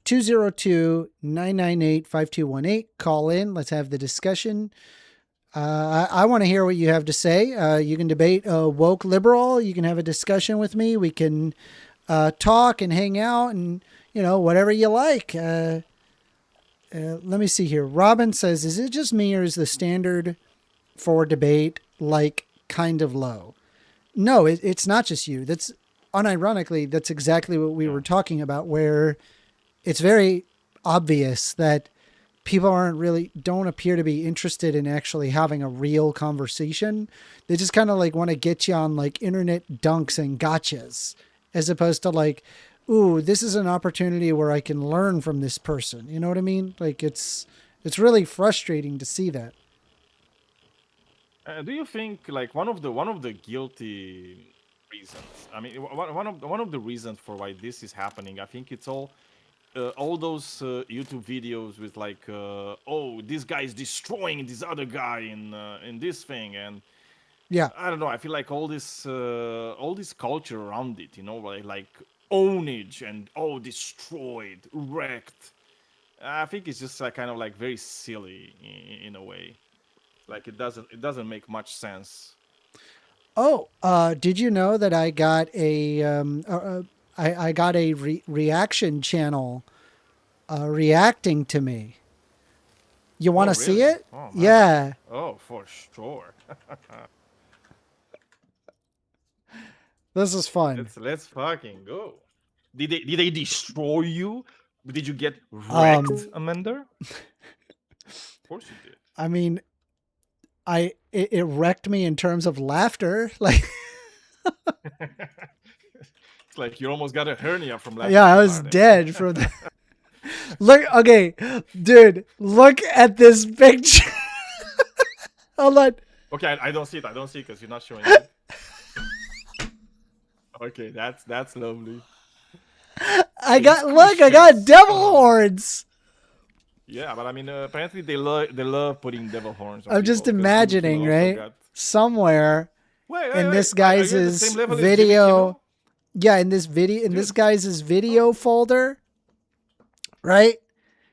202-998-5218. Call in. Let's have the discussion. I want to hear what you have to say. You can debate woke liberal. You can have a discussion with me. We can talk and hang out and, whatever you like. Let me see here. Robin says, is it just me or is the standard for debate like kind of low? No, it's not just you. That's unironically, that's exactly what we were talking about, where it's very obvious that people don't appear to be interested in actually having a real conversation. They just kind of like want to get you on like internet dunks and gotchas, as opposed to like, ooh, this is an opportunity where I can learn from this person. You know what I mean? Like it's really frustrating to see that. Do you think like one of the guilty reasons? I mean, one of the reasons for why this is happening, I think it's all those YouTube videos with like, oh, this guy is destroying this other guy in this thing, and yeah, I don't know. I feel like all this culture around it, like ownage and destroyed, wrecked. I think it's just like kind of like very silly in a way. Like it doesn't make much sense. Oh, did you know that I got I got a reaction channel reacting to me? You want to see it? Oh, yeah. Oh, for sure. This is fun. Let's fucking go. Did they destroy you? Did you get wrecked, Amanda? Of course you did. I mean, it wrecked me in terms of laughter. Like, it's like you almost got a hernia from laughing. Yeah, I was dead from the. Look, okay, dude, look at this picture. Hold on. Okay, I don't see it. I don't see it because you're not showing it. Okay, that's lovely. I got devil horns. Yeah, but I mean, apparently they love putting devil horns on I'm just people, 'cause imagining, people also right? got- Somewhere in this guy's Are you at the same level as Jimmy video. Kimmel? Yeah, in this guy's video folder, right?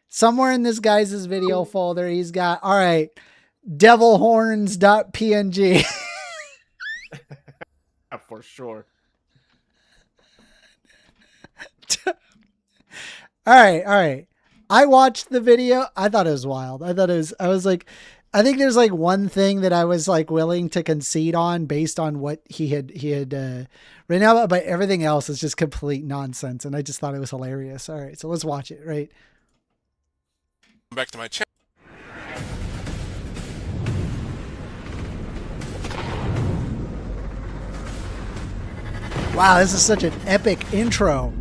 Somewhere in this guy's video folder, he's got, all right, devilhorns.png. For sure. All right. I watched the video. I thought it was wild. I was like, I think there's like one thing that I was like willing to concede on based on what he had written out, but everything else is just complete nonsense. And I just thought it was hilarious. All right, so let's watch it, right? Back to my chat. Wow, this is such an epic intro.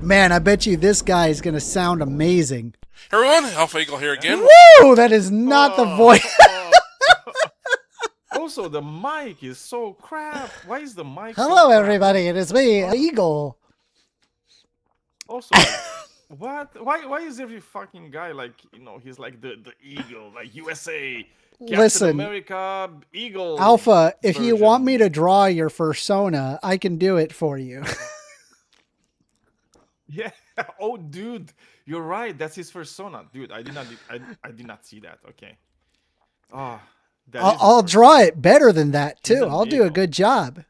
Man, I bet you this guy is going to sound amazing. Hey everyone, Alpha Eagle here again. Woo! That is not the voice. Also, the mic is so crap. Why is the mic Hello, so crap? everybody. It is me, Eagle. Also, what? Why is every fucking guy like, he's like the eagle, like USA, Captain Listen, America, Eagle. Alpha, if you version. want me to draw your persona, I can do it for you. Yeah. Oh, dude, you're right. That's his persona, dude. I did not see that. Okay. Oh, I'll draw it better than that too. He's I'll do a good job.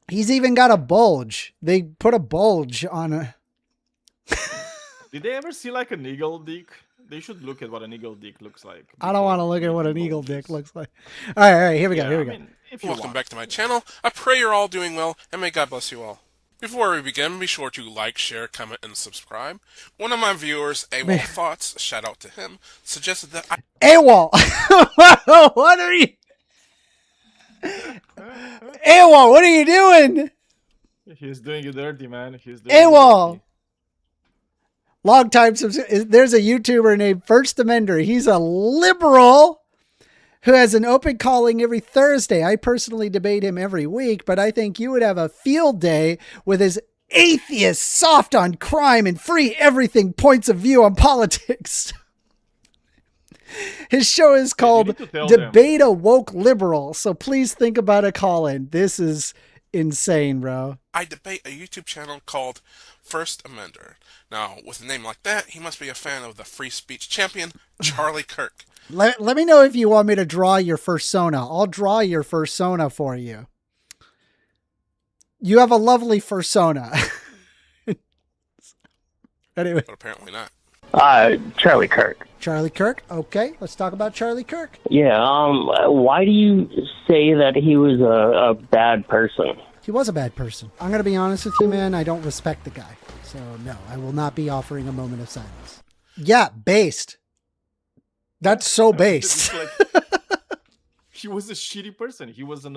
He's even got a bulge. They put a bulge on a. Did they ever see like an eagle dick? They should look at what an eagle dick looks like. I don't want to look at what an eagle dick looks like. All right, here we go. Here we go. Welcome back to my channel. I pray you're all doing well, and may God bless you all. Before we begin, be sure to like, share, comment, and subscribe. One of my viewers, Awol Thoughts, shout out to him, suggested that I... Awol! What are you... Awol, what are you doing? He's doing you dirty, man. He's doing Awol! Long time... There's a YouTuber named First Amender. He's a liberal who has an open calling every Thursday. I personally debate him every week, but I think you would have a field day with his atheist, soft on crime, and free everything points of view on politics. His show is called Debate a Woke Liberal, so please think about a call-in. This is insane, bro. I debate a YouTube channel called First Amender. Now, with a name like that, he must be a fan of the free speech champion, Charlie Kirk. Let me know if you want me to draw your persona. I'll draw your persona for you. You have a lovely persona. Anyway. But apparently not. Charlie Kirk. Charlie Kirk? Okay, let's talk about Charlie Kirk. Yeah, why do you say that he was a bad person? He was a bad person. I'm going to be honest with you, man. I don't respect the guy. So, no, I will not be offering a moment of silence. Yeah, based. That's so based. He was a shitty person. He was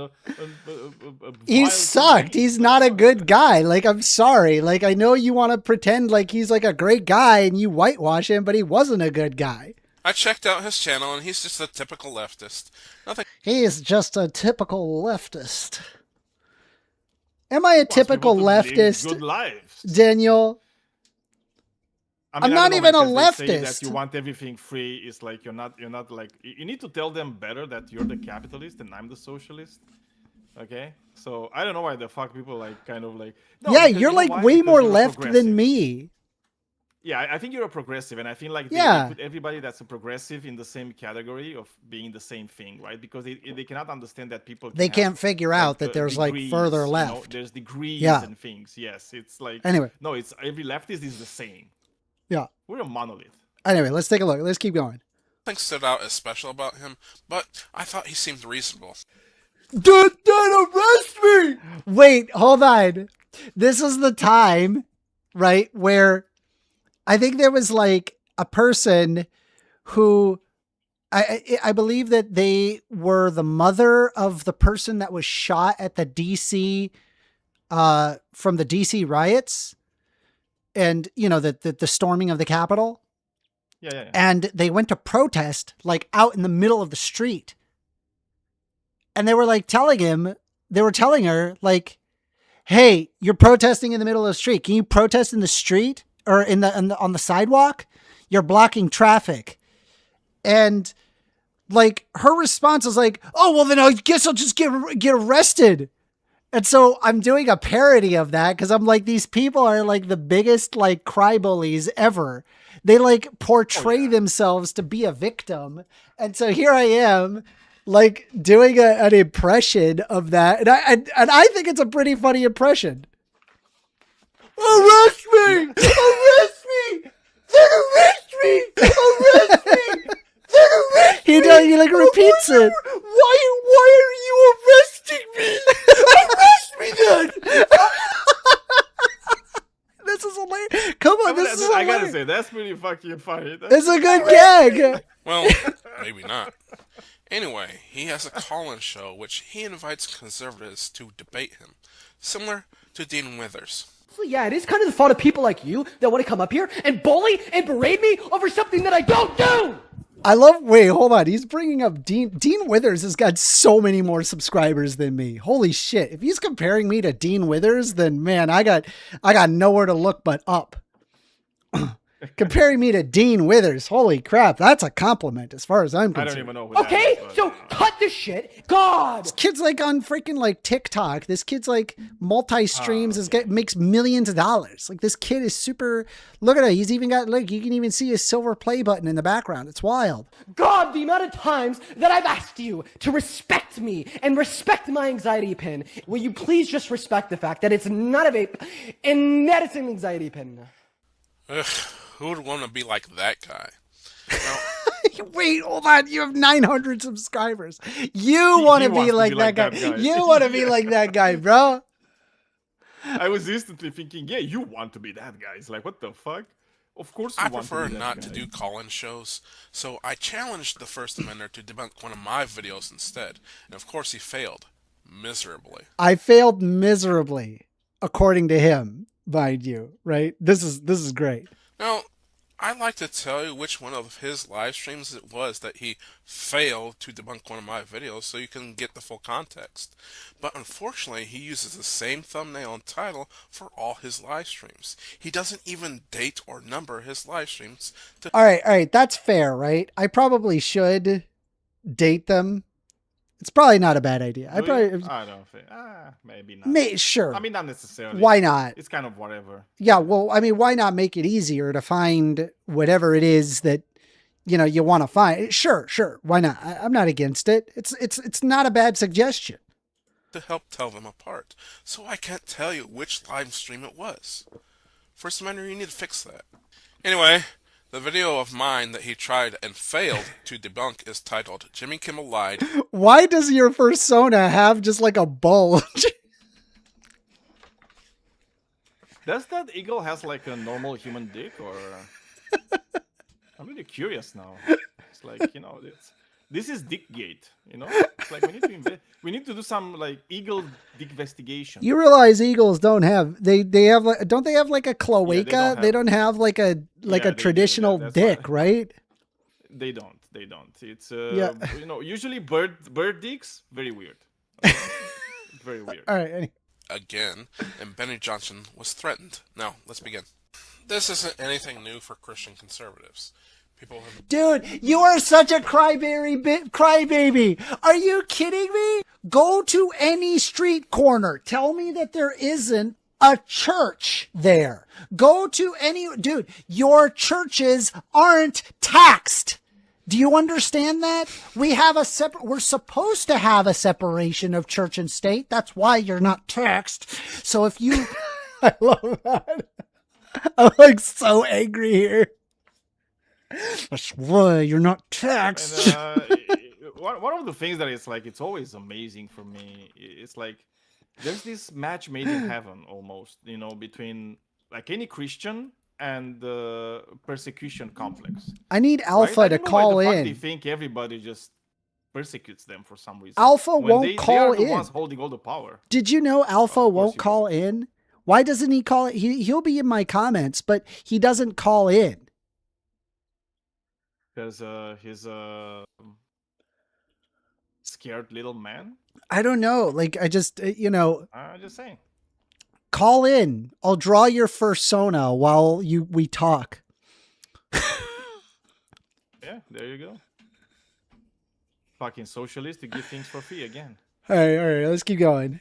he sucked. He's not a good guy. Like, I'm sorry. Like, I know you want to pretend like he's like a great guy and you whitewash him, but he wasn't a good guy. I checked out his channel and he's just a typical leftist. Nothing. He is just a typical leftist. Am I a typical leftist? Good lives. Daniel? I mean, I'm not even a leftist. They say that you want everything free. It's like you're not like, you need to tell them better that you're the capitalist and I'm the socialist. Okay, so I don't know why the fuck people like kind of like. No, yeah, you're like way more left than me. Yeah, I think you're a progressive, and I feel like they put everybody that's a progressive in the same category of being the same thing, right? Because they cannot understand that people they can't figure out that there's degrees, like further left. There's degrees and things. Yes, it's like anyway. No, it's every leftist is the same. Yeah, we're a monolith. Anyway, let's take a look. Let's keep going. Nothing stood out as special about him, but I thought he seemed reasonable. Don't arrest me! Wait, hold on. This is the time, right, where I think there was like a person who I believe that they were the mother of the person that was shot at the DC from the DC riots. And, you know, the storming of the Capitol. Yeah. And they went to protest, like, out in the middle of the street. And they were, like, telling her, like, hey, you're protesting in the middle of the street. Can you protest in the street or on the sidewalk? You're blocking traffic. And, like, her response was like, oh, well, then I guess I'll just get arrested. And so I'm doing a parody of that because I'm like, these people are like the biggest like cry bullies ever. They like portray themselves to be a victim. And so here I am like doing an impression of that. And I think it's a pretty funny impression. Arrest me! Arrest me! Arrest me! Arrest me! He like repeats it. Why are you arresting me? Arrest me then! This is hilarious. Come on, this is hilarious. I gotta say, that's pretty fucking funny. It's a good gag. Well, maybe not. Anyway, he has a call-in show which he invites conservatives to debate him, similar to Dean Withers. Yeah, it is kind of the fault of people like you that want to come up here and bully and berate me over something that I don't do. I love, wait, hold on. He's bringing up Dean Withers has got so many more subscribers than me. Holy shit. If he's comparing me to Dean Withers, then man, I got nowhere to look but up. Comparing me to Dean Withers, holy crap, that's a compliment as far as I'm concerned. I don't even know who Okay, that is, so cut this shit. God! This kid's like on freaking like TikTok. This kid's like multi-streams, makes millions of dollars. Like this kid is super, look at it. He's even got, like, you can even see his silver play button in the background. It's wild. God, the amount of times that I've asked you to respect me and respect my anxiety pin. Will you please just respect the fact that it's not a vape and that it's an anxiety pin? Ugh, who would want to be like that guy? Now, Wait, hold on. You have 900 subscribers. You want to be like that guy. You want to be like that guy, bro. I was instantly thinking, yeah, you want to be that guy. It's like, what the fuck? Of course you I want prefer to be that not guy. to do call-in shows, so I challenged the First Amendment to debunk one of my videos instead, and of course he failed miserably. I failed miserably, according to him, mind you, right? This is great. Now, I'd like to tell you which one of his live streams it was that he failed to debunk one of my videos so you can get the full context. But unfortunately, he uses the same thumbnail and title for all his live streams. He doesn't even date or number his live streams. All right. That's fair, right? I probably should date them. It's probably not a bad idea. I don't think. Maybe not. Sure. I mean, not necessarily. Why not? It's kind of whatever. Yeah, well, I mean, why not make it easier to find whatever it is that, you want to find? Sure. Why not? I'm not against it. It's not a bad suggestion. To help tell them apart. So I can't tell you which live stream it was. First Amendment, you need to fix that. Anyway, the video of mine that he tried and failed to debunk is titled Jimmy Kimmel Lied. Why does your persona have just like a bulge? Does that eagle has like a normal human dick, or? I'm really curious now. It's like, this is Dickgate, It's like we need to do some like eagle dick investigation. You realize eagles don't have they have like, don't they have like a cloaca? They don't have like a traditional dick, right? They don't. It's usually bird dicks, very weird. Very weird. All right. Again, and Benny Johnson was threatened. Now, let's begin. This isn't anything new for Christian conservatives. Dude, you are such a crybaby. Are you kidding me? Go to any street corner. Tell me that there isn't a church there. Go to dude, your churches aren't taxed. Do you understand that? We're supposed to have a separation of church and state. That's why you're not taxed. So if you, I love that. I'm like so angry here. That's why you're not taxed. And, one of the things that is like, it's always amazing for me. It's like, there's this match made in heaven almost, between like any Christian and the persecution complex. I need Alpha to call in. They think everybody just persecutes them for some reason. Alpha won't call in. They are the ones holding all the power. Did you know Alpha won't call in? Why doesn't he call it? He'll be in my comments, but he doesn't call in. Because he's a scared little man. I don't know. Like, I just, I'm just saying. Call in. I'll draw your fursona while we talk. Yeah, there you go. Fucking socialist to give things for free again. All right, let's keep going.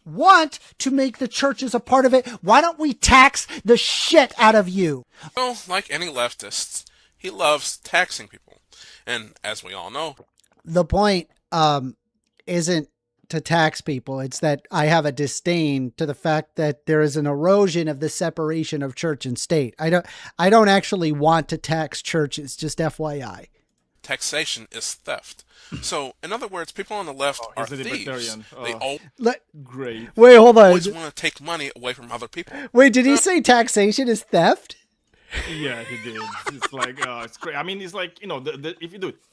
Want to make the churches a part of it? Why don't we tax the shit out of you? Well, like any leftists, he loves taxing people. And as we all know, the point isn't to tax people. It's that I have a disdain to the fact that there is an erosion of the separation of church and state. I don't actually want to tax churches, just FYI. Taxation is theft. So, in other words, people on the left are thieves. Great. Wait, hold on. Always want to take money away from other people. Wait, did he say taxation is theft? Yeah, he did. It's like, it's crazy. I mean, it's like, you know,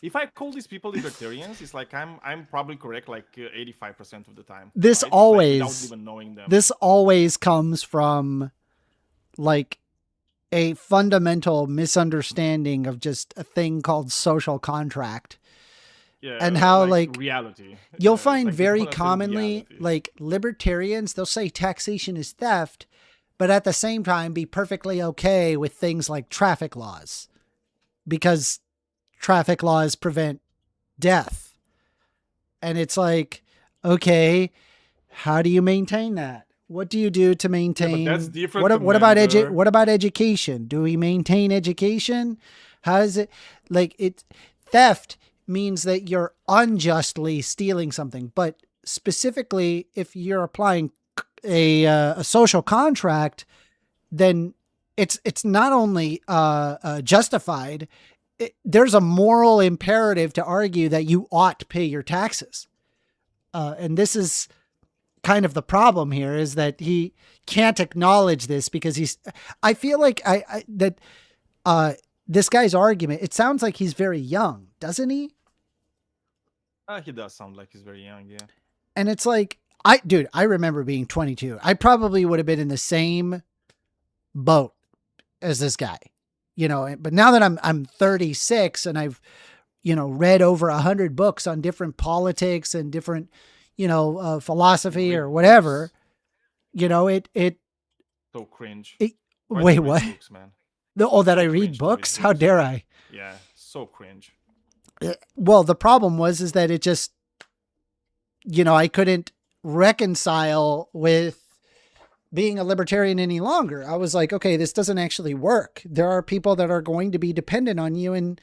if I call these people libertarians, it's like I'm probably correct like 85% of the time. This right? always, like, without even knowing them. This always comes from like a fundamental misunderstanding of just a thing called social contract. Yeah, and how like reality. You'll find like very commonly like libertarians, they'll say taxation is theft, but at the same time be perfectly okay with things like traffic laws because traffic laws prevent death. And it's like, okay, how do you maintain that? What do you do to maintain? Yeah, but that's different. What about education? Do we maintain education? How is it like it? Theft means that you're unjustly stealing something, but specifically, if you're applying a social contract, then it's not only justified. There's a moral imperative to argue that you ought to pay your taxes, and this is kind of the problem here, is that he can't acknowledge this because I feel like this guy's argument, it sounds like he's very young, doesn't he? He does sound like he's very young, yeah. And it's like, I remember being 22. I probably would have been in the same boat as this guy, you know, but now that I'm 36 and I've, you know, read over 100 books on different politics and different, you know, philosophy or whatever, you know, it so cringe. Wait, what? Books, man. That I read books? How dare I? Yeah, so cringe. Well, the problem is that it just, you know, I couldn't reconcile with being a libertarian any longer. I was like, okay, this doesn't actually work. There are people that are going to be dependent on you, and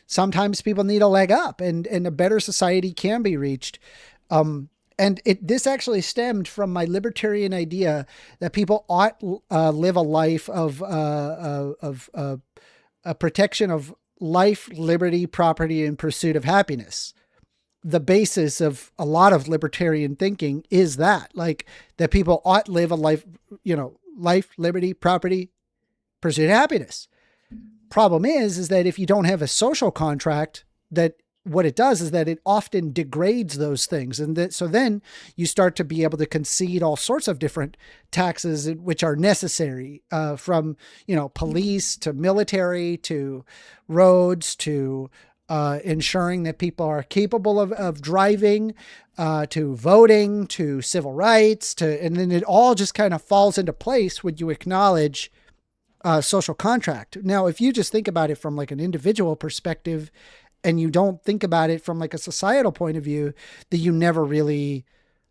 sometimes people need a leg up, and a better society can be reached. And this actually stemmed from my libertarian idea that people ought live a life of a protection of life, liberty, property, and pursuit of happiness. The basis of a lot of libertarian thinking is that, like, that people ought live a life, you know, life, liberty, property, pursuit of happiness. Problem is that if you don't have a social contract, that what it does is that it often degrades those things. And so then you start to be able to concede all sorts of different taxes, which are necessary, from, you know, police to military to roads to ensuring that people are capable of driving, to voting, to civil rights, and then it all just kind of falls into place when you acknowledge social contract. Now, if you just think about it from like an individual perspective, and you don't think about it from like a societal point of view, that you never really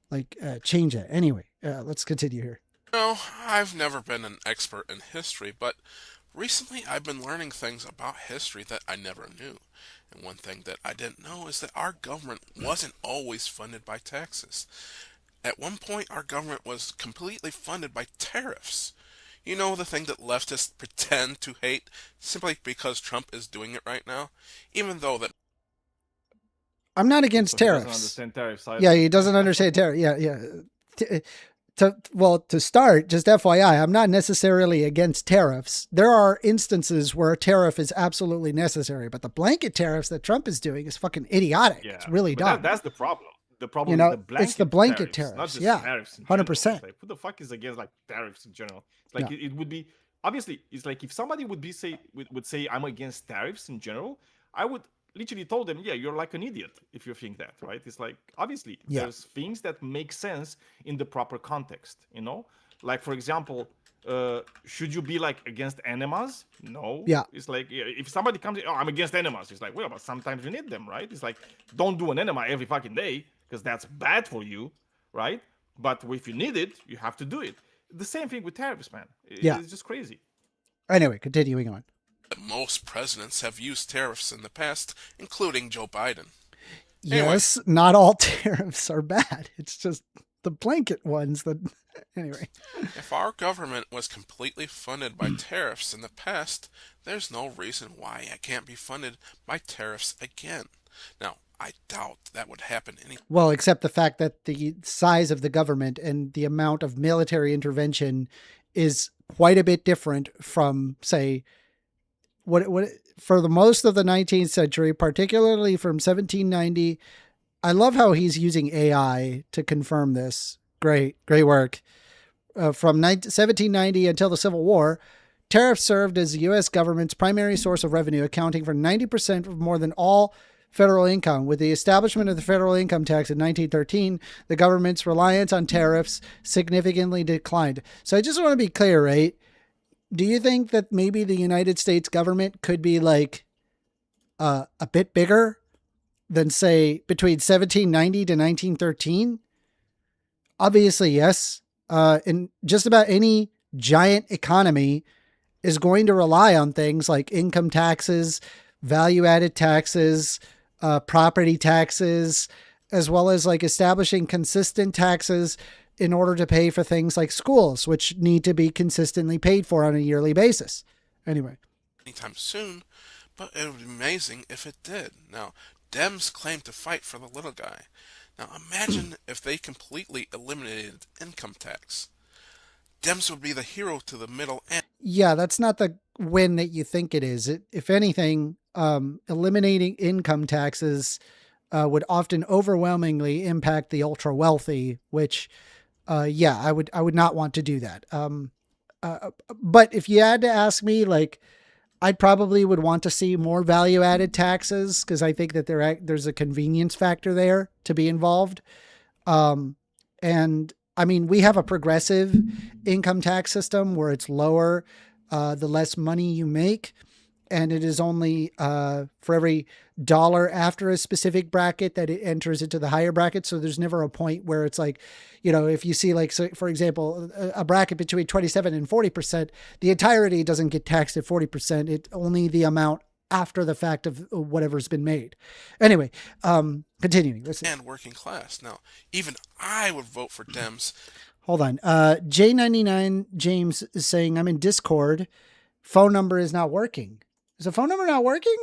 like change it. Anyway, let's continue here. No, I've never been an expert in history, but recently I've been learning things about history that I never knew. And one thing that I didn't know is that our government wasn't always funded by taxes. At one point, our government was completely funded by tariffs. You know, the thing that leftists pretend to hate simply because Trump is doing it right now? Even though that... I'm not against tariffs. He doesn't understand tariffs either. Yeah, he doesn't understand tariffs. Yeah. To start, just FYI, I'm not necessarily against tariffs. There are instances where a tariff is absolutely necessary, but the blanket tariffs that Trump is doing is fucking idiotic. Yeah, it's really dumb. That's the problem. The problem you know, is the blanket tariffs, not just tariffs. 100%. Like, who the fuck is against like tariffs in general? It's like it would be obviously. It's like if somebody would say I'm against tariffs in general, I would literally told them, yeah, you're like an idiot if you think that, right? It's like obviously there's things that make sense in the proper context, you know. Like for example, should you be like against enemas? No. Yeah. It's like if somebody comes, oh, I'm against enemas. It's like, well, but sometimes you need them, right? It's like don't do an enema every fucking day, because that's bad for you, right? But if you need it, you have to do it. The same thing with tariffs, man. It's just crazy. Anyway, continuing on. Most presidents have used tariffs in the past, including Joe Biden. Yes, not all tariffs are bad. It's just the blanket ones that... Anyway. If our government was completely funded by tariffs in the past, there's no reason why it can't be funded by tariffs again. Now, I doubt that would happen Well, except the fact that the size of the government and the amount of military intervention is quite a bit different from, say, for the most of the 19th century, particularly from 1790. I love how he's using AI to confirm this. Great work. From 1790 until the Civil War, tariffs served as the U.S. government's primary source of revenue, accounting for 90% of more than all federal income. With the establishment of the federal income tax in 1913, the government's reliance on tariffs significantly declined. So I just want to be clear, right? Do you think that maybe the United States government could be like a bit bigger than, say, between 1790 to 1913? Obviously, yes. And just about any giant economy is going to rely on things like income taxes, value-added taxes, property taxes, as well as like establishing consistent taxes in order to pay for things like schools, which need to be consistently paid for on a yearly basis. Anyway. Anytime soon, but it would be amazing if it did. Now, Dems claim to fight for the little guy. Now, imagine if they completely eliminated income tax. Dems would be the hero to the middle and... Yeah, that's not the win that you think it is. If anything, eliminating income taxes would often overwhelmingly impact the ultra wealthy, which, yeah, I would not want to do that. But if you had to ask me, like, I probably would want to see more value-added taxes because I think that there's a convenience factor there to be involved. And I mean, we have a progressive income tax system where it's lower the less money you make. And it is only for every dollar after a specific bracket that it enters into the higher bracket. So there's never a point where it's like, you know, if you see like, so for example, a bracket between 27 and 40%, the entirety doesn't get taxed at 40%. It only the amount after the fact of whatever's been made. Anyway, continuing. And working class. Now, even I would vote for Dems. Hold on. J99 James is saying, I'm in Discord. Phone number is not working. Is the phone number not working?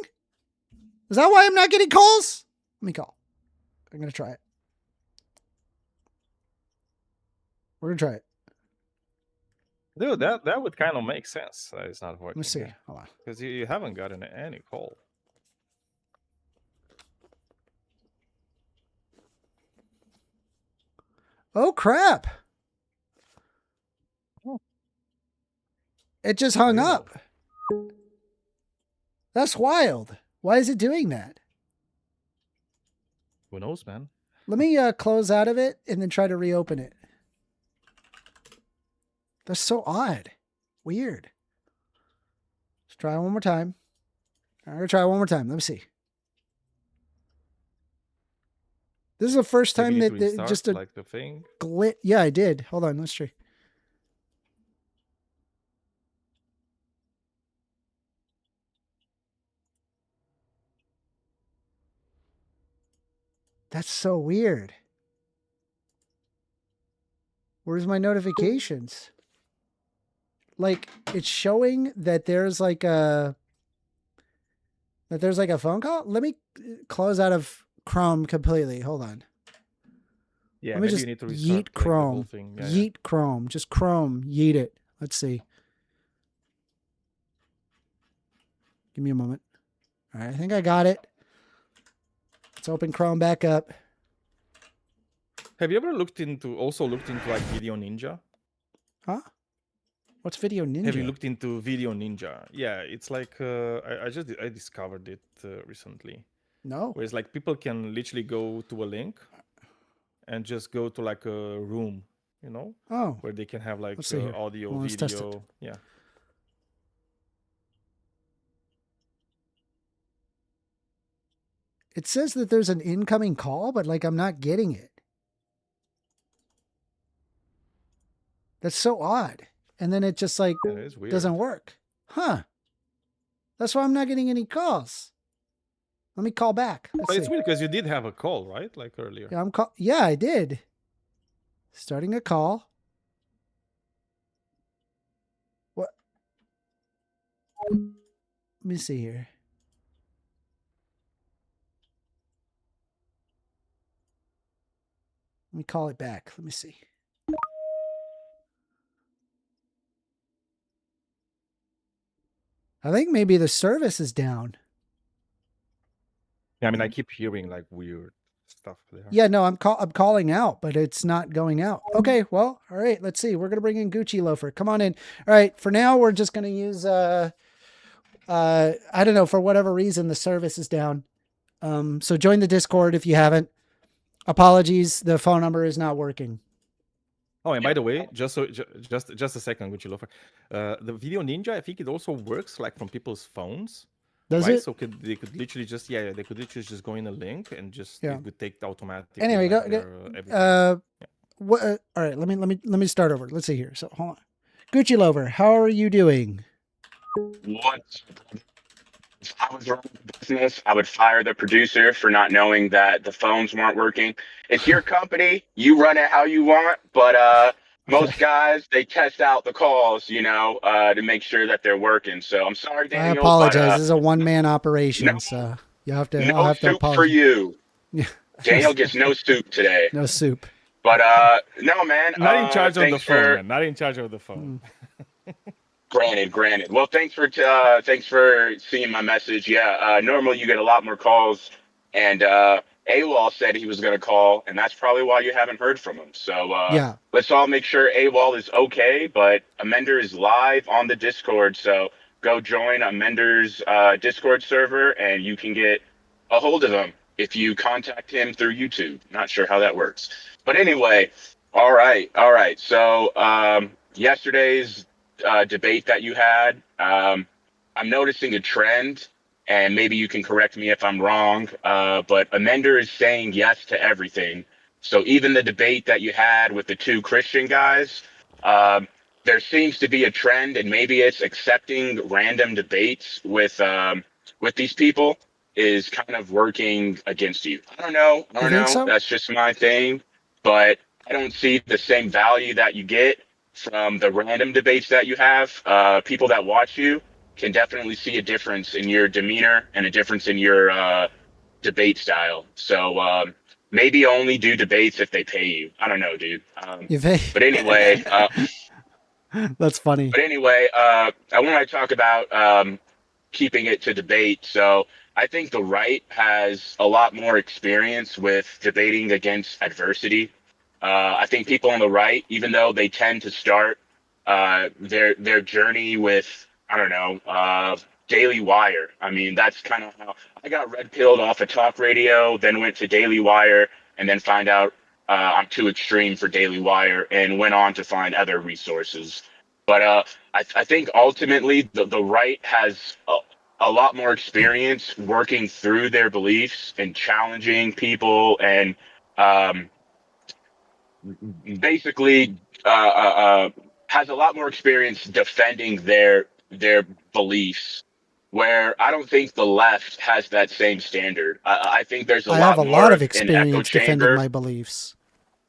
Is that why I'm not getting calls? Let me call. I'm going to try it. We're going to try it. Dude, that would kind of make sense. It's not working. Let me see. Hold on. Because you haven't gotten any call. Oh, crap. It just hung up. That's wild. Why is it doing that? Who knows, man? Let me close out of it and then try to reopen it. That's so odd. Weird. Let's try one more time. I'm going to try one more time. Let me see. This is the first time that just a like the thing. glitch. Yeah, I did. Hold on. Let's try. That's so weird. Where's my notifications? Like, it's showing that there's like a phone call. Let me close out of Chrome completely. Hold on. Yeah, let me maybe just you need to yeet restart Chrome. Yeah, Yeet Chrome. Just Chrome. Yeet it. Let's see. Give me a moment. All right, I think I got it. Let's open Chrome back up. Have you ever looked into like Video Ninja? Huh? What's Video Ninja? Have you looked into Video Ninja? Yeah, it's like I discovered it recently. No. Where it's like people can literally go to a link and just go to like a room, you know? Oh. Where they can have like Let's see here. audio, Well, let's test it. video. Yeah. It says that there's an incoming call, but like I'm not getting it. That's so odd. And then it just like doesn't work. Huh. That's why I'm not getting any calls. Let me call back. But it's weird because you did have a call, right? Like earlier. Yeah, yeah, I did. Starting a call. What? Let me see here. Let me call it back. Let me see. I think maybe the service is down. Yeah, I mean, I keep hearing like weird stuff there. Yeah, no, I'm calling out, but it's not going out. Okay, well, all right, let's see. We're gonna bring in Gucci Loafer. Come on in. All right, for now, we're just gonna use I don't know, for whatever reason, the service is down. So join the Discord if you haven't. Apologies, the phone number is not working. Oh, and by the way, just a second, Gucci Loafer. The Video Ninja, I think it also works like from people's phones. Does right? it? So they could literally just go in a link and just it would take the automatic. Anyway, all right, let me start over. Let's see here. So hold on. Gucci Loafer, how are you doing? What? If I was running the business, I would fire the producer for not knowing that the phones weren't working. It's your company, you run it how you want, but most guys, they test out the calls, to make sure that they're working. So I'm sorry, Daniel. I apologize. But, this is a one-man operation, so you have to. No I'll have to soup apologize. for you. Daniel gets no soup today. No soup. But no, man. Not in charge of the thanks phone. for- Man. Not in charge of the phone. Granted. Well, thanks for seeing my message. Yeah, normally you get a lot more calls, and Awol said he was going to call, and that's probably why you haven't heard from him. So yeah, let's all make sure Awol is okay. But Amender is live on the Discord, so go join Amender's Discord server, and you can get a hold of him if you contact him through YouTube. Not sure how that works, but anyway, all right. So yesterday's debate that you had, I'm noticing a trend, and maybe you can correct me if I'm wrong, but Amender is saying yes to everything. So even the debate that you had with the two Christian guys, there seems to be a trend, and maybe it's accepting random debates with these people is kind of working against you. I don't know. So? That's just my thing, but I don't see the same value that you get from the random debates that you have. People that watch you can definitely see a difference in your demeanor and a difference in your debate style. So maybe only do debates if they pay you. I don't know, dude. But anyway, that's funny. But anyway, I want to talk about keeping it to debate. So I think the right has a lot more experience with debating against adversity. I think people on the right, even though they tend to start their journey with, Daily Wire. I mean, that's kind of how I got red-pilled off of talk radio, then went to Daily Wire, and then find out I'm too extreme for Daily Wire, and went on to find other resources. But I think ultimately the right has a lot more experience working through their beliefs and challenging people and basically has a lot more experience defending their beliefs, where I don't think the left has that same standard. I think there's I have a lot of experience defending my beliefs.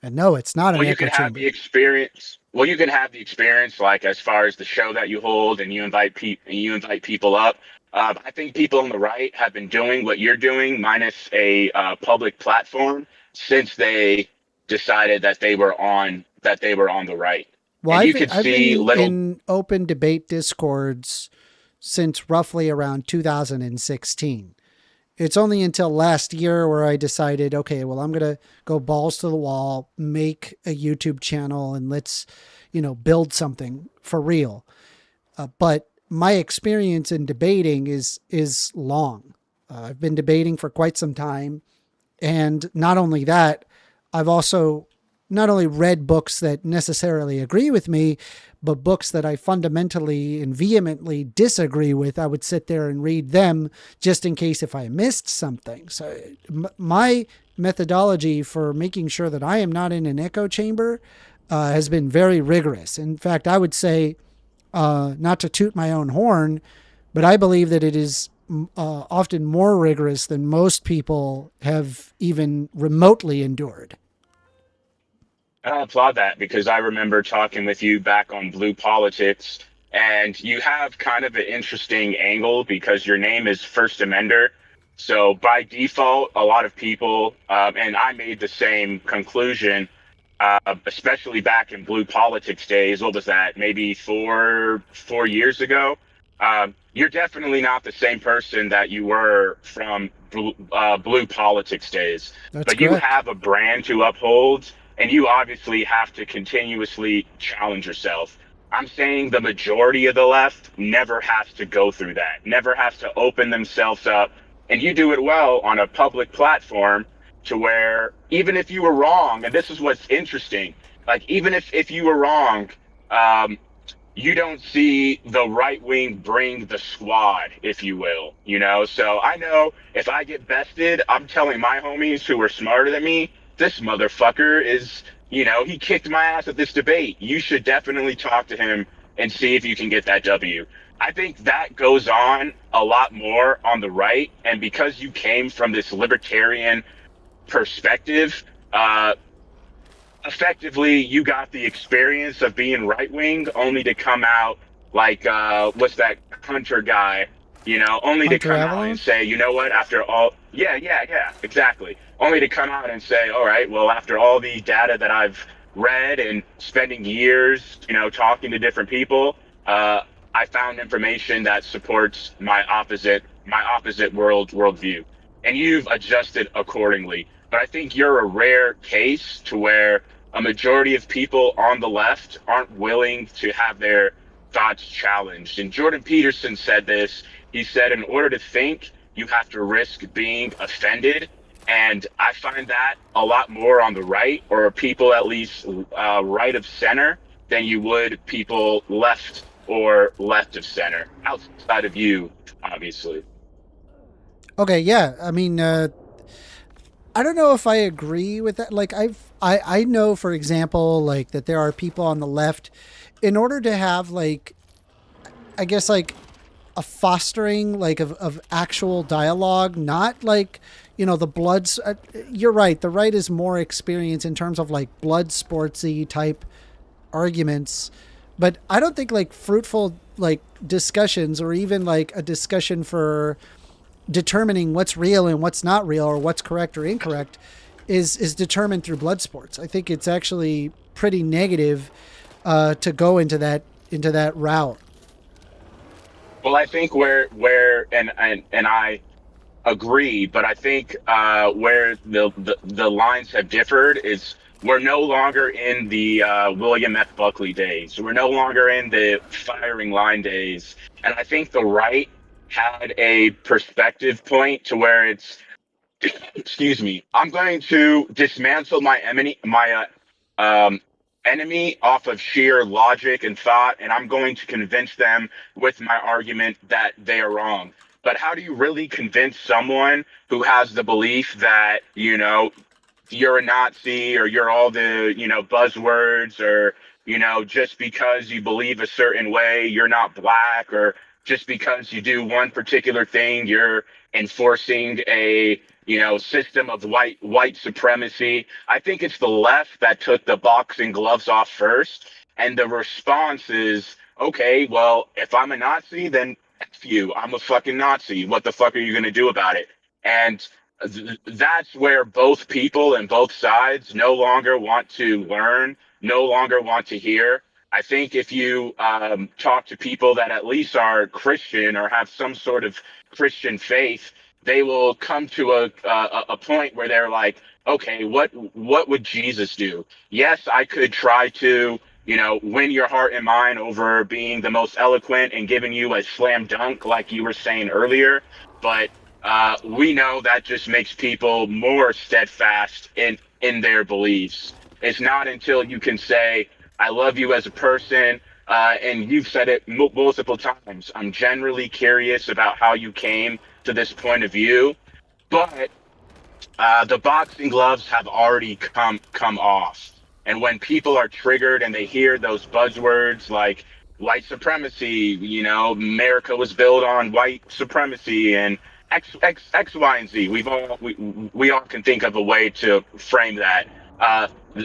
And no, it's not an echo chamber. Have the experience. Well, you can have the experience, like as far as the show that you hold, and you invite people up. I think people on the right have been doing what you're doing, minus a public platform, since they decided that they were on the right. Well, and I've been in open debate discords since roughly around 2016. It's only until last year where I decided, okay, well, I'm going to go balls to the wall, make a YouTube channel, and let's, build something for real. But my experience in debating is long. I've been debating for quite some time. And not only that, I've also not only read books that necessarily agree with me, but books that I fundamentally and vehemently disagree with. I would sit there and read them just in case if I missed something. So my methodology for making sure that I am not in an echo chamber has been very rigorous. In fact, I would say, not to toot my own horn, but I believe that it is often more rigorous than most people have even remotely endured. I applaud that, because I remember talking with you back on Blue Politics, and you have kind of an interesting angle because your name is First Amender. So by default, a lot of people, and I made the same conclusion, especially back in Blue Politics days. What was that? Maybe four years ago. you're definitely not the same person that you were from blue politics days. That's But you correct. have a brand to uphold, and you obviously have to continuously challenge yourself. I'm saying the majority of the left never has to go through that, never has to open themselves up. And you do it well on a public platform to where even if you were wrong, and this is what's interesting, like even if you were wrong, you don't see the right wing bring the squad, if you will, you know? So I know if I get bested, I'm telling my homies who are smarter than me, this motherfucker is, you know, he kicked my ass at this debate. You should definitely talk to him and see if you can get that W. I think that goes on a lot more on the right. And because you came from this libertarian perspective, effectively you got the experience of being right wing only to come out like what's that Hunter guy, you know, only to Hunter come out Avalon? and say, you know what, after all, yeah, exactly, only to come out and say, all right, well, after all the data that I've read and spending years, you know, talking to different people, I found information that supports my opposite worldview, and you've adjusted accordingly. But I think you're a rare case to where a majority of people on the left aren't willing to have their thoughts challenged. And Jordan Peterson said this. He said, in order to think, you have to risk being offended. And I find that a lot more on the right, or people at least right of center, than you would people left or left of center, outside of you, obviously. Okay, yeah. I mean, I don't know if I agree with that. Like I know, for example, like that there are people on the left, in order to have like, I guess like a fostering like of actual dialogue, not like, you know, the bloods. You're right. The right is more experienced in terms of like blood sportsy type arguments, but I don't think like fruitful like discussions, or even like a discussion for determining what's real and what's not real, or what's correct or incorrect, is determined through blood sports. I think it's actually pretty negative to go into that route. Well, I think where and I agree, but I think where the lines have differed is we're no longer in the William F. Buckley days. We're no longer in the firing line days. And I think the right had a perspective point to where it's, excuse me, I'm going to dismantle my enemy off of sheer logic and thought, and I'm going to convince them with my argument that they are wrong. But how do you really convince someone who has the belief that, you know, you're a Nazi, or you're all the, you know, buzzwords, or, you know, just because you believe a certain way, you're not black, or just because you do one particular thing, you're enforcing a, you know, system of white supremacy. I think it's the left that took the boxing gloves off first, and the response is, okay, well, if I'm a Nazi, then F you, I'm a fucking Nazi. What the fuck are you going to do about it? And that's where both people and both sides no longer want to learn, no longer want to hear. I think if you talk to people that at least are Christian or have some sort of Christian faith, they will come to a point where they're like, okay, what would Jesus do? Yes, I could try to, you know, win your heart and mind over being the most eloquent and giving you a slam dunk like you were saying earlier, but we know that just makes people more steadfast in their beliefs. It's not until you can say, I love you as a person, and you've said it multiple times. I'm generally curious about how you came to this point of view, but the boxing gloves have already come off. And when people are triggered and they hear those buzzwords like white supremacy, you know, America was built on white supremacy, and X, Y, and Z. We all can think of a way to frame that.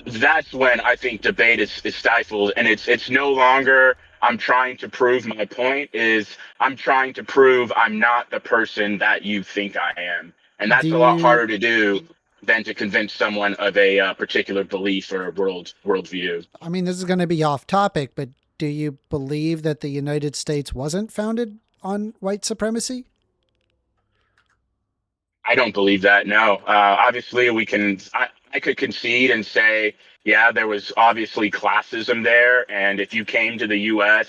That's when I think debate is stifled, and it's no longer I'm trying to prove my point. Is I'm trying to prove I'm not the person that you think I am, and that's a lot harder to do than to convince someone of a particular belief or a worldview. I mean, this is going to be off topic, but do you believe that the United States wasn't founded on white supremacy? I don't believe that. No. Obviously, I could concede and say, yeah, there was obviously classism there, and if you came to the U.S.,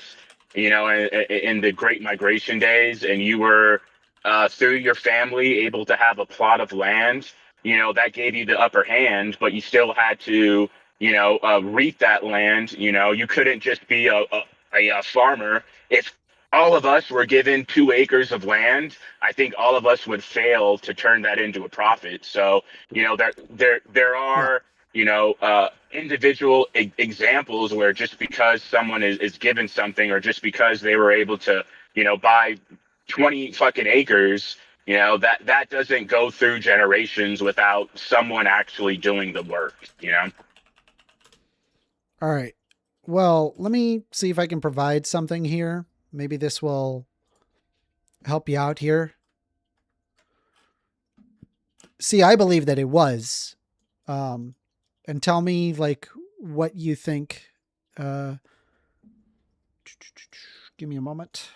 in the Great Migration days, and you were through your family able to have a plot of land, that gave you the upper hand, but you still had to, reap that land. You couldn't just be a farmer. If all of us were given 2 acres of land, I think all of us would fail to turn that into a profit. So, there are, individual examples where just because someone is given something, or just because they were able to, buy 20 fucking acres, that doesn't go through generations without someone actually doing the work, All right. Well, let me see if I can provide something here. Maybe this will help you out here. See, I believe that it was. And tell me, like, what you think. Give me a moment.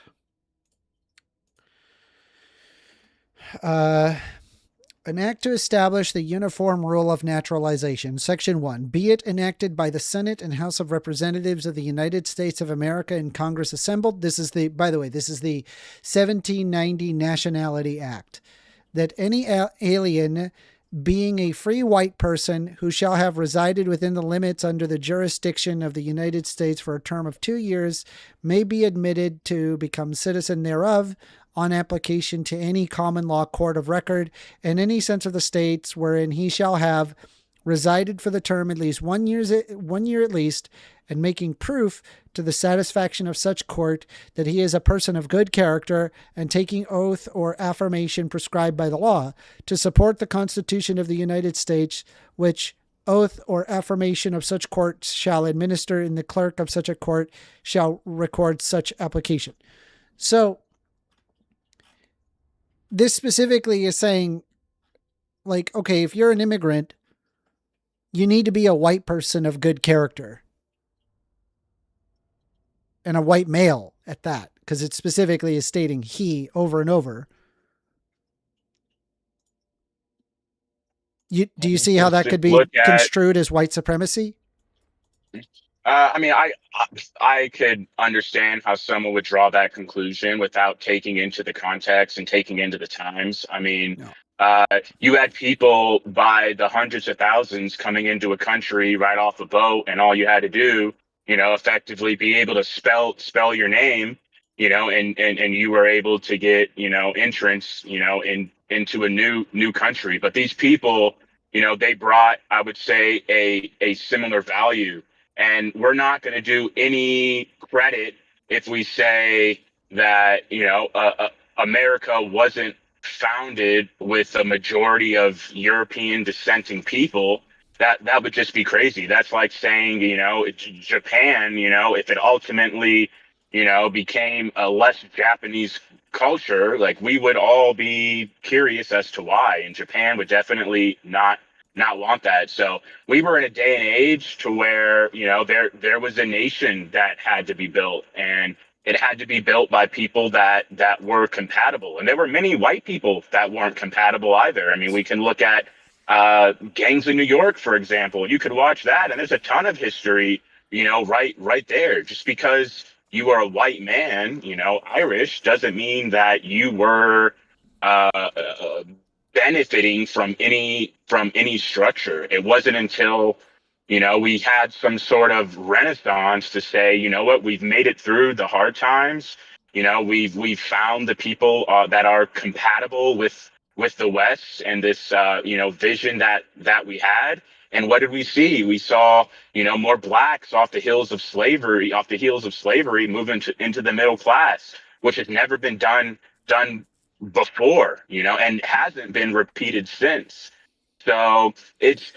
An act to establish the uniform rule of naturalization. Section 1. Be it enacted by the Senate and House of Representatives of the United States of America in Congress assembled. This is the 1790 Nationality Act. That any alien being a free white person who shall have resided within the limits under the jurisdiction of the United States for a term of 2 years may be admitted to become citizen thereof on application to any common law court of record in any sense of the states wherein he shall have resided for the term at least 1 year at least, and making proof to the satisfaction of such court that he is a person of good character, and taking oath or affirmation prescribed by the law to support the Constitution of the United States, which oath or affirmation of such court shall administer, and the clerk of such a court shall record such application. So this specifically is saying, like, okay, if you're an immigrant, you need to be a white person of good character. And a white male at that, because it specifically is stating he over and over. Do you see how that could be construed as white supremacy? I could understand how someone would draw that conclusion without taking into the context and taking into the times. You had people by the hundreds of thousands coming into a country right off a boat, and all you had to do, effectively be able to spell your name, and you were able to get, entrance, into a new country. But these people, they brought, I would say, a similar value. And we're not going to do any credit if we say that, America wasn't founded with a majority of European dissenting people. That would just be crazy. That's like saying, Japan, if it ultimately, became a less Japanese culture, like, we would all be curious as to why. And Japan would definitely not want that. So we were in a day and age to where, there was a nation that had to be built, and it had to be built by people that were compatible. And there were many white people that weren't compatible either. I mean, we can look at Gangs of New York, for example. You could watch that, and there's a ton of history, right there. Just because you are a white man, Irish, doesn't mean that you were benefiting from any structure. It wasn't until we had some sort of renaissance to say, you know what, we've made it through the hard times. We've found the people that are compatible with the West and this vision that we had. And what did we see? We saw more blacks off the heels of slavery, moving into the middle class, which has never been done before, and hasn't been repeated since. So it's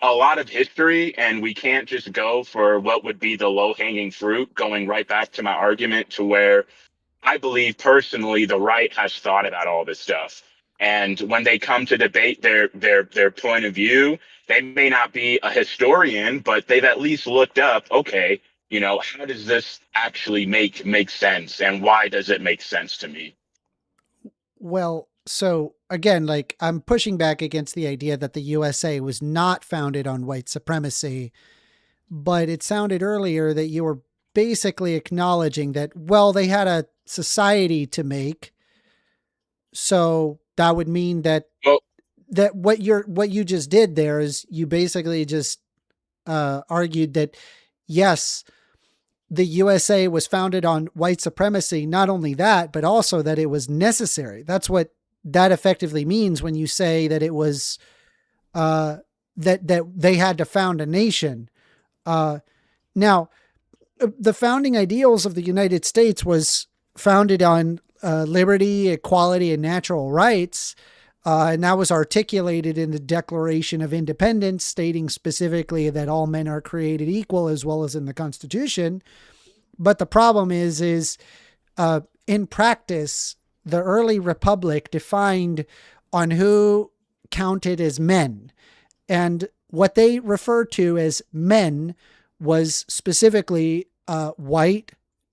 a lot of history, and we can't just go for what would be the low-hanging fruit, going right back to my argument to where I believe personally the right has thought about all this stuff. And when they come to debate their point of view, they may not be a historian, but they've at least looked up, okay, how does this actually make sense, and why does it make sense to me? Well, so again, like, I'm pushing back against the idea that the USA was not founded on white supremacy, but it sounded earlier that you were basically acknowledging that, well, they had a society to make. So that would mean that what you just did there is you basically just argued that, yes, the USA was founded on white supremacy. Not only that, but also that it was necessary. That's what that effectively means when you say that it was that they had to found a nation. Now, the founding ideals of the United States was founded on liberty, equality, and natural rights. And that was articulated in the Declaration of Independence, stating specifically that all men are created equal, as well as in the Constitution. But the problem is in practice, the early republic defined on who counted as men. And what they referred to as men was specifically white,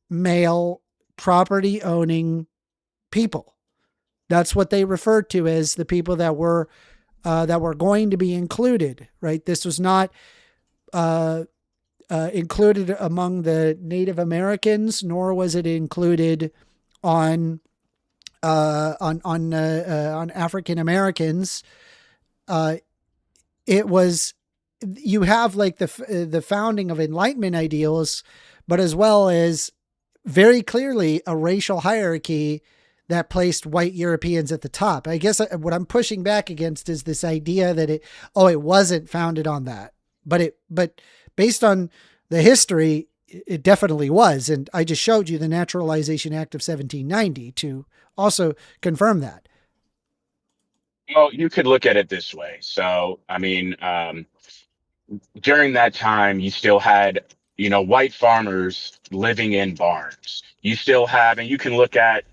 male, property-owning people. That's what they referred to as the people that were going to be included, right? This was not included among the Native Americans, nor was it included on African Americans. It was, you have like the founding of Enlightenment ideals, but as well as very clearly a racial hierarchy that placed white Europeans at the top. I guess what I'm pushing back against is this idea that it wasn't founded on that, but based on the history, it definitely was. And I just showed you the Naturalization Act of 1790 to also confirm that. Well, you could look at it this way. So, I mean, during that time, you still had, white farmers living in barns. You still have, and you can look at,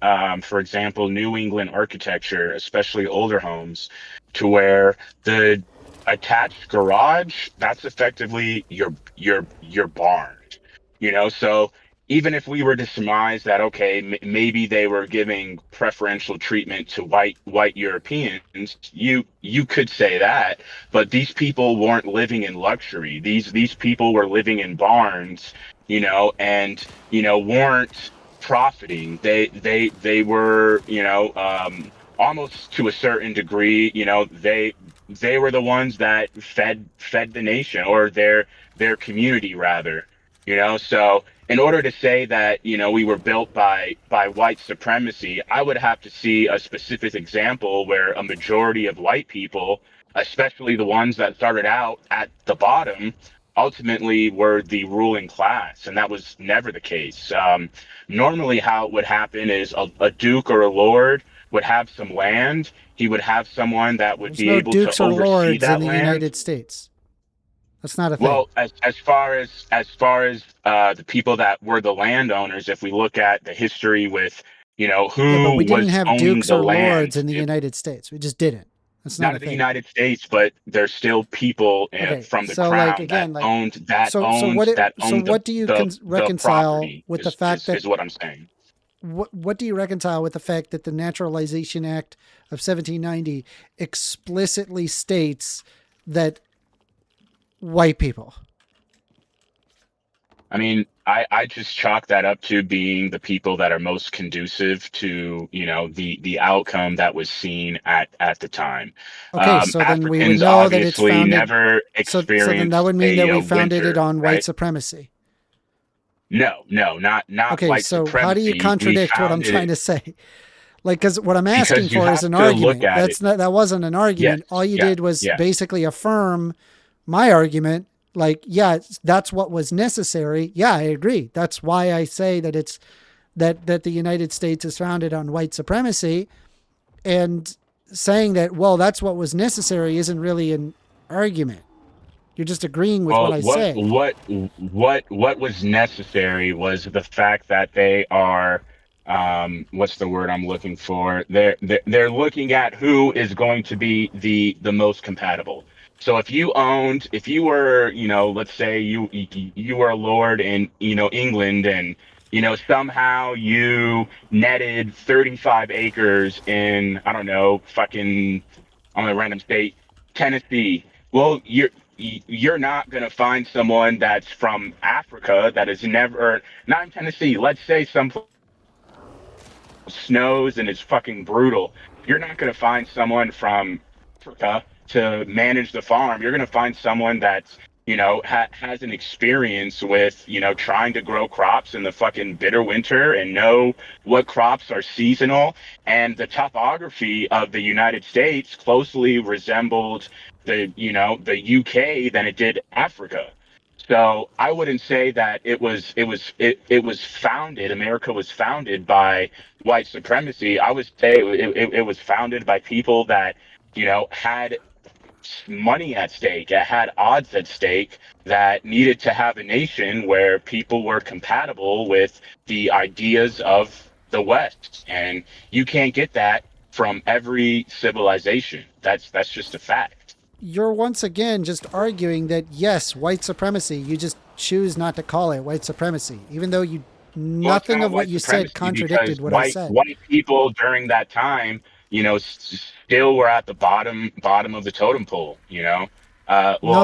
for example, New England architecture, especially older homes, to where the attached garage, that's effectively your barn, so even if we were to surmise that, okay, maybe they were giving preferential treatment to white Europeans, you could say that, but these people weren't living in luxury. These people were living in barns, and weren't profiting. They were, almost to a certain degree, they were the ones that fed the nation, or their community rather, so in order to say that, we were built by white supremacy, I would have to see a specific example where a majority of white people, especially the ones that started out at the bottom, ultimately were the ruling class. And that was never the case. Normally how it would happen is a duke or a lord would have some land. He would have someone that would be able to oversee that land. There's no dukes or lords in the United States. That's not a thing. Well, as far as the people that were the landowners, if we look at the history with, who but we didn't was have owning dukes the or land, lords in the United States. We just didn't. That's not not a in the thing. United States, but there's still people from the crown that owned that. So what do you reconcile with the fact that is what I'm saying? What do you reconcile with the fact that the Naturalization Act of 1790 explicitly states that white people? I mean, I just chalk that up to being the people that are most conducive to, the outcome that was seen at the time. Okay, so then we would know that it's founded. Never experienced. So then that would mean that we founded winter, it on right? white supremacy. No, not Okay, white so supremacy. how do you contradict what I'm trying to say? Like, because what I'm asking Because you for is have an to argument. look at it. That wasn't an argument. Yes, All you yeah, did was yeah. basically affirm my argument. Like, yeah, that's what was necessary. Yeah, I agree. That's why I say that it's that the United States is founded on white supremacy, and saying that, well, that's what was necessary isn't really an argument. You're just agreeing with what I say. What was necessary was the fact that they are, what's the word I'm looking for? They're looking at who is going to be the most compatible. So if you were, let's say you were a lord in, England, and, somehow you netted 35 acres in, I don't know, fucking, I'm a random state, Tennessee. Well, you're not going to find someone that's from Africa that is never, not in Tennessee, let's say some snows and it's fucking brutal. You're not going to find someone from Africa to manage the farm. You're going to find someone that's, has an experience with, trying to grow crops in the fucking bitter winter and know what crops are seasonal. And the topography of the United States closely resembled the UK than it did Africa. So I wouldn't say that it was founded. America was founded by white supremacy. I would say it was founded by people that had money at stake, it had odds at stake, that needed to have a nation where people were compatible with the ideas of the West, and you can't get that from every civilization. That's just a fact. You're once again just arguing that, yes, white supremacy, you just choose not to call it white supremacy, even though nothing of what you said contradicted what I said. White people during that time, still were at the bottom of the totem pole, no,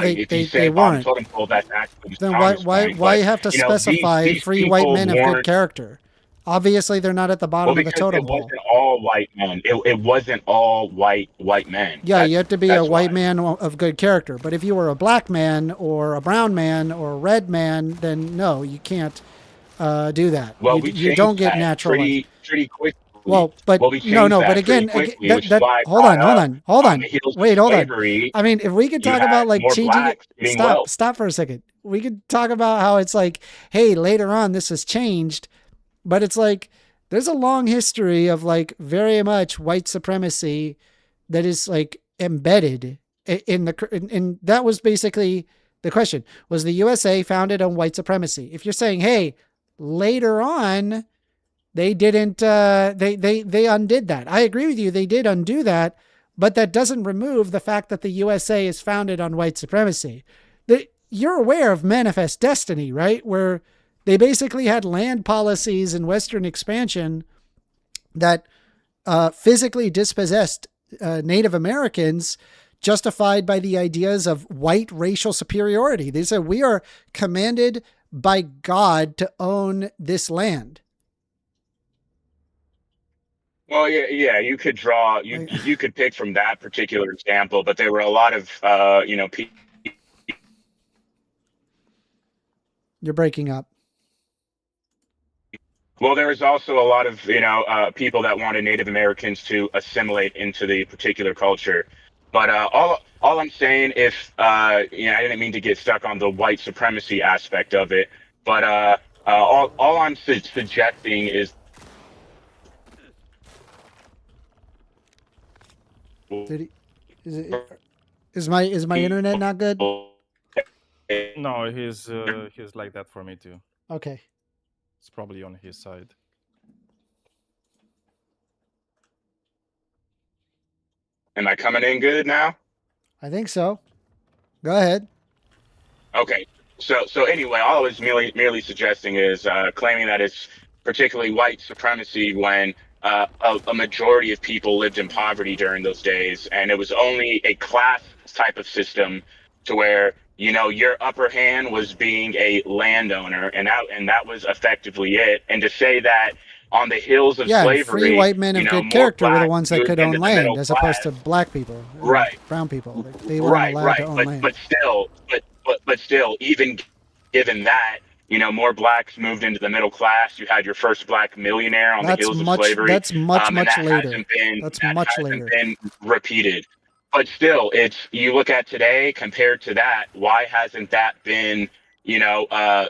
they weren't. Totem pole, that's actually then why you have to specify free white men of good character? Obviously, they're not at the bottom of the totem pole. It wasn't all white men. It wasn't all white men. Yeah, you have to be a white man of good character. But if you were a black man or a brown man or a red man, then no, you can't do that. Well, you don't get natural. Pretty quickly. Well, but no, but again, hold on. Wait, hold on. I mean, if we could talk about like changing it, stop for a second. We could talk about how it's like, hey, later on this has changed, but it's like there's a long history of like very much white supremacy that is like embedded in and that was basically the question. Was the USA founded on white supremacy? If you're saying, hey, later on, they didn't, they undid that. I agree with you. They did undo that, but that doesn't remove the fact that the USA is founded on white supremacy. You're aware of Manifest Destiny, right? Where they basically had land policies and Western expansion that physically dispossessed Native Americans, justified by the ideas of white racial superiority. They said, we are commanded by God to own this land. Well, yeah, you could draw, you could pick from that particular example, but there were a lot of, people. You're breaking up. Well, there was also a lot of, people that wanted Native Americans to assimilate into the particular culture. But all I'm saying, if, I didn't mean to get stuck on the white supremacy aspect of it, but all I'm suggesting is, is my internet not good? No, he's like that for me too. Okay. It's probably on his side. Am I coming in good now? I think so. Go ahead. Okay. So anyway, all I was merely suggesting is claiming that it's particularly white supremacy when a majority of people lived in poverty during those days, and it was only a class type of system to where your upper hand was being a landowner, and that was effectively it. And to say that on the hills of slavery, free white men of good character were the ones that could own land, as opposed to black people, right? Brown people, they weren't allowed to own land. But still, even given that, more blacks moved into the middle class. You had your first black millionaire on the heels of slavery. That's much later. That's much later. Been repeated. But still, you look at today compared to that. Why hasn't that been, why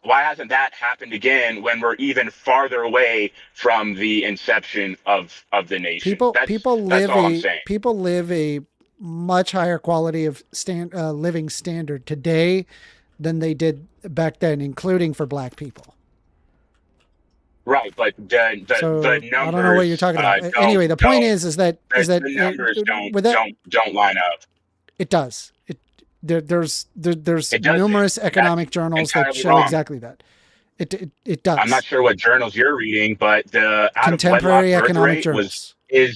hasn't that happened again when we're even farther away from the inception of the nation? That's all I'm saying. People live a much higher quality of living standard today than they did back then, including for black people. Right, but the numbers. I don't know what you're talking about. Anyway, the point is that the numbers don't line up. It does. There's It doesn't. numerous And economic that's journals that entirely show wrong. exactly that. It does. I'm not sure what journals you're reading, but the out of Contemporary wedlock birth economic rate journals. the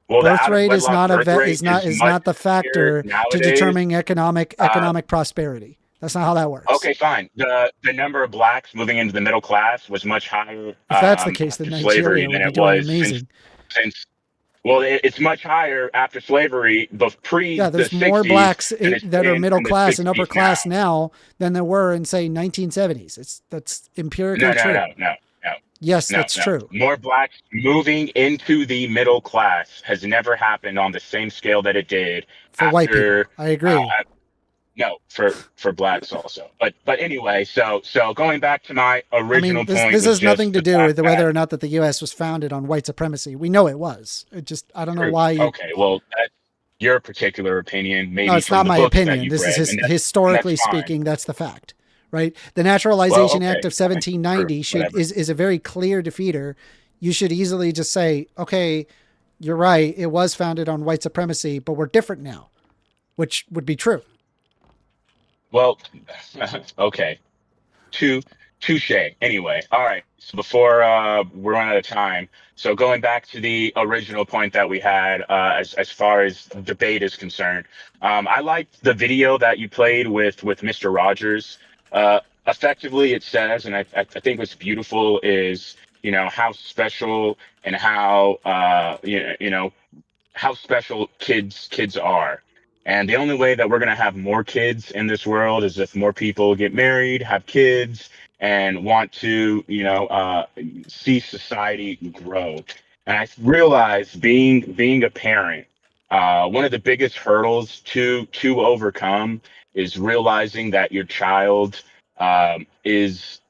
Birth out of rate is wedlock not birth rate is not much the factor higher to nowadays. determining economic prosperity. That's not how that works. Okay, fine. The number of blacks moving into the middle class was much higher If that's the case, after then slavery Nigeria than would be it doing was amazing. since. Well, it's much higher after slavery, but pre Yeah, the there's 60s more blacks than it's that are been middle in the class and upper 60s class now than there were in, say, 1970s. That's empirically true. No. Yes, that's true. More blacks moving into the middle class has never happened on the same scale that it did For after. white people, I agree. No, for blacks also. But anyway, so going back to my original this point, this was has nothing just to the do fact with that- whether or not that the U.S. was founded on white supremacy. We know it was. It just I don't know why. Okay, well, that's your particular opinion. Maybe No, it's from not the my books that opinion. you've This read, is and that's historically fine. speaking, that's the fact, right? The Naturalization Act of Sure, 1790 is a very clear defeater. You should easily just say, okay, you're right. It was founded on white supremacy, but we're different now, which would be true. Well, okay. Touche. Anyway, all right. So before we run out of time, so going back to the original point that we had, as far as debate is concerned, I liked the video that you played with Mr. Rogers. Effectively, it says, and I think what's beautiful is, how special and how how special kids are. And the only way that we're going to have more kids in this world is if more people get married, have kids, and want to, see society grow. And I realize being a parent, one of the biggest hurdles to overcome is realizing that your child is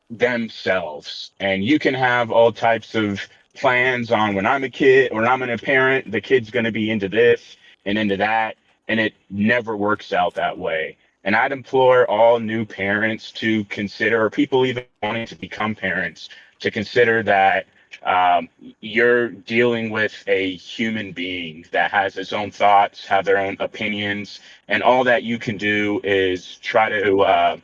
themselves, and you can have all types of plans on when I'm a kid or when I'm a parent, the kid's going to be into this and into that, and it never works out that way. And I'd implore all new parents to consider, or people even wanting to become parents, to consider that you're dealing with a human being that has its own thoughts, have their own opinions, and all that you can do is try to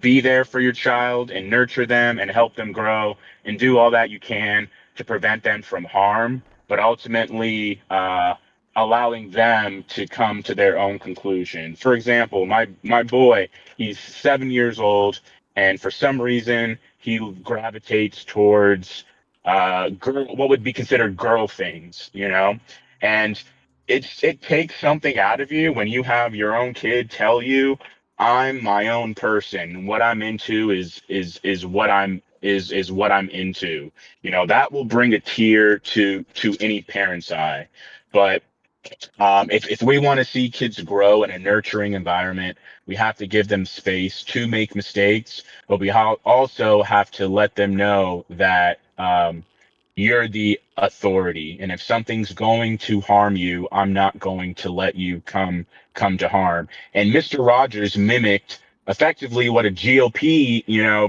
be there for your child and nurture them and help them grow and do all that you can to prevent them from harm, but ultimately allowing them to come to their own conclusion. For example, my boy, he's 7 years old, and for some reason he gravitates towards what would be considered girl things, and it takes something out of you when you have your own kid tell you, I'm my own person. What I'm into is what I'm into. That will bring a tear to any parent's eye. But if we want to see kids grow in a nurturing environment, we have to give them space to make mistakes, but we also have to let them know that you're the authority, and if something's going to harm you, I'm not going to let you come to harm. And Mr. Rogers mimicked effectively what a GOP,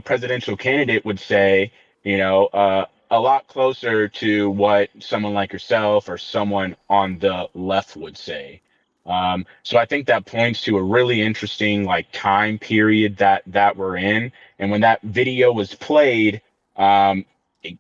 presidential candidate would say, a lot closer to what someone like yourself or someone on the left would say. So I think that points to a really interesting time period that we're in. And when that video was played,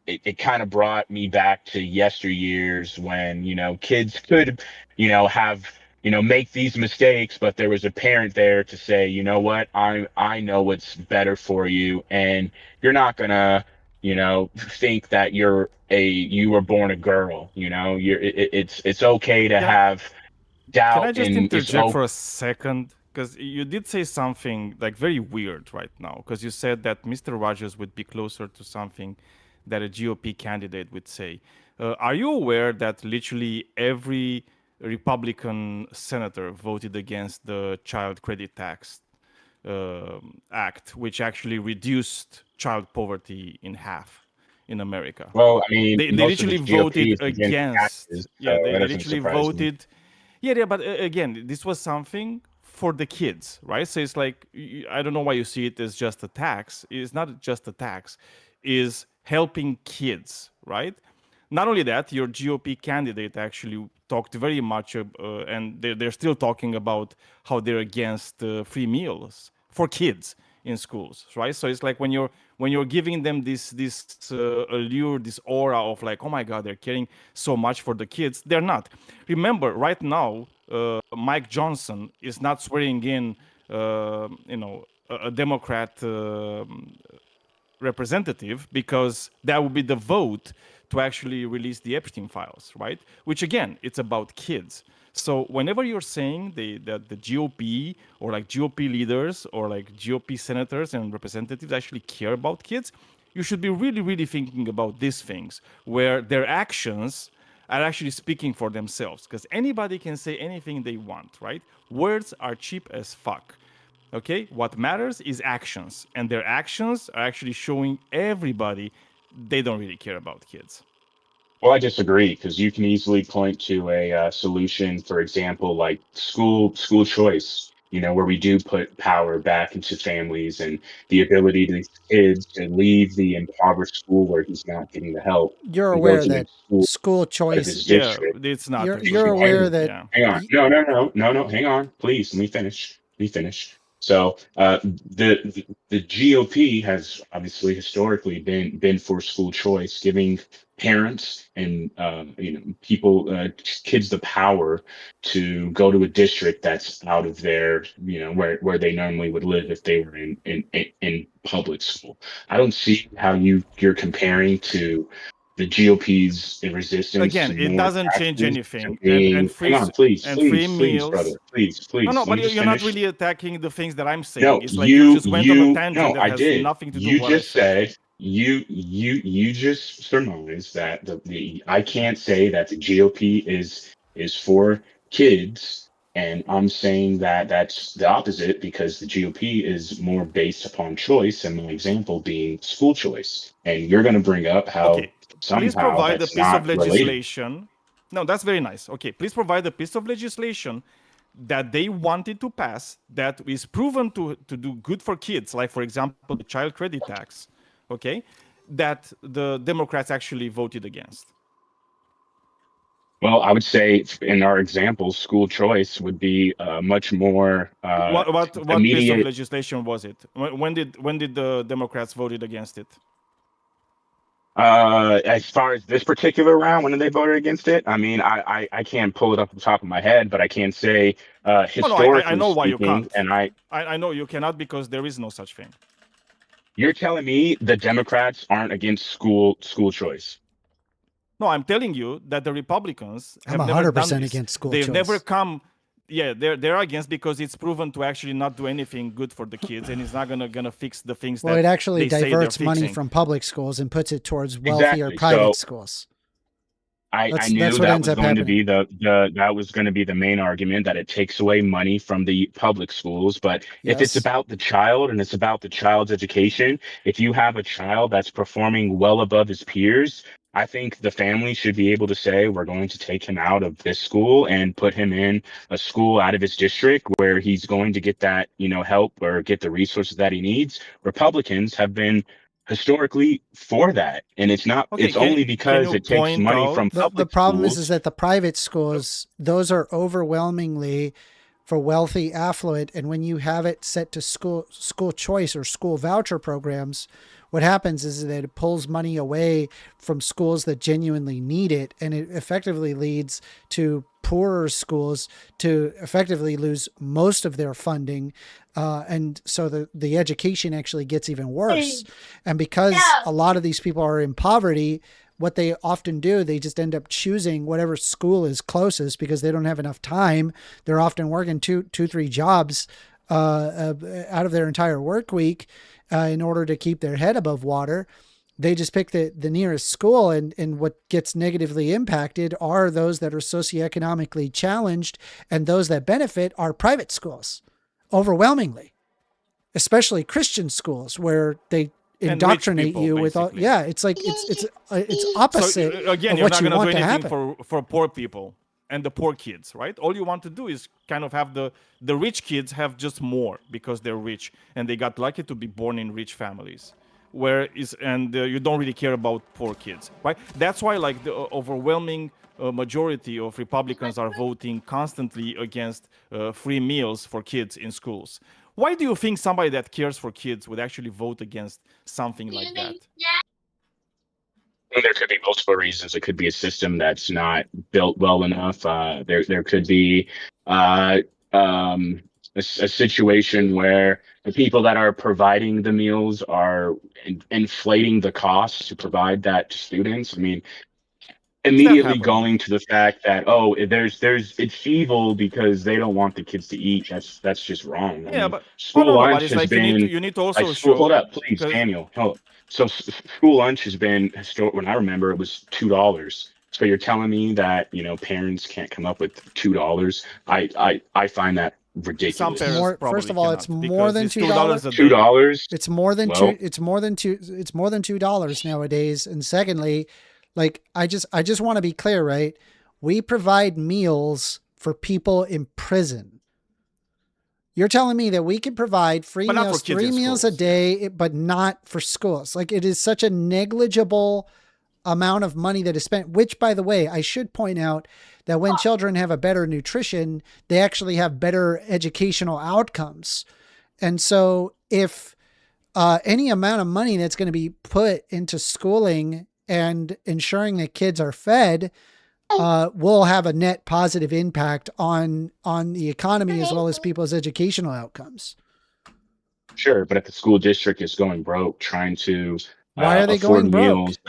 it kind of brought me back to yesteryears when, kids could, have, make these mistakes, but there was a parent there to say, you know what, I know what's better for you, and you're not gonna, think that you were born a girl, it's okay to have doubt. Can I just and interject for a second? Because you did say something very weird right now, because you said that Mr. Rogers would be closer to something that a GOP candidate would say. Are you aware that literally every Republican senator voted against the Child Credit Tax Act, which actually reduced child poverty in half in America? Well, I mean, they most of literally the GOP voted is against against. taxes, Yeah, so they that doesn't literally surprise me. voted. Yeah, but again, this was something for the kids, right? So it's I don't know why you see it as just a tax. It's not just a tax. It's helping kids, right? Not only that, your GOP candidate actually talked very much, and they're still talking about how they're against free meals for kids in schools, right? So it's like when you're giving them this allure, this aura of like, oh my God, they're caring so much for the kids. They're not. Remember, right now, Mike Johnson is not swearing in, a Democrat representative, because that would be the vote to actually release the Epstein files, right? Which again, it's about kids. So whenever you're saying that the GOP or like GOP leaders or like GOP senators and representatives actually care about kids, you should be really, really thinking about these things where their actions are actually speaking for themselves, because anybody can say anything they want, right? Words are cheap as fuck. Okay, what matters is actions, and their actions are actually showing everybody they don't really care about kids. Well, I disagree, because you can easily point to a solution, for example, like school choice, where we do put power back into families and the ability to kids to leave the impoverished school where he's not getting the help. You're and go aware to that a school out of choice. his district. It's not. You're aware that. Yeah. Hang on. No. Hang on, please. Let me finish. So the GOP has obviously historically been for school choice, giving parents and people, kids, the power to go to a district that's out of their, where they normally would live if they were in public school. I don't see how you're comparing to the GOP's resistance. Again, it doesn't change anything. And free, hang on, please, meals, brother, please. No, but you're not finish. really attacking the things that I'm saying. No, it's like you just went on a tangent that I has did. nothing to do You with what I just said you just surmised that the I can't say that the GOP is for kids. And I'm saying that that's the opposite, because the GOP is more based upon choice, and my example being school choice. And you're going to bring up how somehow please provide a that's piece of not related. legislation. No, that's very nice. Okay, please provide a piece of legislation that they wanted to pass that is proven to do good for kids, like, for example, the child credit tax, okay, that the Democrats actually voted against. Well, I would say in our example, school choice would be much more what immediate. Piece of legislation was it? When did the Democrats voted against it? As far as this particular round, when they voted against it, I mean, I can't pull it up the top of my head, but I can say historically I know why you speaking, can't. and I know you cannot, because there is no such thing. You're telling me the Democrats aren't against school choice? No, I'm telling you that the Republicans have I'm never 100% done this. against school They've choice. never come. Yeah, they're against, because it's proven to actually not do anything good for the kids, and it's not gonna fix the things. Well, that it actually they say diverts they're money fixing. from public schools and puts it towards wealthier Exactly. private So, schools. I knew that's what that ends was up going to happening. be that was going to be the main argument, that it takes away money from the public schools. But if it's Yes. about the child and it's about the child's education, if you have a child that's performing well above his peers, I think the family should be able to say, we're going to take him out of this school and put him in a school out of his district where he's going to get that, help or get the resources that he needs. Republicans have been historically for that, and it's not. Okay, it's only because it takes money from The public problem schools. is that the private schools, those are overwhelmingly for wealthy, affluent, and when you have it set to school choice or school voucher programs, what happens is that it pulls money away from schools that genuinely need it, and it effectively leads to poorer schools to effectively lose most of their funding. And so the education actually gets even worse. And because a lot of these people are in poverty, what they often do, they just end up choosing whatever school is closest because they don't have enough time. They're often working two, 3 jobs out of their entire work week in order to keep their head above water. They just pick the nearest school, and what gets negatively impacted are those that are socioeconomically challenged, and those that benefit are private schools, overwhelmingly, especially Christian schools where they indoctrinate people, you with all. Yeah, it's like it's opposite. So again, of you're what not you going want to do to anything happen. for poor people and the poor kids, right? All you want to do is kind of have the rich kids have just more because they're rich and they got lucky to be born in rich families. you don't really care about poor kids, right? That's why like the overwhelming majority of Republicans are voting constantly against free meals for kids in schools. Why do you think somebody that cares for kids would actually vote against something like that? There could be multiple reasons. It could be a system that's not built well enough. There could be a situation where the people that are providing the meals are inflating the costs to provide that to students. I mean, immediately going to the fact that it's evil because they don't want the kids to eat. That's just wrong. I mean, but school lunch has like been. You need to also like, show. Hold up, please, Daniel. Hold. So school lunch has been when I remember it was $2. So you're telling me that parents can't come up with $2? I find that ridiculous. First of all, it's more than $2. $2. It's more than two. It's more than two. It's more than $2 nowadays. And secondly, like I just want to be clear, right? We provide meals for people in prison. You're telling me that we can provide free meals, 3 meals a day, but not for schools. Like it is such a negligible amount of money that is spent, which by the way, I should point out that when children have a better nutrition, they actually have better educational outcomes. And so if any amount of money that's going to be put into schooling and ensuring that kids are fed will have a net positive impact on the economy as well as people's educational outcomes. Sure, but if the school district is going broke trying to why are they afford going broke? meals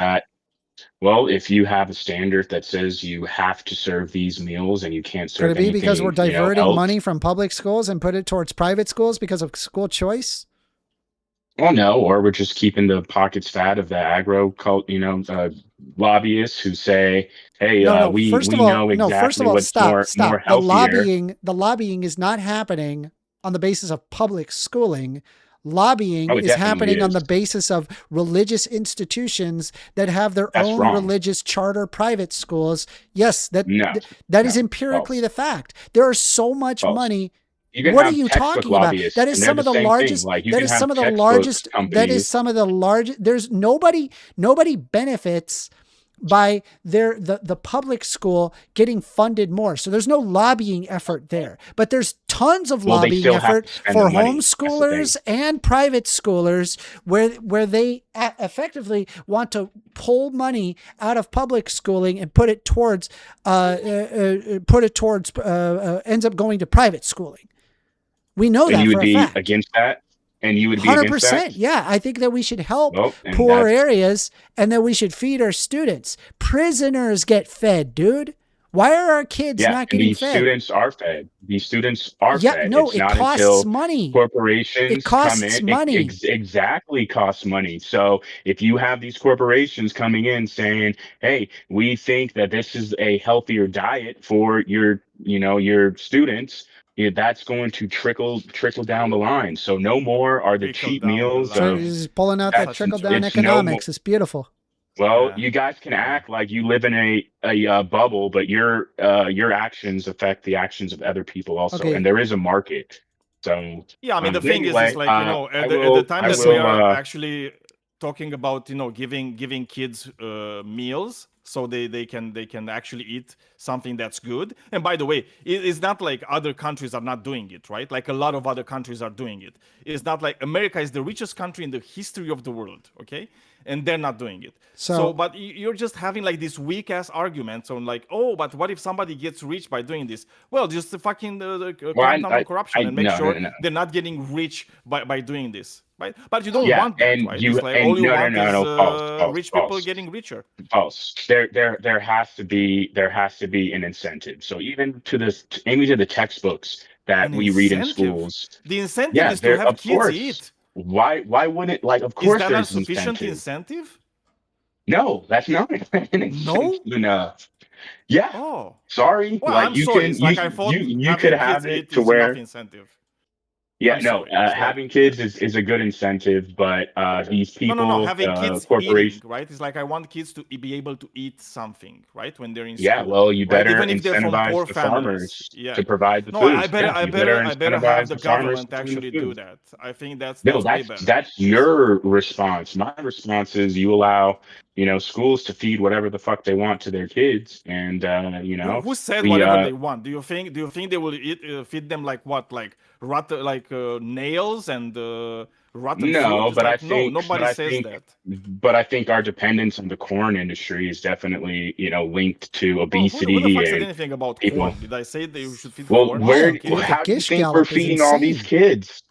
well, if you have a standard that says you have to serve these meals and you can't serve Could it be anything, because we're diverting else? money from public schools and put it towards private schools because of school choice? Well, no, or we're just keeping the pockets fat of the lobbyists who say, "Hey, we know exactly what's more healthier." The lobbying is not happening on the basis of public schooling. Lobbying is happening on the basis of religious institutions that have their own religious charter private schools. Yes, that is empirically the fact. There are so much money. What are you talking about? That is some of the largest. That is some of the largest. That is some of the largest. There's nobody benefits by the public school getting funded more. So there's no lobbying effort there, but there's tons of lobbying effort for homeschoolers and private schoolers where they effectively want to pull money out of public schooling and put it towards ends up going to private schooling. We know that. And you would for a be fact. against that? And you would be 100%. Against that? Yeah, I think that we should help poor areas and that we should feed our students. Prisoners get fed, dude. Why are our kids not getting fed? Students are fed. These students are fed. No, it's it not costs until money. Corporations costs come in. money. Exactly costs money. So if you have these corporations coming in saying, "Hey, we think that this is a healthier diet for your students," that's going to trickle down the line. So no more are the cheap meals. He's pulling out that trickle down economics. It's beautiful. Well, you guys can act like you live in a bubble, but your actions affect the actions of other people also, and there is a market. So yeah, I mean the thing is like at the time that we are actually talking about giving kids meals so they can actually eat something that's good. And by the way, it's not like other countries are not doing it, right? Like a lot of other countries are doing it. It's not like America is the richest country in the history of the world, okay? And they're not doing it. So but you're just having like these weak ass arguments on like, oh, but what if somebody gets rich by doing this? Well, just fucking crack down on corruption and make sure they're not getting rich by doing this. Right, but you don't want that, right? All you want is rich people getting richer. False. There has to be an incentive. So even to the textbooks that we read in schools, the incentive is to have kids eat. Why wouldn't of course is that there's a sufficient incentive? No, that's not an incentive enough. Yeah. Oh. Sorry. Well, I'm sorry. You could have it to where incentive. Yeah, no, having kids is a good incentive, but these people, no, having kids corporations, eating, right? It's like I want kids to be able to eat something, right? When they're in yeah, school, well, you right? better Even if they're from incentivize poor the families. farmers Yeah. to provide the No, food. I better have incentivize the farmers government to bring the actually do food. that. I think that's No, way better. that's your response. My response is you allow, schools to feed whatever the fuck they want to their kids, and Who said we whatever they want? Do you think they will feed them like what, like nails and rotten no, fruit? It's but like no, nobody says that. But I think our dependence on the corn industry is definitely, linked to Well, obesity who the fuck said and anything about people. corn? Did I say that you should feed Well, corn? how do you think we're feeding all these kids?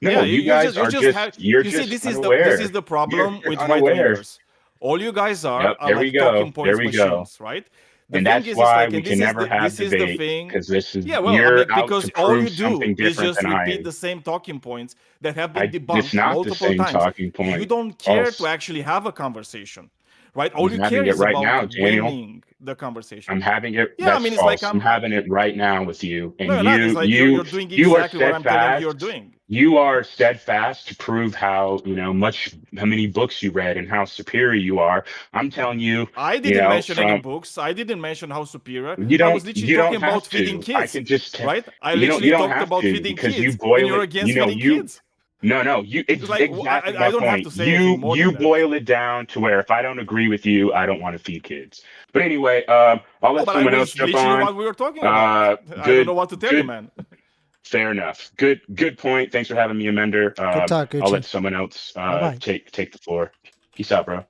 No, Yeah, you guys are just you see, this is the problem You're with unaware. right-wingers. All you guys are Yep, there we like go. talking points There we go. machines, right? The And thing that's is, why it's like, we and can never have this is the debate, thing. because this is Yeah, well, you're out because to all you prove do something is different just than I repeat am. the same talking points that have been It's debunked not the multiple same times. talking point. You don't care to False. actually have a conversation, right? I'm All you having care it is right about now, Daniel. winning the conversation. I'm having it. Yeah, I That's mean, it's false. like I'm having it right now with you, and No, you're not. It's like you're doing you are exactly what I'm telling you you're steadfast. doing. You are steadfast to prove how how many books you read and how superior you are. I'm telling you, I didn't mention any books. I didn't mention how superior. I was literally talking about feeding kids. I can just right. I you literally don't talked have about to, feeding because kids, you boil and you're it. against feeding kids. No, It's like exactly I my don't have point. to say anything more You than that. boil it down to where if I don't agree with you, I don't want to feed kids. But anyway, I'll let But someone I else was jump literally on. what we were talking about. I don't know what to tell you, man. Fair enough. Good point. Thanks for having me, Amender. Good talk, I'll Gucci. let someone else Bye-bye. take the floor. Peace out, bro.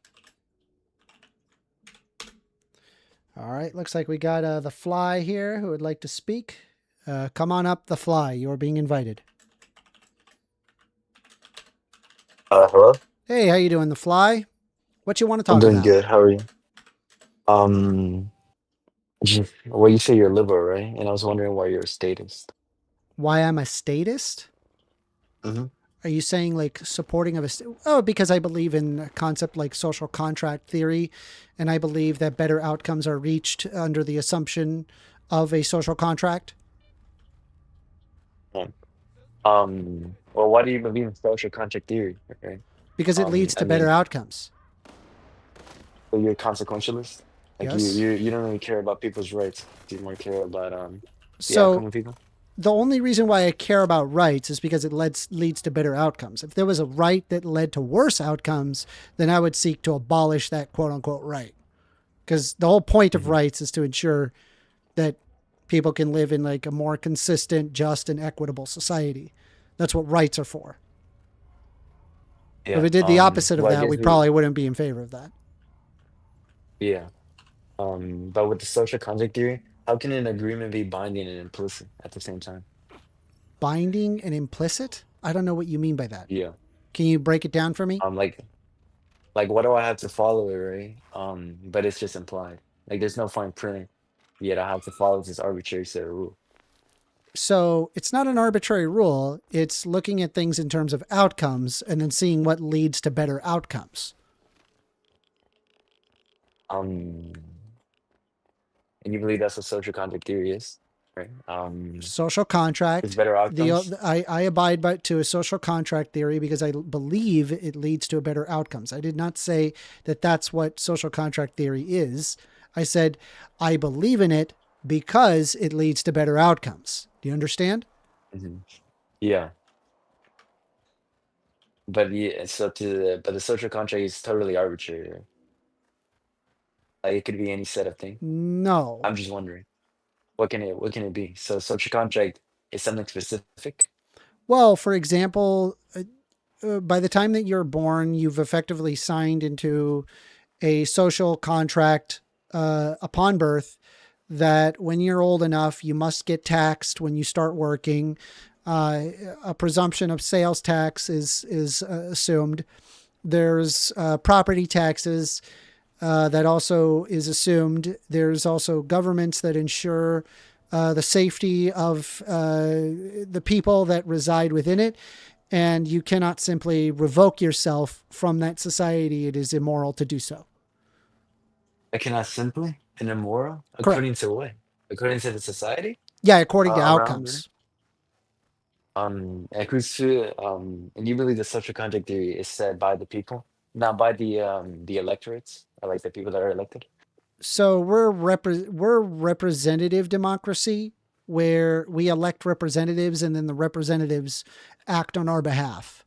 All right, looks like we got the Fly here who would like to speak. Come on up, the Fly. You're being invited. Hello? Hey, how you doing, the Fly? What you want to talk I'm doing about? good. How are you? Well, you say you're liberal, right? And I was wondering why you're a statist. Why I'm a statist? Mm-hmm. Are you saying like supporting of because I believe in a concept like social contract theory, and I believe that better outcomes are reached under the assumption of a social contract? Well, why do you believe in social contract theory? Okay. Because it leads to better outcomes. So you're a consequentialist? Like Yes. you don't really care about people's rights. You more care about the So outcome of people? the only reason why I care about rights is because it leads to better outcomes. If there was a right that led to worse outcomes, then I would seek to abolish that quote unquote right. Because the whole point of rights is to ensure that people can live in like a more consistent, just, and equitable society. That's what rights are for. Yeah, if we did the opposite of well, I that, guess we probably wouldn't be in favor of that. Yeah. But with the social contract theory, how can an agreement be binding and implicit at the same time? Binding and implicit? I don't know what you mean by that. Yeah. Can you break it down for me? Like what do I have to follow it, right? But it's just implied. Like there's no fine print, yet I have to follow this arbitrary set of rules. So it's not an arbitrary rule. It's looking at things in terms of outcomes and then seeing what leads to better outcomes. And you believe that's what social contract theory is, right? Social contract. It's better outcomes. I abide to a social contract theory because I believe it leads to a better outcomes. I did not say that that's what social contract theory is. I said I believe in it because it leads to better outcomes. Do you understand? Mm-hmm. Yeah. But yeah, but the social contract is totally arbitrary. Right? Like it could be any set of things. No. I'm just wondering, what can it be? So social contract is something specific. Well, for example, by the time that you're born, you've effectively signed into a social contract upon birth that when you're old enough, you must get taxed when you start working. A presumption of sales tax is assumed. There's property taxes that also is assumed. There's also governments that ensure the safety of the people that reside within it. And you cannot simply revoke yourself from that society. It is immoral to do so. I cannot simply and immoral? According to what? According to the society? Yeah, according to outcomes. And and you believe the social contract theory is set by the people, not by the electorates, or like the people that are elected? So we're representative democracy, where we elect representatives and then the representatives act on our behalf.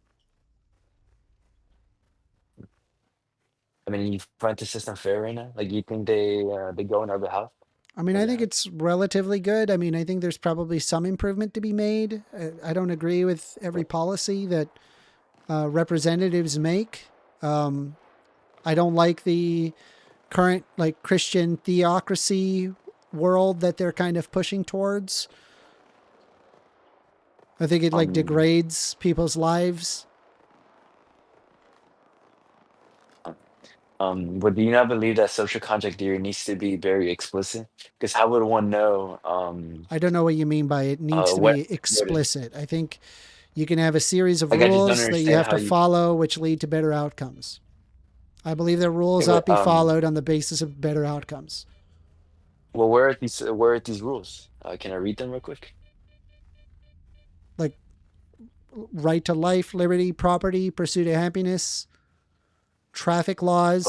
I mean, you find the system fair right now? Like, you think they go on our behalf? I mean, I think it's relatively good. I mean, I think there's probably some improvement to be made. I don't agree with every policy that representatives make. I don't like the current like Christian theocracy world that they're kind of pushing towards. I think it like degrades people's lives. But do you not believe that social contract theory needs to be very explicit? Because how would one know? I don't know what you mean by it needs to be explicit. I think you can have a series of Like, I just don't rules that you have to follow, which lead to better outcomes. I believe that rules ought to be followed on the basis of better outcomes. Well, where are these rules? Can I read them real quick? Like right to life, liberty, property, pursuit of happiness, traffic laws,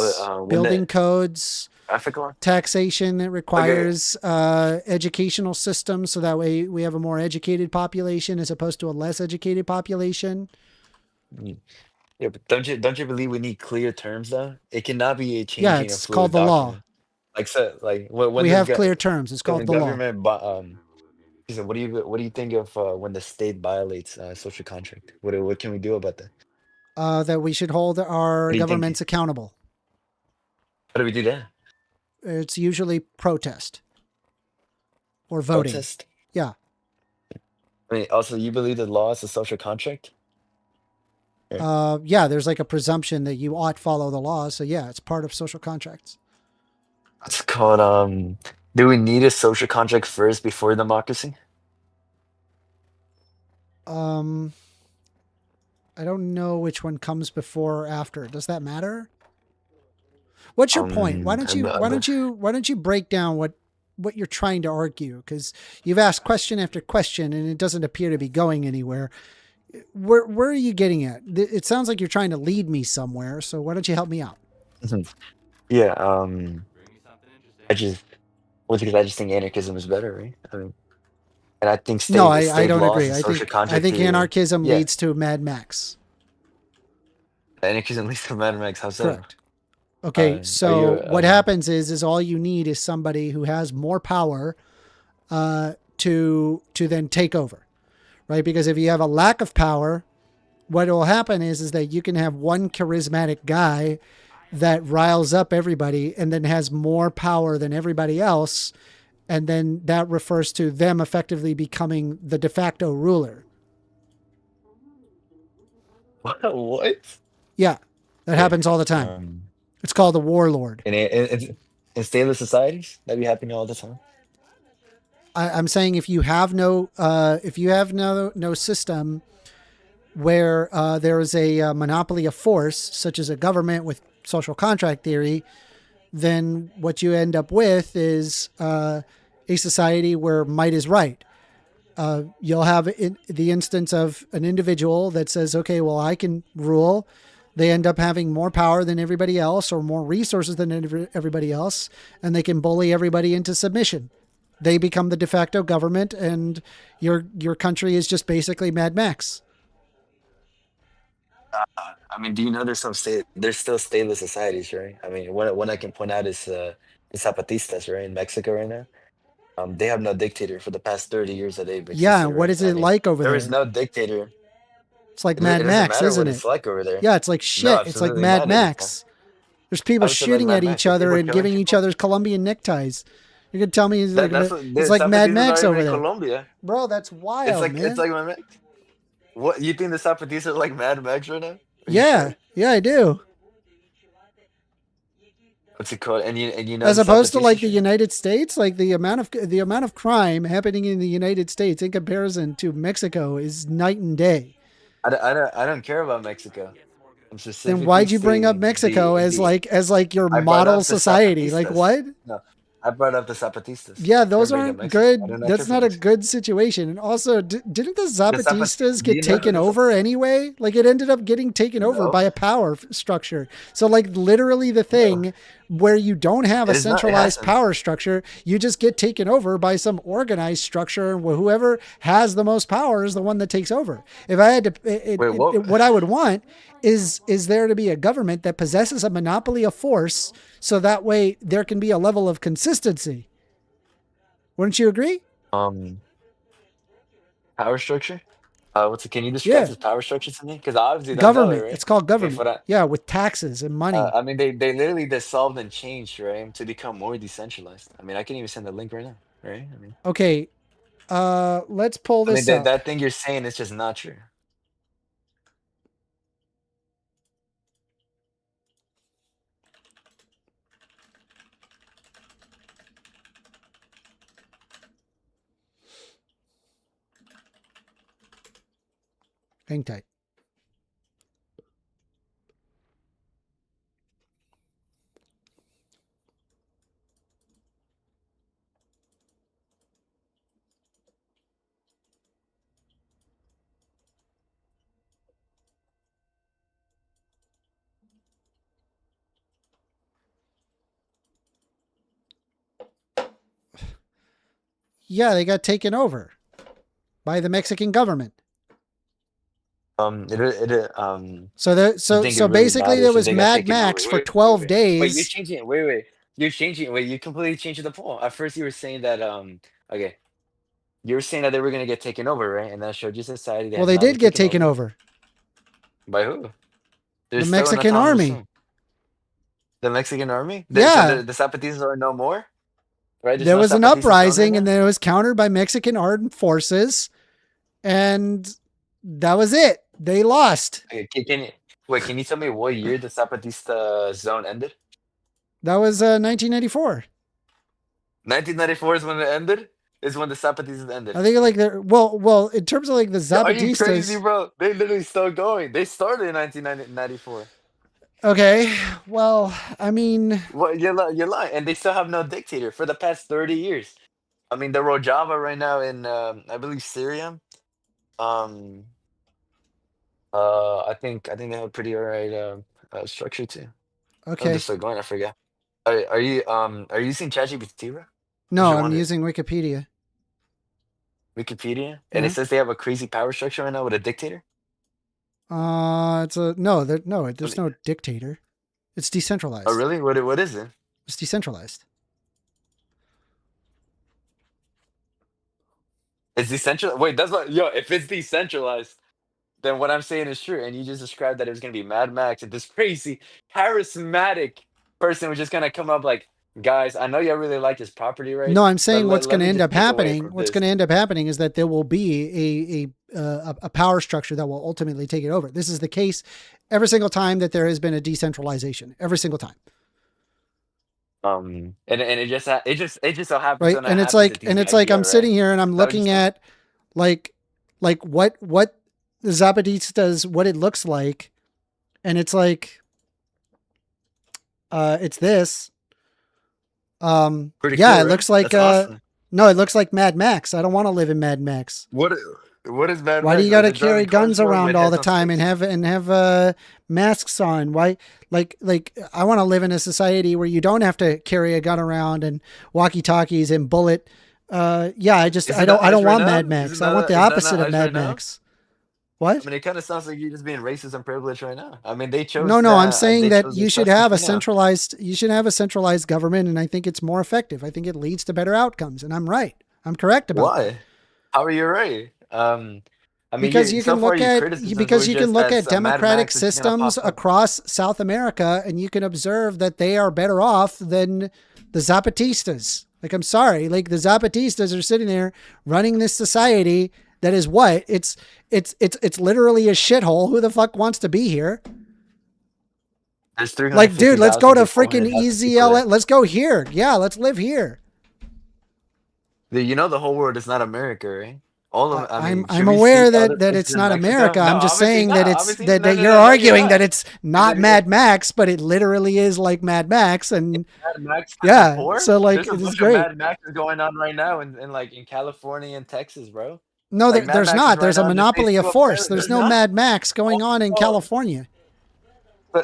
building codes, traffic law, taxation that requires educational systems, so that way we have a more educated population as opposed to a less educated population. Yeah, but don't you believe we need clear terms though? It cannot be a changing. Yeah, it's called the law. Like, so, like when we have clear terms. It's called the government. So what do you think of when the state violates social contract? What can we do about that? That we should hold our governments accountable. How do we do that? It's usually protest or voting. Protest? Yeah. I mean, also, you believe the law is a social contract? Yeah, there's like a presumption that you ought follow the law. So yeah, it's part of social contracts. It's called, do we need a social contract first before democracy? I don't know which one comes before or after. Does that matter? What's your point? Why don't you break down what you're trying to argue? Because you've asked question after question and it doesn't appear to be going anywhere. Where are you getting at? It sounds like you're trying to lead me somewhere. So why don't you help me out? Yeah. Because I just think anarchism is better, right? I mean, and I think no, I don't agree. I think anarchism leads to Mad Max. Anarchism leads to Mad Max. How so? Correct. Okay, so what happens is all you need is somebody who has more power to then take over, right? Because if you have a lack of power, what will happen is that you can have one charismatic guy that riles up everybody and then has more power than everybody else. And then that refers to them effectively becoming the de facto ruler. What? Yeah, that happens all the time. It's called a warlord. In stateless societies, that be happening all the time. I'm saying if you have no system where there is a monopoly of force, such as a government with social contract theory, then what you end up with is a society where might is right. You'll have the instance of an individual that says, okay, well, I can rule. They end up having more power than everybody else or more resources than everybody else, and they can bully everybody into submission. They become the de facto government, and your country is just basically Mad Max. I mean, do you know there's still stateless societies, right? I mean, one I can point out is the Zapatistas, right, in Mexico right now. They have no dictator for the past 30 years that they've existed. Yeah, what is it like over there? There is no dictator. It's like Mad Max, isn't it? It's like over there. Yeah, it's like shit. No, it's like Mad Max. There's people shooting at each other and giving each other Colombian neckties. You're gonna tell me it's like Mad Max over there, Colombia. Bro, that's wild, man. It's like Mad Max. What, you think the Zapatistas are like Mad Max right now? Yeah, yeah, I do. What's it called? And you know, as opposed to like the United States, like the amount of crime happening in the United States in comparison to Mexico is night and day. I don't care about Mexico. Then why'd you bring up Mexico as like your model society? Like what? No, I brought up the Zapatistas. Yeah, those Remember aren't the good. I don't know That's for not a Mexico. good situation. And also, didn't the Zapatistas do you get know taken the over anyway? Like, it ended up getting taken over by a power structure. So, like, literally the thing where you don't have a It is not- it centralized hasn't. power structure, you just get taken over by some organized structure, and whoever has the most power is the one that takes over. If I had to, what I would want is there to be a government that possesses a monopoly of force, so that way there can be a level of consistency. Wouldn't you agree? Power structure. Can you describe this power structure to me? Because I obviously don't know Government. it, right? It's called Okay, government. Yeah, with taxes and money. I mean, they literally dissolved and changed, right, to become more decentralized. I mean, I can even send the link right now, right? I mean, Okay, let's pull this up. that thing you're saying is just not true. Hang tight. Yeah, they got taken over by the Mexican government. So basically there was Mad Max for 12 days. Wait, you're changing. Wait. You're changing. Wait, you completely changed the poll. At first, you were saying that. Okay. You were saying that they were gonna get taken over, right? And then I showed you society. Well, they did get taken over. By who? The Mexican army. The Mexican army? Yeah. The Zapatistas are no more? Right? There was an uprising, and then it was countered by Mexican armed forces, and that was it. They lost. Okay, can you tell me what year the Zapatista zone ended? That was 1994. 1994 is when it ended? Is when the Zapatistas ended. I think like well, in terms of like the Zapatistas. Are you crazy, bro? They literally still going. They started in 1994. Okay, well, I mean, well, you're lying, and they still have no dictator for the past 30 years. I mean, the Rojava right now in I believe Syria. I think they have a pretty alright structure too. Okay. I'm just still going. I forgot. Are you using ChatGPT, bro? No, I'm using Wikipedia. Wikipedia, and it says they have a crazy power structure right now with a dictator. There's no dictator. It's decentralized. Oh, really? What is it? It's decentralized. It's decentralized. Wait, that's what. Yo, if it's decentralized, then what I'm saying is true. And you just described that it was gonna be Mad Max, and this crazy, charismatic person was just gonna come up like, guys, I know you really like this property, right? No, I'm saying what's going to end up take away happening. from What's this. going to end up happening is that there will be a power structure that will ultimately take it over. This is the case every single time that there has been a decentralization. Every single time. And it just so happens. Right, and it's like I'm sitting here and I'm looking at like what the Zapatistas, what it looks like, and it's like it's this. Pretty Yeah, cool, it right? looks like That's awesome. no, it looks like Mad Max. I don't want to live in Mad Max. What is Mad Max? Why do you got to Are they driving carry guns cars around with all the heads on time and have masks on? Why, like I want to live in a society where you don't have to carry a gun around and walkie-talkies and bullet. Yeah, I don't want Mad Max. I want the opposite of Mad Max. What? I mean, it kind of sounds like you're just being racist and privileged right now. I mean, they chose. No, I'm saying they that chose you this should person have a for now. centralized government, and I think it's more effective. I think it leads to better outcomes, and I'm right. I'm correct about that. Why? How are you right? I mean, Because you can look at Mad democratic Max is just gonna systems pop up. across South America, and you can observe that they are better off than the Zapatistas. Like, I'm sorry, like the Zapatistas are sitting there running this society that is what? It's literally a shithole. Who the fuck wants to be here? There's Like, dude, let's go to 350,000 freaking people Easy there. LA. Let's go here. Yeah, let's live here. You know the whole world is not America, right? All of I mean, I'm aware that it's not America. I'm just saying that that you're arguing that it's not Mad Max, but it literally is like Mad Max, and Mad Max yeah. before? So like There's a it's bunch great. of Mad Max is going on right now in like in California and Texas, bro. No, Like, Mad there's Max is not. right There's now a in the monopoly face of of force. Paris. There's There's no not? Mad Max going on in California.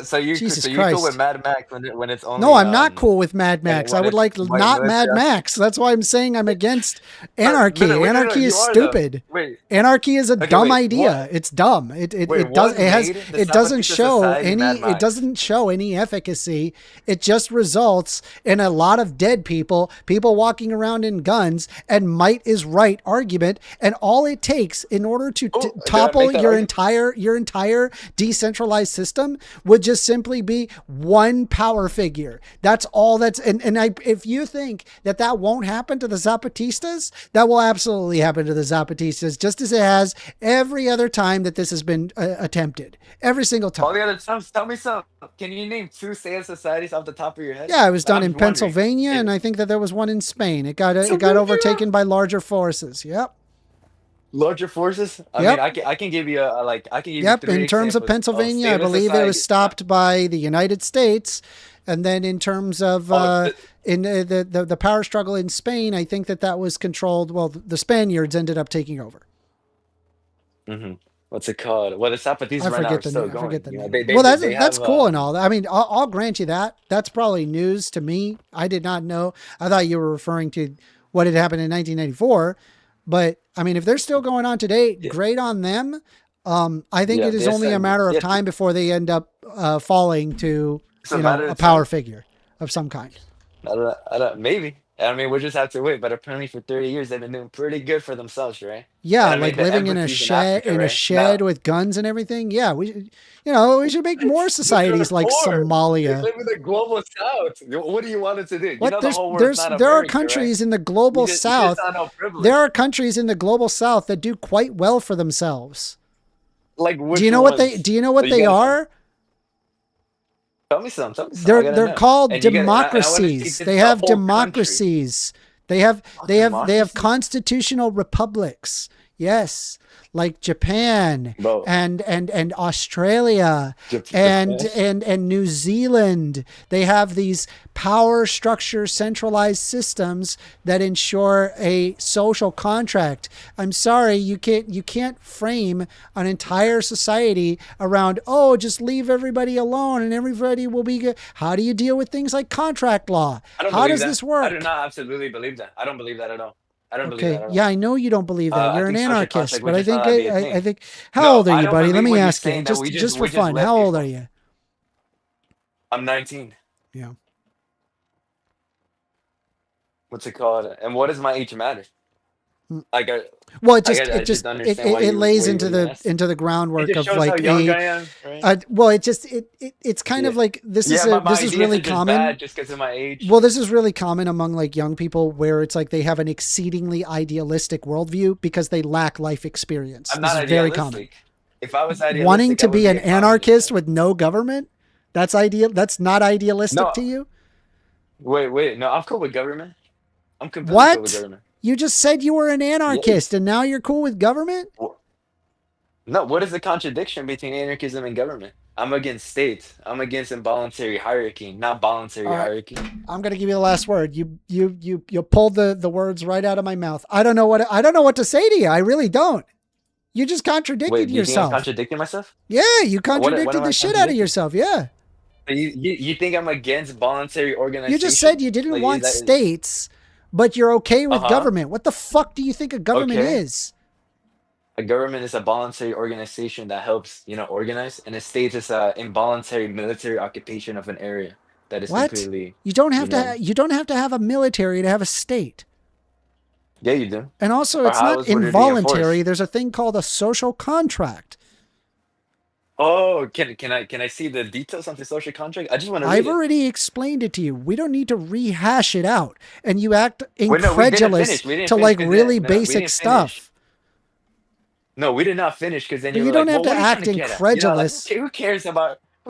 So you're Jesus so you're cool with Christ. Mad Max when it's only No, I'm not cool with Mad when, Max. when I would it's like white not Mad militia? Max. That's why I'm saying I'm against anarchy. no, Anarchy you is are, though. stupid. Wait. Anarchy is a Okay, dumb wait, idea. what? It's dumb. It Wait, does what it has made the it doesn't Zapatista show Society any Mad it Max? doesn't show any efficacy. It just results in a lot of dead people walking around in guns, and might is right argument, and all it takes in order to topple your entire decentralized system would just simply be one power figure. That's all if you think that won't happen to the Zapatistas, that will absolutely happen to the Zapatistas, just as it has every other time that this has been attempted. Every single time. All the other times, tell me some. Can you name 2 state societies off the top of your head? Yeah, it was done I'm in just wondering. Pennsylvania, and I think that there was one in Spain. It got overtaken by larger forces. Yep. Larger forces? I Yep. mean, I can give you I can give Yep. you 3 In terms of examples Pennsylvania, I state believe it society. was stopped by the United States. And then in terms of in the power struggle in Spain, I think that was controlled. Well, the Spaniards ended up taking over. Mm-hmm. What's it called? Well, the Zapatistas right now are still going. I forget the name. Well, that's cool and all. I mean, I'll grant you that. That's probably news to me. I did not know. I thought you were referring to what had happened in 1994. But I mean, if they're still going on today, great on them. I think it is only a matter of time before they end up falling to a power figure of some kind. I don't, maybe. I mean, we'll just have to wait. But apparently, for 30 years, they've been doing pretty good for themselves, right? Yeah, And I like mean, the living in a embassies shed, Africa, right? Now, with guns and everything. Yeah, we should make more societies like They Somalia. live in the global south. What do you want it to do? What? You know, the whole world's not There are America, countries right? in the global You just south. sound all privileged. There are countries in the global south that do quite well for themselves. Like, which Do you know what ones? they are? Tell me some. I gotta They're know. called And you gotta- I wanna democracies. take They this have the whole democracies. They have constitutional republics. Yes, like Japan Bro. and Australia and New Zealand. They have these power structure centralized systems that ensure a social contract. I'm sorry, you can't frame an entire society around, oh, just leave everybody alone and everybody will be good. How do you deal with things like contract law? How does this work? I do not absolutely believe that. I don't believe that at all. I don't believe that at all. Yeah, I know you don't believe that. I You're an think social anarchist, contract but would I just think not be a thing. I think. How No, old are I you, don't buddy? Let believe me what you're ask you, saying, that we just for we fun. let How old people- are you? I'm 19. Yeah. What's it called? And what does my age matter? Like, Well, it I just gotta- I it just understand it, why it you- lays why you into really the asked. into the groundwork It just of shows how like young I am, right? well, it's kind of like this is my this is ideas really are just common. bad just because of my age. Well, this is really common among like young people where it's like they have an exceedingly idealistic worldview because they lack life experience. I'm This not is very idealistic. common. If I was idealistic, Wanting to I would be an a communist. anarchist with no government, that's not idealistic No. to you? Wait. No, I'm cool with government. I'm completely What? cool with government. You just said you were an anarchist and now you're cool with government? No, what is the contradiction between anarchism and government? I'm against states. I'm against involuntary hierarchy, not voluntary All right. hierarchy. I'm gonna give you the last word. You pulled the words right out of my mouth. I don't know what to say to you. I really don't. You just contradicted Wait, do you think I'm yourself. contradicting myself? Yeah, you contradicted what am I the shit out of contradicting? yourself. Yeah. You think I'm against voluntary organization? You just said you didn't Like, want is that- states, but you're okay with Uh-huh. government. What the fuck do you think a government Okay. is? A government is a voluntary organization that helps, organize, and a state is a involuntary military occupation of an area that is What? completely. You don't have to have a military to have a state. Yeah, you do. And also, Or it's how not else would it be involuntary. enforced? There's a thing called a social contract. Oh, can I see the details on the social contract? I just want to read I've it. already explained it to you. We don't need to rehash it out. And you act Wait, no, we didn't incredulous finish. We didn't to finish like 'cause really then- no, we basic didn't stuff. No, we did not finish because then But you you were don't like, have well, to what are you act trying to get at? incredulous. Like, who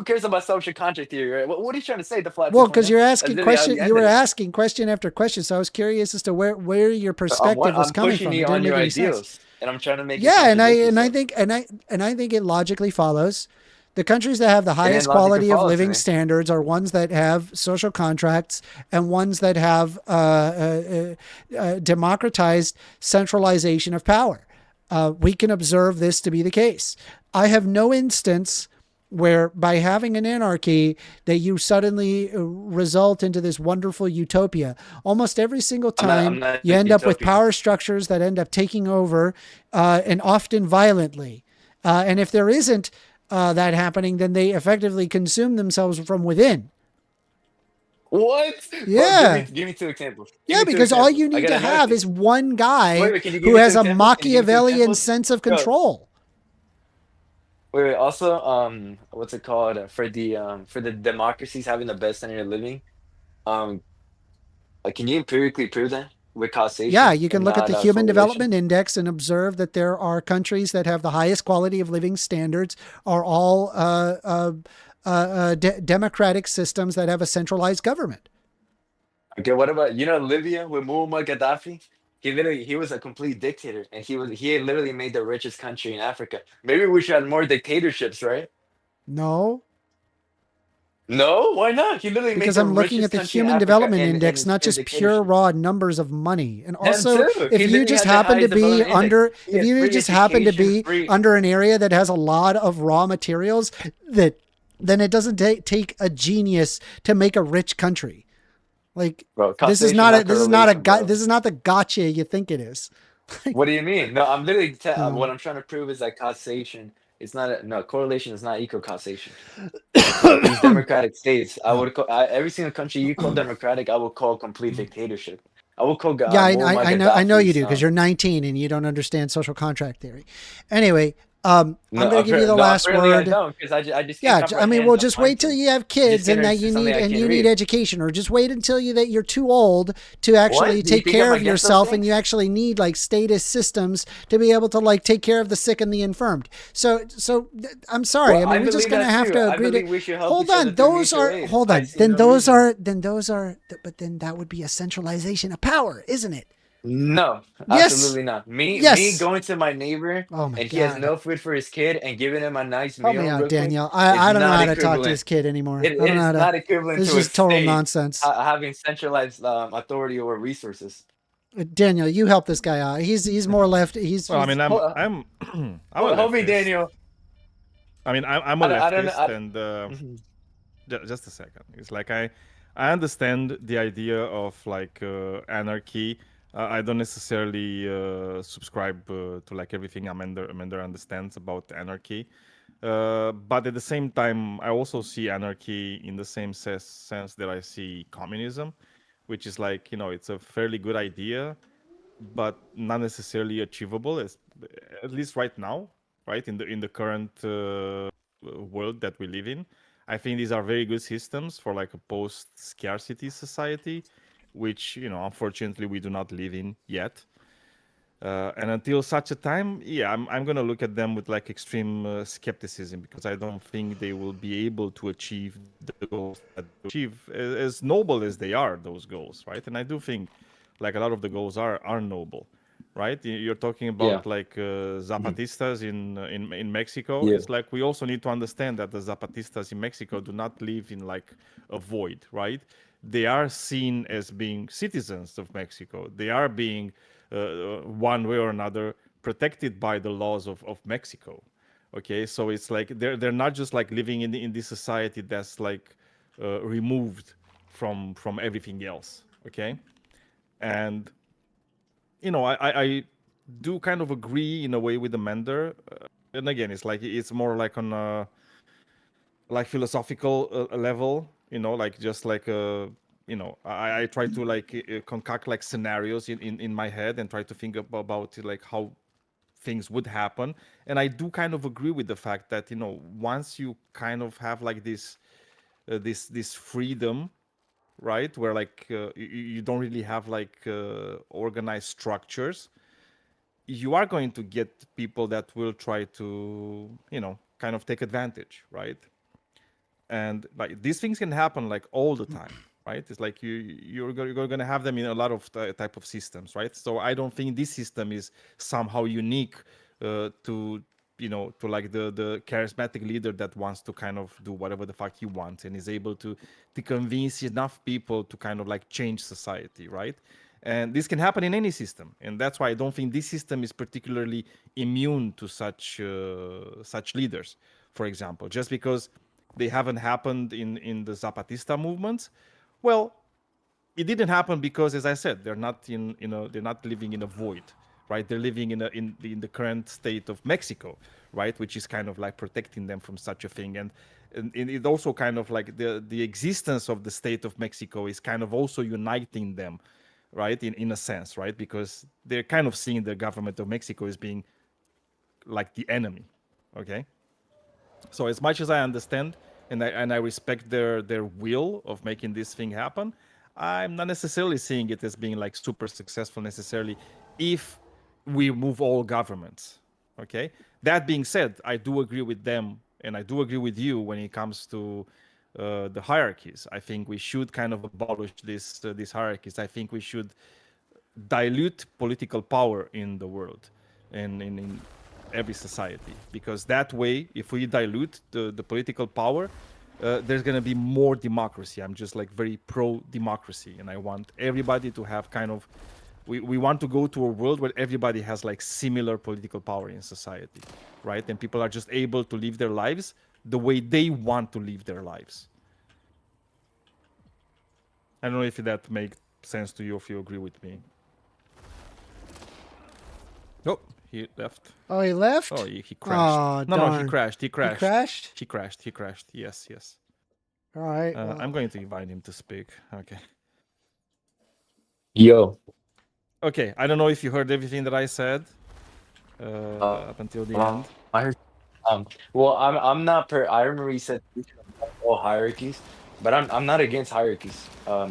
cares about social contract theory, right? What are you trying to say? The flat. Well, because you're 2.0? asking That's literally how question, you you were ended it. asking question after question. So I was curious as to where your perspective was I'm coming pushing from. It you didn't on make your any sense. ideals. and I'm trying to make it and I contradict itself. think I think it logically follows. The countries that have the It highest didn't logically quality of follow to living me. standards are ones that have social contracts and ones that have democratized centralization of power. We can observe this to be the case. I have no instance where by having an anarchy that you suddenly result into this wonderful utopia. Almost every single time I'm not you end up with utopian. power structures that end up taking over and often violently. And if there isn't that happening, then they effectively consume themselves from within. What? Yeah. Well, give me 2 examples. Because all you need to have is one guy Wait, can you give who me has 2 a examples? Can you give me 2 Machiavellian examples? sense of Yo. control. Wait. Also, what's it called for the democracies having the best standard of living? Can you empirically prove that with causation? Yeah, you can and look at not the Human correlation? Development Index and observe that there are countries that have the highest quality of living standards are all democratic systems that have a centralized government. Okay, what about Libya with Muammar Gaddafi? He was a complete dictator, and he literally made the richest country in Africa. Maybe we should have more dictatorships, right? No, No, why not? He literally because made the I'm looking richest at the country in Human Africa Development in Index, not just pure dictatorship. raw numbers of money. And Them also, too. if He you literally just had the happen to highest be development index. under, He if had you free just happen to education, be free. under an area that has a lot of raw materials, then it doesn't take a genius to make a rich country. Like Bro, this is causation, not not correlation, bro. this is not the gotcha you think it is. What do you mean? No, I'm literally Oh. what I'm trying to prove is that causation is not correlation is not equal causation. These democratic states, I would call every single country you call democratic, I would call complete dictatorship. I would call Yeah, Muammar I know you Gaddafi's, do because you're 19 and you don't understand social contract theory. Anyway, I'm No, going to give you the last apparently word. I don't, because I just Yeah, can't I mean, comprehend well, the just wait till content. you have kids and that you need education, or just wait until you're too old to actually Do you take think care I'm of against those yourself, and things? you actually need like statist systems to be able to like take care of the sick and the infirmed. So I'm sorry. Well, I mean, we're just believe going to that have too. to I agree believe to we should help hold each other on. through Those mutual are aid. hold I on. see Then no those reason. are but then that would be a centralization of power, isn't it? No, Yes. absolutely not. Me Yes. going to my neighbor Oh my and he has God. no food for his kid and giving him a nice Help meal me real out, quick Daniel. is I don't know not how to talk to equivalent. this kid anymore. It I don't know is how to. not equivalent This to a is total state nonsense. having centralized authority over resources. Daniel, you help this guy out. He's more left. Well, I mean, I'm Hold a me, leftist. Daniel. I mean, I'm a I don't know. leftist, and just a second. It's like I understand the idea of like anarchy. I don't necessarily subscribe to like everything Amender understands about anarchy. But at the same time, I also see anarchy in the same sense that I see communism, which is like, it's a fairly good idea, but not necessarily achievable, at least right now, right? In the current world that we live in. I think these are very good systems for like a post-scarcity society, which, unfortunately we do not live in yet. And until such a time, I'm going to look at them with like extreme skepticism, because I don't think they will be able to achieve the goals that they achieve, as noble as they are, those goals, right? And I do think like a lot of the goals are noble, right? You're talking about like Zapatistas in Mexico. Yeah. It's like we also need to understand that the Zapatistas in Mexico do not live in like a void, right? They are seen as being citizens of Mexico. They are being one way or another protected by the laws of Mexico. Okay, so it's like they're not just like living in this society that's like removed from everything else. Okay, and I do kind of agree in a way with Amender, and again, it's like it's more like on a like philosophical level, like just like I try to like concoct like scenarios in my head and try to think about like how things would happen. And I do kind of agree with the fact that once you kind of have like this freedom, right, where like you don't really have like organized structures, you are going to get people that will try to kind of take advantage, right? And like these things can happen like all the time, right? It's like you're going to have them in a lot of type of systems, right? So I don't think this system is somehow unique to to like the charismatic leader that wants to kind of do whatever the fuck he wants and is able to convince enough people to kind of like change society, right? And this can happen in any system, and that's why I don't think this system is particularly immune to such leaders, for example, just because they haven't happened in the Zapatista movements. Well, it didn't happen because, as I said, they're not they're not living in a void, right? They're living in the current state of Mexico, right, which is kind of like protecting them from such a thing, and it also kind of like the existence of the state of Mexico is kind of also uniting them, right, in a sense, right, because they're kind of seeing the government of Mexico as being like the enemy, okay? So as much as I understand and I respect their will of making this thing happen, I'm not necessarily seeing it as being like super successful necessarily if we move all governments, okay? That being said, I do agree with them and I do agree with you when it comes to the hierarchies. I think we should kind of abolish these hierarchies. I think we should dilute political power in the world and in every society, because that way, if we dilute the political power, there's going to be more democracy. I'm just like very pro-democracy, and I want everybody to have kind of, we want to go to a world where everybody has like similar political power in society, right? And people are just able to live their lives the way they want to live their lives. I don't know if that makes sense to you, if you agree with me. Oh, he left. Oh, he left? Oh, he crashed. Oh, no, darn. no, he crashed. He crashed. He crashed? He crashed. Yes, yes. All right. Well. I'm going to invite him to speak. Okay. Yo. Okay, I don't know if you heard everything that I said up until the end. I heard. Well, I'm not I remember you said all hierarchies, but I'm not against hierarchies. I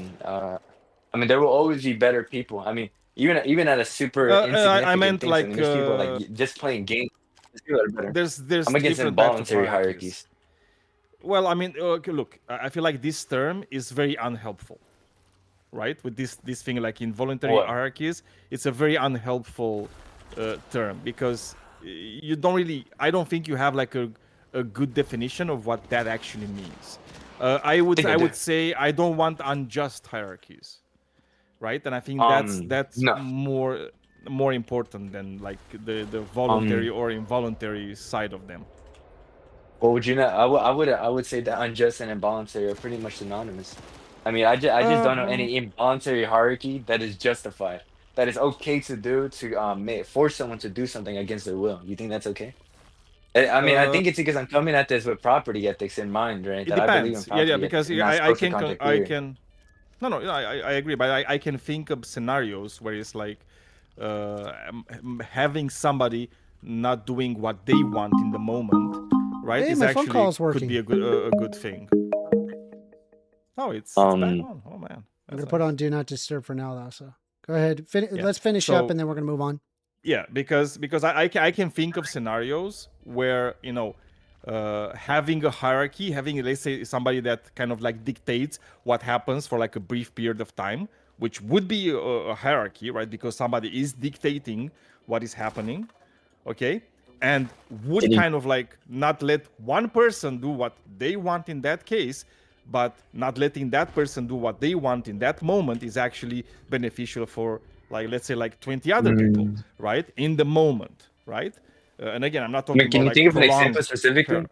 mean, there will always be better people. I mean, even at a super insignificant I meant thing, like there's people like just playing games. There's people that are better. There's I'm against different types of involuntary hierarchies. Well, I mean, okay, look, I feel like this term is very unhelpful, right? With this thing like involuntary hierarchies, it's a very unhelpful term, because you don't really, I don't think you have like a good definition of what that actually means. I would say I don't want unjust hierarchies, right? And I think that's more important than like the voluntary or involuntary side of them. Well, would you know? I would say that unjust and involuntary are pretty much synonymous. I mean, I just don't know any involuntary hierarchy that is justified, that is okay to do to force someone to do something against their will. You think that's okay? I mean, I think it's because I'm coming at this with property ethics in mind, right? It that depends. I believe in property Yeah, because ethics, I can. No, I agree, but I can think of scenarios where it's like having somebody not doing what they want in the moment, right? Hey, is my actually phone call's working. could be a good thing. Oh, it's back on. Oh man, I'm gonna put on Do Not Disturb for now, though. So go ahead. Let's finish up, and then we're gonna move on. Yeah, because I can think of scenarios where having a hierarchy, having, let's say, somebody that kind of like dictates what happens for like a brief period of time, which would be a hierarchy, right? Because somebody is dictating what is happening, okay? And would kind of like not let one person do what they want in that case, but not letting that person do what they want in that moment is actually beneficial for, like, let's say, like 20 other people, right? In the moment, right? And again, I'm not talking Can about, you think of an example specifically?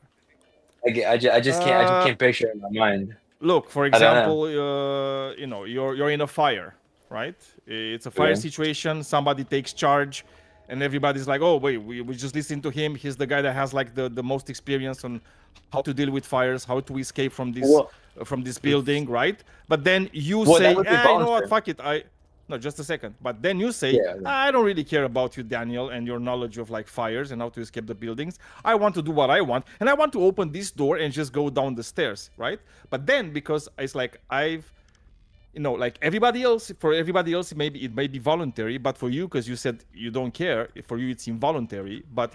I just can't picture it in my mind. Look, for example, you're in a fire, right? It's a fire situation. Somebody takes charge, and everybody's like, "Oh, wait, we just listen to him. He's the guy that has like the most experience on how to deal with fires, how to escape from this building, right?" But then you say, "You know what? Fuck it. No, just a second. But then you say, I don't really care about you, Daniel, and your knowledge of like fires and how to escape the buildings. I want to do what I want, and I want to open this door and just go down the stairs, right?" But then, because it's like like everybody else, for everybody else, it may be voluntary, but for you, because you said you don't care, for you it's involuntary. But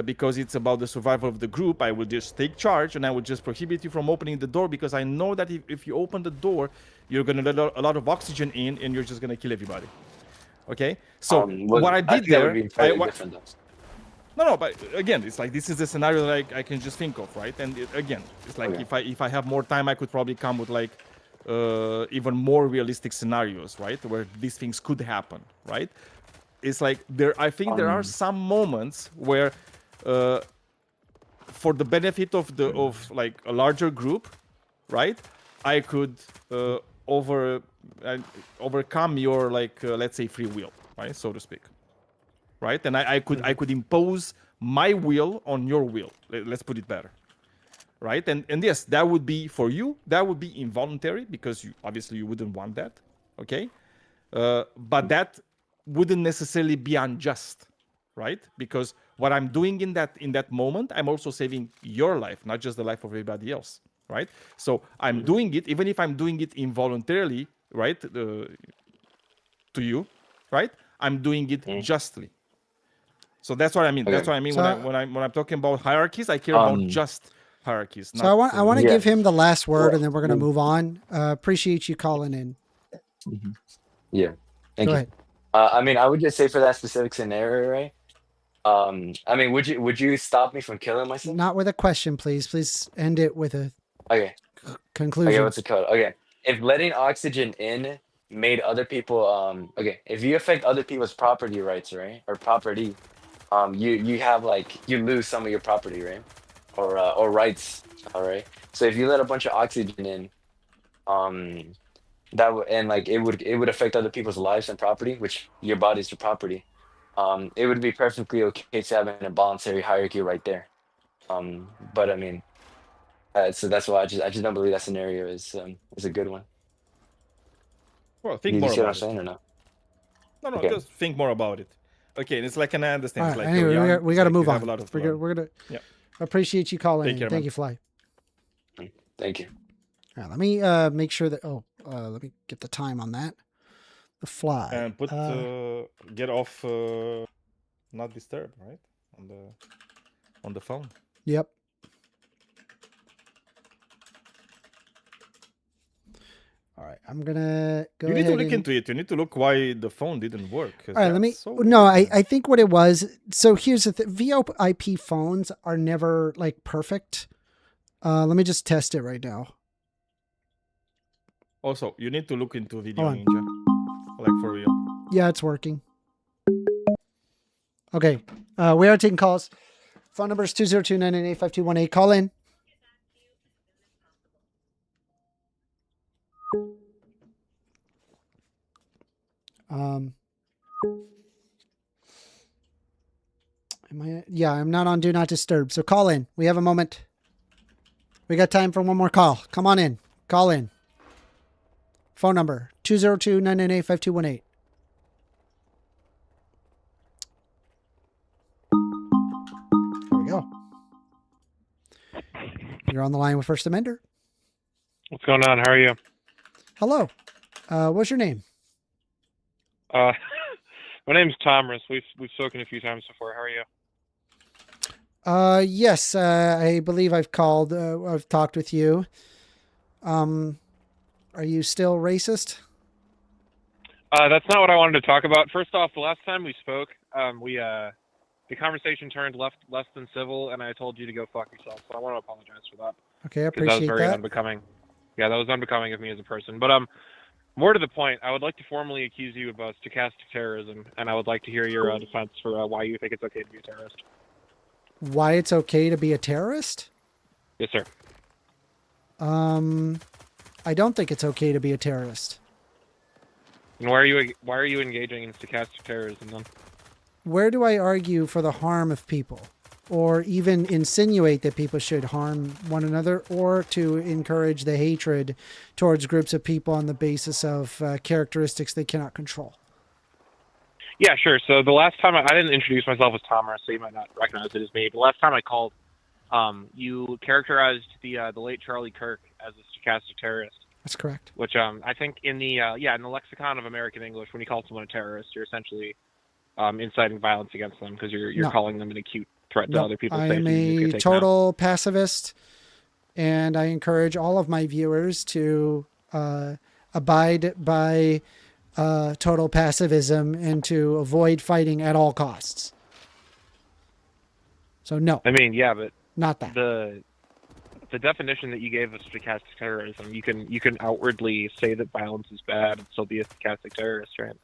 because it's about the survival of the group, I will just take charge and I will just prohibit you from opening the door, because I know that if you open the door, you're going to let a lot of oxygen in and you're just going to kill everybody. Okay? So what I did there... No, but again, it's like this is the scenario that I can just think of, right? And again, it's like if I have more time, I could probably come with like even more realistic scenarios, right? Where these things could happen, right? It's like I think there are some moments where, for the benefit of like a larger group, right? I could overcome your like let's say free will, right, so to speak. Right, and I could impose my will on your will. Let's put it better, right? And yes, that would be for you. That would be involuntary because obviously you wouldn't want that, okay? But that wouldn't necessarily be unjust, right? Because what I'm doing in that moment, I'm also saving your life, not just the life of everybody else, right? So I'm doing it, even if I'm doing it involuntarily, right? To you, right? I'm doing it justly. So that's what I mean. Okay. That's what I mean when I'm talking about hierarchies. I care about just hierarchies. So I want to give him the last word, and then we're going to move on. Appreciate you calling in. Yeah, thank Go you. ahead. I mean, I would just say for that specific scenario, right? I mean, would you stop me from killing myself? Not with a question, please. Please end it with a conclusion. Okay, what's the code? Okay, if letting oxygen in made other people okay, if you affect other people's property rights, right, or property, you have like you lose some of your property, right, or rights. All right. So if you let a bunch of oxygen in, that would and like it would affect other people's lives and property, which your body's your property. It would be perfectly okay to have an involuntary hierarchy right there. But I mean, so that's why I just don't believe that scenario is a good one. Well, think more about it. You see what I'm saying or no? No, okay. Just think more about it. Okay, it's like, and I understand. Right, It's like anyway, we got to move on. We're gonna appreciate you calling. Take care, Thank man. you, Fly. Thank you. All right, let me make sure that. Let me get the time on that. The Fly. And put get off not disturb, right, on the phone. Yep. All right, I'm gonna go. You need to look into it. You need to look why the phone didn't work. All right, let me. No, I think what it was. So here's the thing: VoIP phones are never like perfect. Let me just test it right now. Also, you need to look into Video Ninja, like for real. Yeah, it's working. Okay, we are taking calls. Phone number is 202-998-5218. Call in. I'm not on Do Not Disturb, so call in. We have a moment. We got time for one more call. Come on in. Call in. Phone number 202-998-5218. There we go. You're on the line with First Amender. What's going on? How are you? Hello. What's your name? My name's Thomas. We've spoken a few times before. How are you? Yes, I believe I've called. I've talked with you. Are you still racist? That's not what I wanted to talk about. First off, the last time we spoke, the conversation turned less than civil, and I told you to go fuck yourself. So I want to apologize for that. Okay, I appreciate that. That was very unbecoming. Yeah, that was unbecoming of me as a person. But more to the point, I would like to formally accuse you of stochastic terrorism, and I would like to hear your defense for why you think it's okay to be a terrorist. Why it's okay to be a terrorist? Yes, sir. I don't think it's okay to be a terrorist. And why are you engaging in stochastic terrorism then? Where do I argue for the harm of people, or even insinuate that people should harm one another, or to encourage the hatred towards groups of people on the basis of characteristics they cannot control? Yeah, sure. So the last time I didn't introduce myself as Thomas, so you might not recognize it as me. But the last time I called, you characterized the late Charlie Kirk as a stochastic terrorist. That's correct. Which I think in the in the lexicon of American English, when you call someone a terrorist, you're essentially inciting violence against them because you're calling them an acute threat to Nope. other people's I safety. am You a get taken out. total pacifist, and I encourage all of my viewers to abide by total pacifism and to avoid fighting at all costs. So no. I mean, yeah, but not that. The definition that you gave of stochastic terrorism, you can outwardly say that violence is bad and still be a stochastic terrorist, right?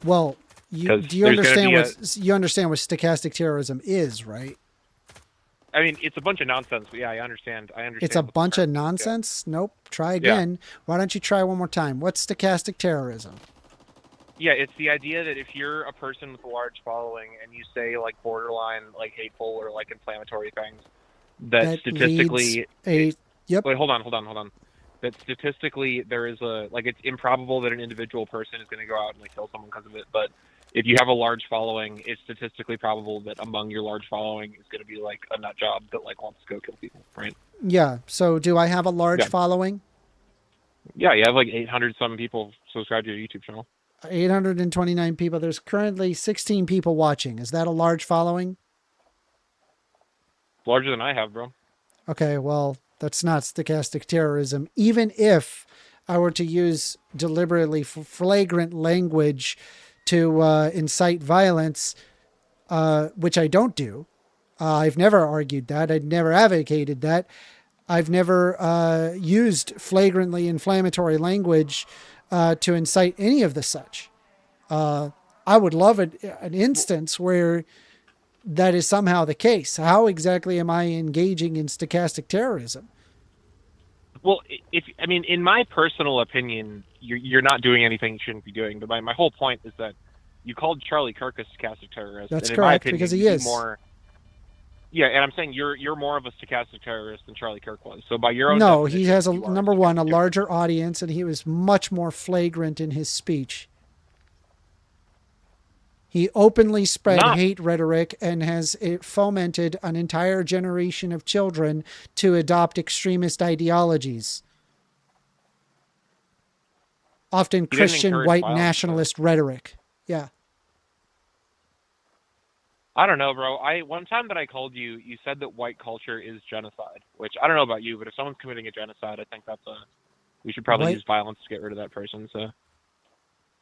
Well, you understand what stochastic terrorism is, right? I mean, it's a bunch of nonsense. But yeah, I understand. It's a bunch of nonsense. Nope. Try again. Why don't you try one more time? What's stochastic terrorism? Yeah, it's the idea that if you're a person with a large following and you say like borderline, like hateful or like inflammatory things, that statistically, wait, hold on. That statistically there is it's improbable that an individual person is going to go out and like kill someone because of it. But if you have a large following, it's statistically probable that among your large following is going to be like a nut job that like wants to go kill people, right? Yeah. So do I have a large following? Yeah, you have like 800 some people subscribed to your YouTube channel. 829 people. There's currently 16 people watching. Is that a large following? Larger than I have, bro. Okay, well, that's not stochastic terrorism. Even if I were to use deliberately flagrant language to incite violence, which I don't do. I've never argued that. I've never advocated that. I've never used flagrantly inflammatory language to incite any of the such. I would love an instance where that is somehow the case. How exactly am I engaging in stochastic terrorism? Well, in my personal opinion, you're not doing anything you shouldn't be doing. But my whole point is that you called Charlie Kirk a stochastic terrorist. That's and correct, in my opinion, because he you do is. Yeah, and I'm saying you're more of a stochastic terrorist than Charlie Kirk was. So by your own No, he definition, has number one, a larger audience, and he was much more flagrant in his speech. He openly spread hate rhetoric and has fomented an entire generation of children to adopt extremist ideologies. Often Christian white nationalist rhetoric. Yeah. I don't know, bro. One time that I called you, you said that white culture is genocide, which I don't know about you, but if someone's committing a genocide, I think we should probably use violence to get rid of that person. So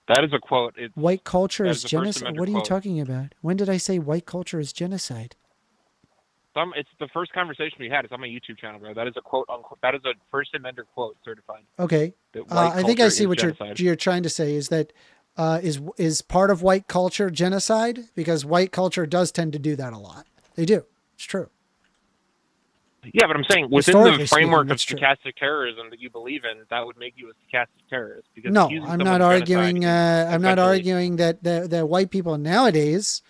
that is a quote. White culture is genocide. What are you talking about? When did I say white culture is genocide? It's the first conversation we had. It's on my YouTube channel, bro. That is a quote unquote. That is a First Amendment quote certified. Okay. I think I see what you're trying to say is that is part of white culture genocide, because white culture does tend to do that a lot. They do. It's true. Yeah, but I'm saying within the framework of stochastic terrorism that you believe in, that would make you a stochastic terrorist. Because no, I'm not arguing. I'm not arguing that the white people nowadays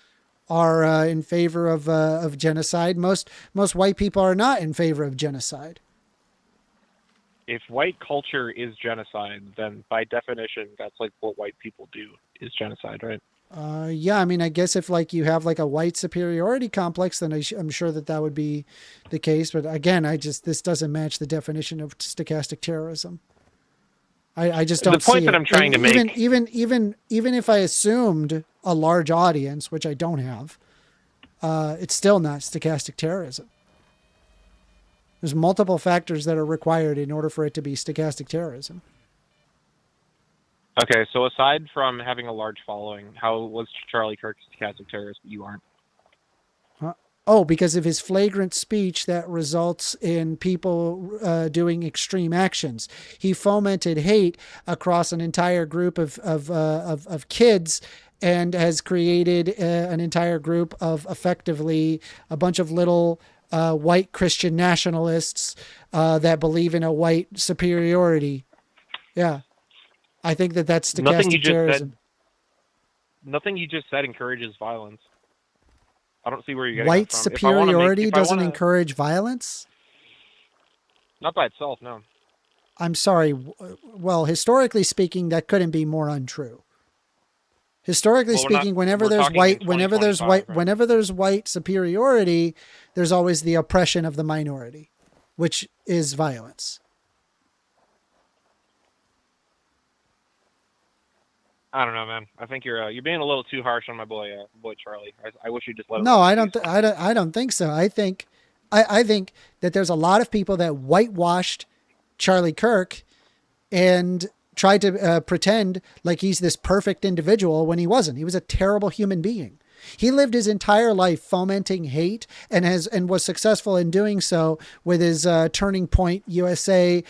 are in favor of genocide. Most white people are not in favor of genocide. If white culture is genocide, then by definition, that's like what white people do is genocide, right? Yeah, I mean, I guess if like you have like a white superiority complex, then I'm sure that would be the case. But again, this doesn't match the definition of stochastic terrorism. I just don't see the point that I'm trying to make. Even if I assumed a large audience, which I don't have, it's still not stochastic terrorism. There's multiple factors that are required in order for it to be stochastic terrorism. Okay, so aside from having a large following, how was Charlie Kirk a stochastic terrorist, but you aren't? Because of his flagrant speech that results in people doing extreme actions. He fomented hate across an entire group of kids and has created an entire group of effectively a bunch of little white Christian nationalists that believe in a white superiority. Yeah. I think that's stochastic terrorism. Nothing you just said encourages violence. I don't see where you're getting white from. Superiority doesn't encourage violence? Not by itself, no. I'm sorry. Well, historically speaking, that couldn't be more untrue. Historically speaking, whenever there's white superiority, there's always the oppression of the minority, which is violence. I don't know, man. I think you're being a little too harsh on my boy Charlie. I wish you just let him. No, I don't think so. I think that there's a lot of people that whitewashed Charlie Kirk and tried to pretend like he's this perfect individual when he wasn't. He was a terrible human being. He lived his entire life fomenting hate and was successful in doing so with his Turning Point USA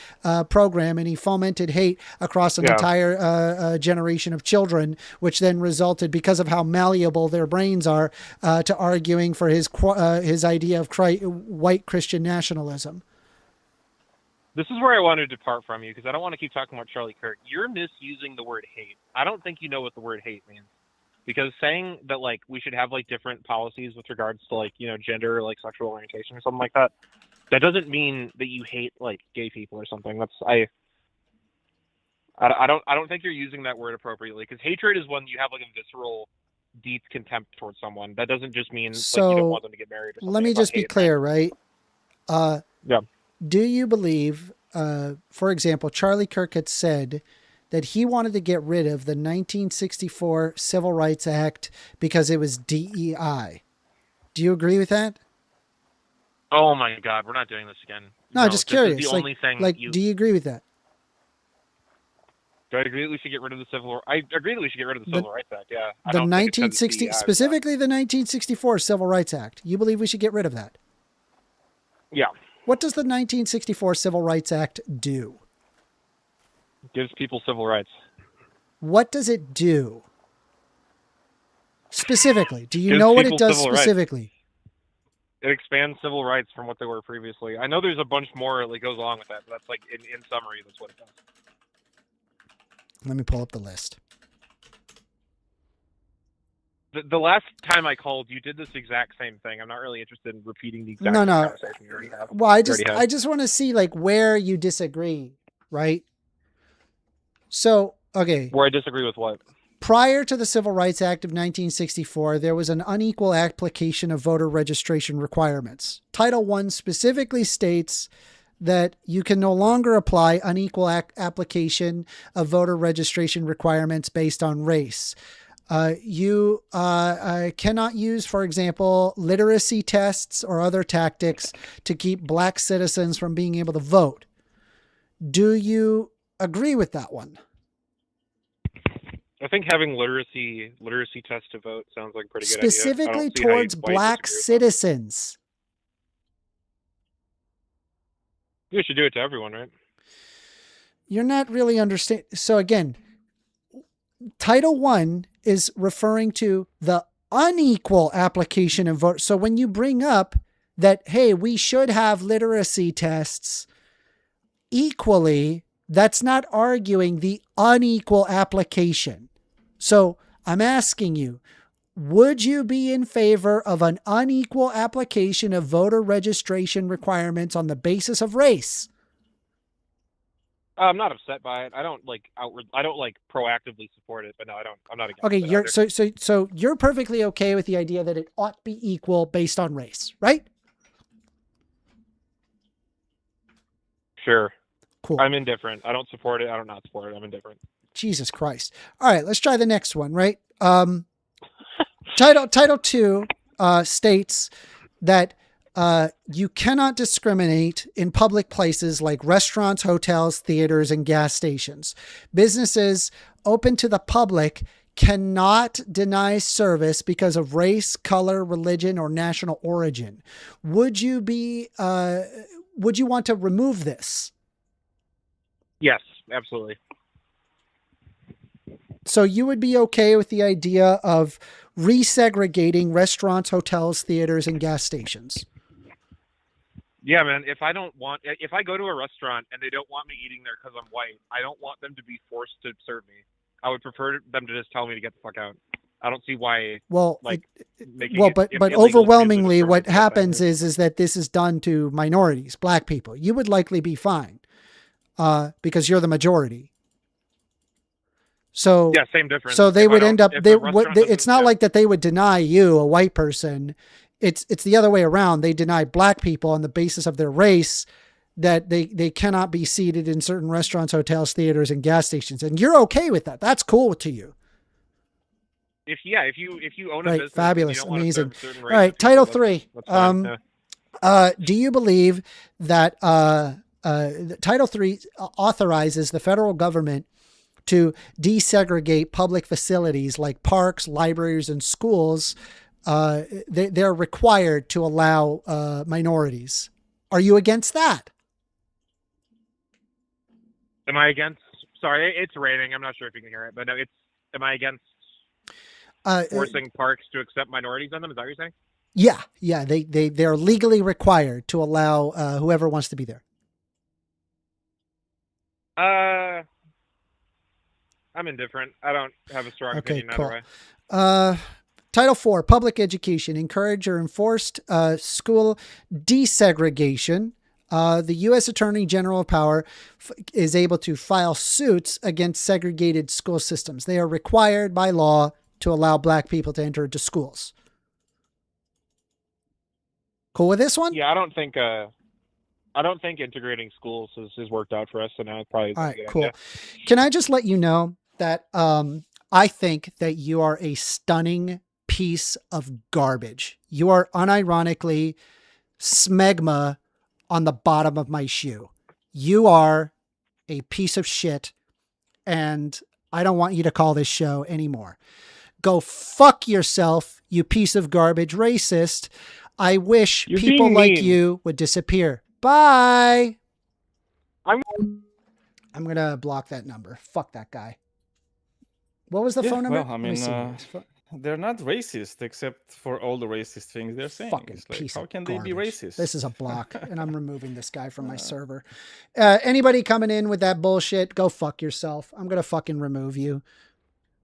program. And he fomented hate across an entire generation of children, which then resulted, because of how malleable their brains are, to arguing for his idea of white Christian nationalism. This is where I want to depart from you, because I don't want to keep talking about Charlie Kirk. You're misusing the word hate. I don't think you know what the word hate means. Because saying that, like, we should have, like, different policies with regards to, like, you know, gender or, like, sexual orientation or something like that, that doesn't mean that you hate, like, gay people or something. I don't think you're using that word appropriately, because hatred is when you have, like, a visceral, deep contempt towards someone. That doesn't just mean, like, you don't want them to get married or something. Let me just be clear, right? Yeah. Do you believe, for example, Charlie Kirk had said that he wanted to get rid of the 1964 Civil Rights Act because it was DEI. Do you agree with that? Oh my God, we're not doing this again. No, just curious. The only thing do you agree with that? Do I agree that we should get rid of the Civil? I agree that we should get rid of the Civil Rights Act. Yeah. The 1960, specifically the 1964 Civil Rights Act. You believe we should get rid of that? Yeah. What does the 1964 Civil Rights Act do? Gives people civil rights. What does it do? Specifically, do you know what it does specifically? It expands civil rights from what they were previously. I know there's a bunch more that goes along with that, but that's like, in summary, that's what it does. Let me pull up the list. The last time I called, you did this exact same thing. I'm not really interested in repeating the exact conversation you already have. Well, I just want to see like where you disagree, right? So, okay. Where I disagree with what? Prior to the Civil Rights Act of 1964, there was an unequal application of voter registration requirements. Title I specifically states that you can no longer apply unequal application of voter registration requirements based on race. You cannot use, for example, literacy tests or other tactics to keep black citizens from being able to vote. Do you agree with that one? I think having literacy tests to vote sounds like a pretty good specifically idea. Towards black citizens. You should do it to everyone, right? You're not really understanding. So again, Title I is referring to the unequal application of vote. So when you bring up that, hey, we should have literacy tests equally, that's not arguing the unequal application. So I'm asking you, would you be in favor of an unequal application of voter registration requirements on the basis of race? I'm not upset by it. I don't proactively support it, but no, I'm not against okay, it. Okay, so you're perfectly okay with the idea that it ought to be equal based on race, right? Sure. Cool. I'm indifferent. I don't support it. I don't not support it. I'm indifferent. Jesus Christ. All right, let's try the next one, right? Title II states that you cannot discriminate in public places like restaurants, hotels, theaters, and gas stations. Businesses open to the public cannot deny service because of race, color, religion, or national origin. Would you want to remove this? Yes, absolutely. So you would be okay with the idea of resegregating restaurants, hotels, theaters, and gas stations? Yeah, man. If I go to a restaurant and they don't want me eating there because I'm white, I don't want them to be forced to serve me. I would prefer them to just tell me to get the fuck out. I don't see why. Well, but overwhelmingly, what happens is that this is done to minorities, black people. You would likely be fine, because you're the majority. So yeah, same difference. So they would end up. It's not like that they would deny you, a white person. It's the other way around. They deny black people on the basis of their race, that they cannot be seated in certain restaurants, hotels, theaters, and gas stations. And you're okay with that. That's cool to you. if you own a Right, business, fabulous, and you don't amazing. Want to serve certain All right, races, Title that's- 3. that's fine, yeah. Do you believe that Title 3 authorizes the federal government to desegregate public facilities like parks, libraries, and schools? They're required to allow minorities. Are you against that? Am I against? Sorry, it's raining. I'm not sure if you can hear it, but no, it's. Am I against forcing parks to accept minorities on them? Is that what you're saying? Yeah. They're legally required to allow whoever wants to be there. I'm indifferent. I don't have a strong opinion either way. Title 4, public education, encourage or enforced school desegregation. The U.S. Attorney General of Power is able to file suits against segregated school systems. They are required by law to allow black people to enter into schools. Cool with this one? Yeah, I don't think integrating schools has worked out for us, so now it's probably all right. a good Cool. idea. Can I just let you know that I think that you are a stunning piece of garbage. You are unironically smegma on the bottom of my shoe. You are a piece of shit, and I don't want you to call this show anymore. Go fuck yourself, you piece of garbage racist. I wish You're people being like mean. you would disappear. Bye. I'm going to block that number. Fuck that guy. What was the Yeah, phone number? well, I Let me mean, see. they're not racist except for all the racist things they're saying. Fucking It's like, piece how of can they be garbage. racist? This is a block, and I'm removing this guy from my server. Anybody coming in with that bullshit, go fuck yourself. I'm going to fucking remove you.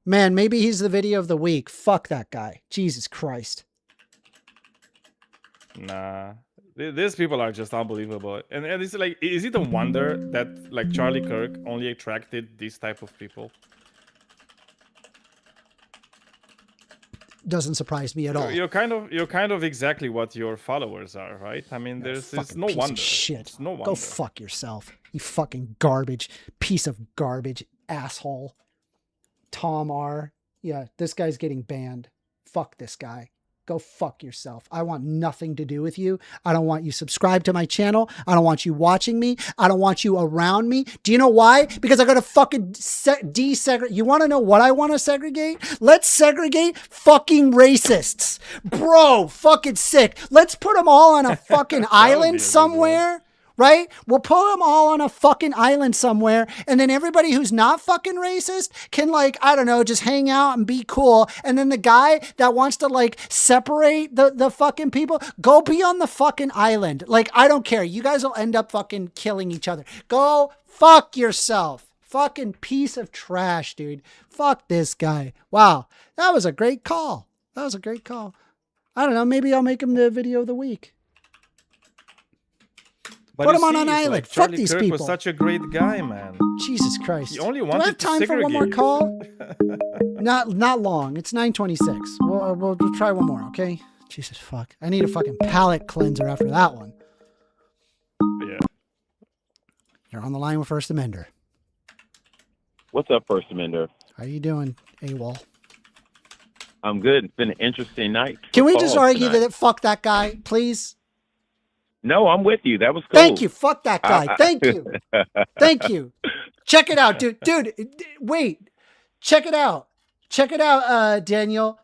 Man, maybe he's the video of the week. Fuck that guy. Jesus Christ. Nah, these people are just unbelievable. And it's like, is it a wonder that like Charlie Kirk only attracted these type of people? Doesn't surprise me at all. You're kind of exactly what your followers are, right? I mean, it's no Piece wonder. of shit. It's no wonder. Go fuck yourself. You fucking garbage. Piece of garbage. Asshole. Tom R. Yeah, this guy's getting banned. Fuck this guy. Go fuck yourself. I want nothing to do with you. I don't want you subscribed to my channel. I don't want you watching me. I don't want you around me. Do you know why? Because I got to fucking desegregate. You want to know what I want to segregate? Let's segregate fucking racists. Bro, fucking sick. Let's put them all on a fucking island somewhere. Right? We'll put them all on a fucking island somewhere. And then everybody who's not fucking racist can, like, I don't know, just hang out and be cool. And then the guy that wants to, like, separate the fucking people, go be on the fucking island. Like, I don't care. You guys will end up fucking killing each other. Go fuck yourself. Fucking piece of trash, dude. Fuck this guy. Wow. That was a great call. That was a great call. I don't know. Maybe I'll make him the video of the week. But put you him on see, an it's island. like Fuck Charlie these Kirk people. was such a great guy, man. Jesus Christ. He only Do I wanted have time to for one more segregate. call? Not long. It's 9:26. We'll try one more, okay? Jesus fuck. I need a fucking palate cleanser after that one. Yeah. You're on the line with First Amender. What's up, First Amender? How you doing, Awol? I'm good. It's been an interesting night. Can we for just calls argue tonight. that fuck that guy, please? No, I'm with you. That was cool. Thank you. Fuck that guy. Thank you. Thank you. Check it out, dude. Dude, wait. Check it out. Check it out, Daniel.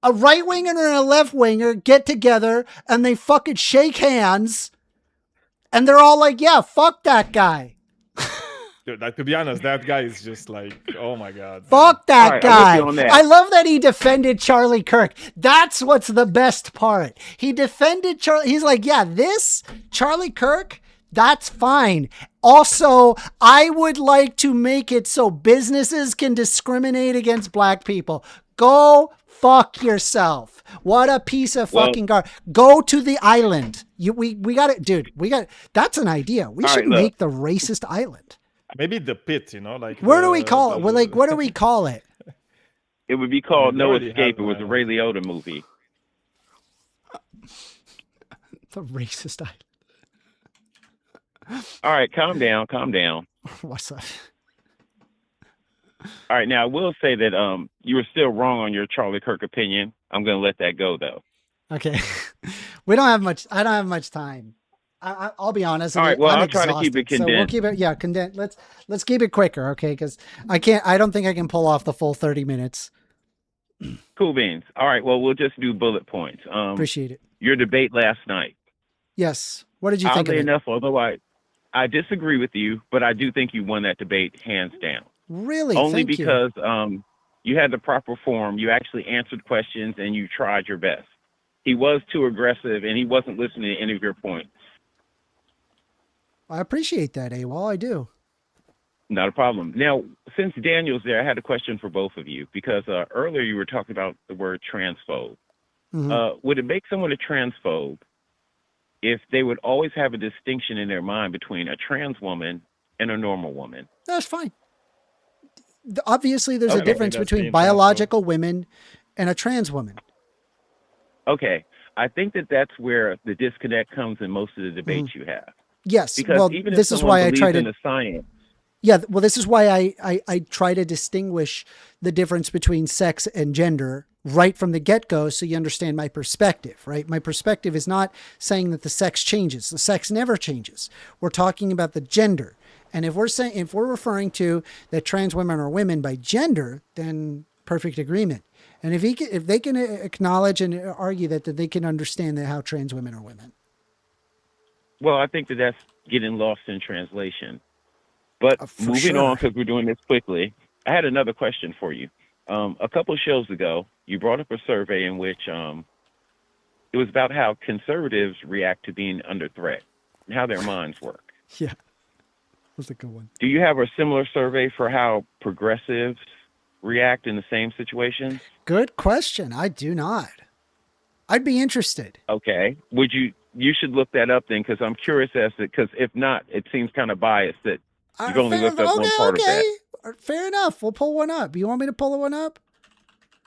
A right winger and a left winger get together and they fucking shake hands and they're all like, yeah, fuck that guy. Dude, like, to be honest, that guy is just like, oh my god. Fuck that right, guy. I'm with you on that. I love that he defended Charlie Kirk. That's what's the best part. He defended Charlie. He's like, yeah, this Charlie Kirk, that's fine. Also, I would like to make it so businesses can discriminate against black people. Go fuck yourself. What a piece of fucking garbage. Go to the island. We got it, dude. That's an idea. We should make the racist island. Maybe the pit, you know, like. Where do we call it? Well, like, what do we call it? It would be called We No already Escape. It have was a Ray Liotta movie. The racist island. All right, calm down, calm down. What's up? All right, now I will say that you were still wrong on your Charlie Kirk opinion. I'm going to let that go though. Okay. We don't have much. I don't have much time. I'll be honest. All right. Well, I'm I'll try to keep it So we'll condensed. keep it. Yeah, condensed. Let's keep it quicker, okay? Because I don't think I can pull off the full 30 minutes. Cool beans. All right. Well, we'll just do bullet points. Appreciate it. Your debate last night. Yes. What did you think of Oddly it? enough, although I disagree with you, but I do think you won that debate hands down. Really? Only Thank you. because you had the proper form. You actually answered questions and you tried your best. He was too aggressive and he wasn't listening to any of your points. I appreciate that, Awol. I do. Not a problem. Now, since Daniel's there, I had a question for both of you because earlier you were talking about the word transphobe. Would it make someone a transphobe if they would always have a distinction in their mind between a trans woman and a normal woman? That's fine. Obviously, there's a Okay. difference between biological women and a trans woman. Okay. I think that's where the disconnect comes in most of the debates you have. Yes. Because Well, even if this is someone why I believes try in to. the science, Yeah. Well, this is why I try to distinguish the difference between sex and gender right from the get-go, so you understand my perspective. Right. My perspective is not saying that the sex changes. The sex never changes. We're talking about the gender. And if we're referring to that trans women are women by gender, then perfect agreement. And if they can acknowledge and argue that they can understand how trans women are women. well, I think that's getting lost in translation. But moving on, because we're doing this quickly, I had another question for you. A couple of shows ago, you brought up a survey in which it was about how conservatives react to being under threat and how their minds work. Yeah, that's a good one. Do you have a similar survey for how progressives react in the same situation? Good question. I do not. I'd be interested. Okay. You should look that up then, because I'm curious because if not, it seems kind of biased that you've only looked up one part of that. Fair enough. We'll pull one up. You want me to pull one up?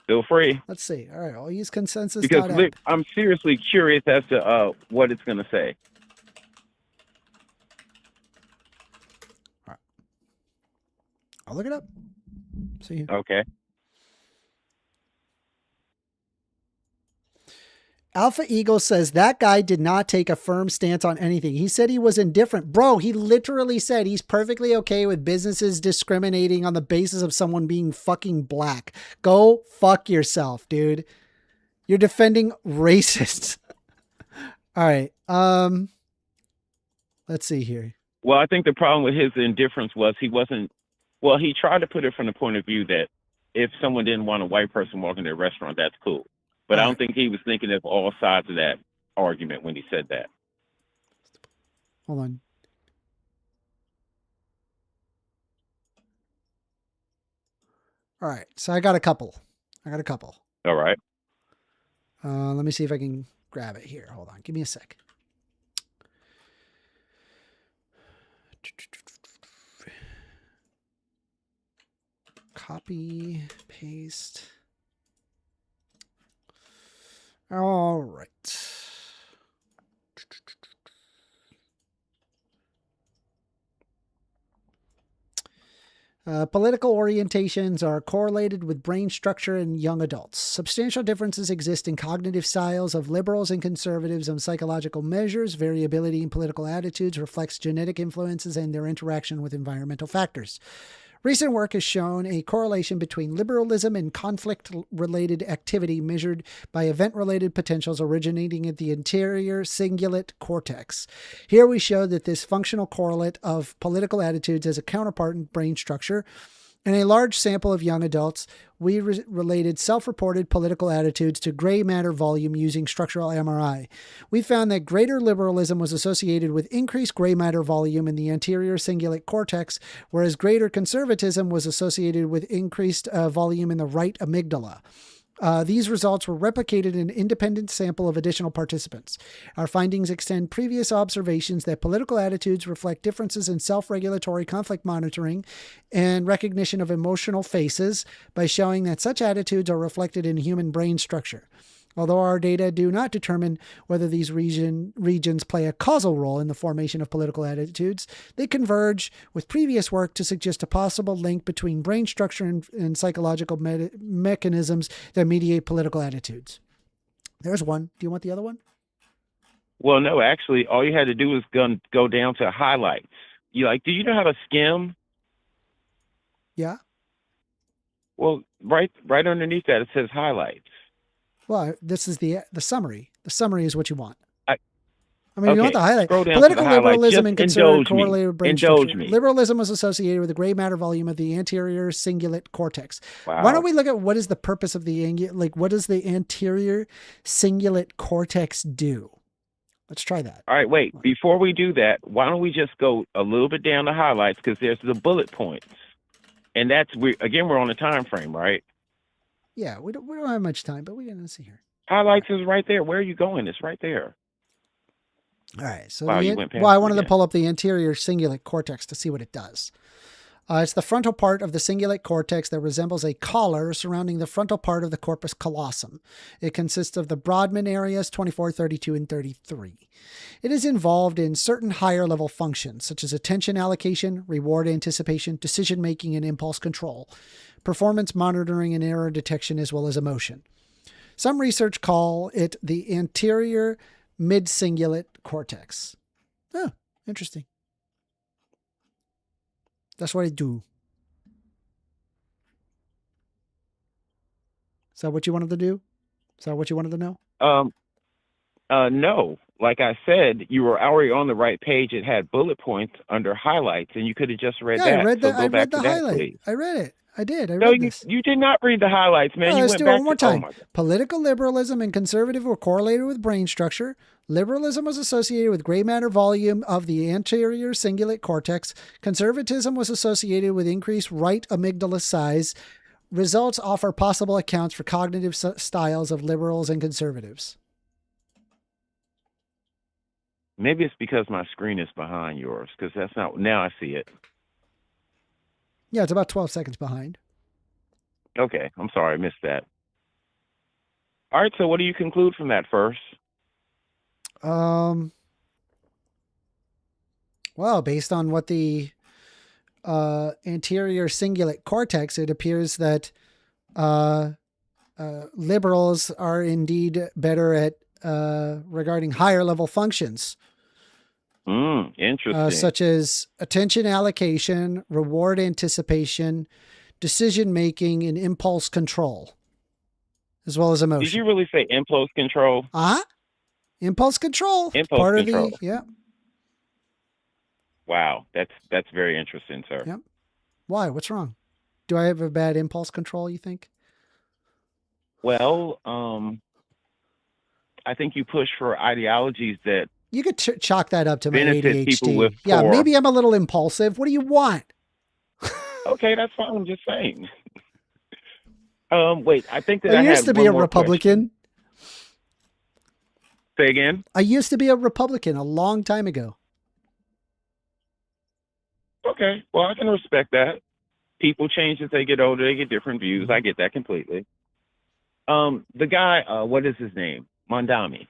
Feel free. Let's see. All right. I'll use consensus. Because I'm seriously curious as to what it's going to say. All right. I'll look it up. See you. Okay. Alpha Eagle says that guy did not take a firm stance on anything. He said he was indifferent. Bro, he literally said he's perfectly okay with businesses discriminating on the basis of someone being fucking black. Go fuck yourself, dude. You're defending racists. All right. Let's see here. Well, I think the problem with his indifference was he tried to put it from the point of view that if someone didn't want a white person walking to a restaurant, that's cool. But I don't think he was thinking of all sides of that argument when he said that. Hold on. All right. So I got a couple. All right. Let me see if I can grab it here. Hold on. Give me a sec. Copy, paste. All right. Political orientations are correlated with brain structure in young adults. Substantial differences exist in cognitive styles of liberals and conservatives on psychological measures. Variability in political attitudes reflects genetic influences and their interaction with environmental factors. Recent work has shown a correlation between liberalism and conflict-related activity measured by event-related potentials originating at the anterior cingulate cortex. Here we show that this functional correlate of political attitudes has a counterpart in brain structure. In a large sample of young adults, we related self-reported political attitudes to gray matter volume using structural MRI. We found that greater liberalism was associated with increased gray matter volume in the anterior cingulate cortex, whereas greater conservatism was associated with increased volume in the right amygdala. These results were replicated in an independent sample of additional participants. Our findings extend previous observations that political attitudes reflect differences in self-regulatory conflict monitoring and recognition of emotional faces by showing that such attitudes are reflected in human brain structure. Although our data do not determine whether these regions play a causal role in the formation of political attitudes, they converge with previous work to suggest a possible link between brain structure and psychological mechanisms that mediate political attitudes. There's one. Do you want the other one? Well, no, actually, all you had to do was go down to highlights. Do you know how to skim? Yeah. Well, right underneath that, it says highlights. Well, this is the summary. The summary is what you want. I mean, Okay, you want the highlight. scroll down to Political the highlights. liberalism Just and conservative indulge me. correlated with brain Indulge structure. me. Liberalism was associated with the gray matter volume of the anterior cingulate cortex. Wow. Why don't we look at what is the purpose of what does the anterior cingulate cortex do? Let's try that. All right, wait. Before we do that, why don't we just go a little bit down the highlights, because there's the bullet points. And we're on a time frame, right? Yeah, we don't have much time, but we're going to see here. Highlights is right there. Where are you going? It's right there. All right. So Wow, you went past I it wanted to again. pull up the anterior cingulate cortex to see what it does. It's the frontal part of the cingulate cortex that resembles a collar surrounding the frontal part of the corpus callosum. It consists of the Brodmann areas 24, 32, and 33. It is involved in certain higher level functions, such as attention allocation, reward anticipation, decision-making, and impulse control, performance monitoring and error detection, as well as emotion. Some research call it the anterior mid-cingulate cortex. Oh, interesting. That's what I do. Is that what you wanted to do? Is that what you wanted to know? No. Like I said, you were already on the right page. It had bullet points under highlights, and you could have just read that. I read So the, go I back read the to that, highlight. please. I read it. I did. I No, read this. you did not read the highlights, man. No, You let's went do it back one more to, oh time. my God. Political liberalism and conservative were correlated with brain structure. Liberalism was associated with gray matter volume of the anterior cingulate cortex. Conservatism was associated with increased right amygdala size. Results offer possible accounts for cognitive styles of liberals and conservatives. Maybe it's because my screen is behind yours, because that's not. Now I see it. Yeah, it's about 12 seconds behind. Okay, I'm sorry, I missed that. All right, so what do you conclude from that first? Well, based on what the anterior cingulate cortex, it appears that liberals are indeed better at regarding higher level functions. Interesting. Such as attention allocation, reward anticipation, decision making, and impulse control, as well as emotion. Did you really say impulse control? Impulse control. Impulse part control. of the, yeah. Wow, that's very interesting, sir. Yep. Why? What's wrong? Do I have a bad impulse control, you think? Well, I think you push for ideologies that you could chalk that up to my benefit people ADHD. with Yeah, poor. maybe I'm a little impulsive. What do you want? Okay, that's fine. I'm just saying. Wait, I think that I used had to be one a more Republican. question. Say again. I used to be a Republican a long time ago. Okay, well, I can respect that. People change as they get older. They get different views. I get that completely. The guy, what is his name? Mondami.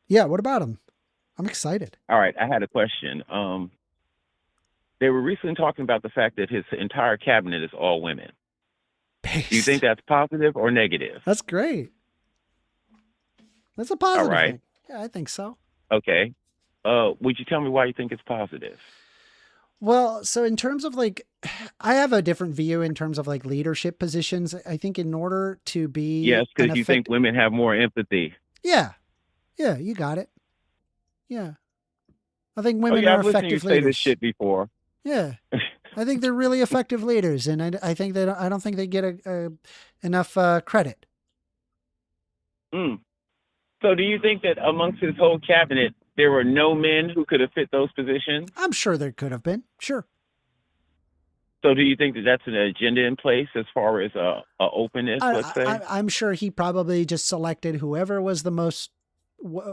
Yeah, what about him? I'm excited. All right, I had a question. They were recently talking about the fact that his entire cabinet is all women. Do you think that's positive or negative? That's great. That's a positive All right. thing. Yeah, I think so. Okay. Would you tell me why you think it's positive? Well, so in terms of like, I have a different view in terms of like leadership positions. I think in order to be Yes, because you think women have more empathy. Yeah, you got it. Yeah, I think women I've are listened to you effective say this leaders. shit before. Yeah, I think they're really effective leaders, and I think that I don't think they get enough credit. So do you think that amongst his whole cabinet, there were no men who could have fit those positions? I'm sure there could have been. Sure. So do you think that that's an agenda in place as far as a openness, let's say? I'm sure he probably just selected whoever was the most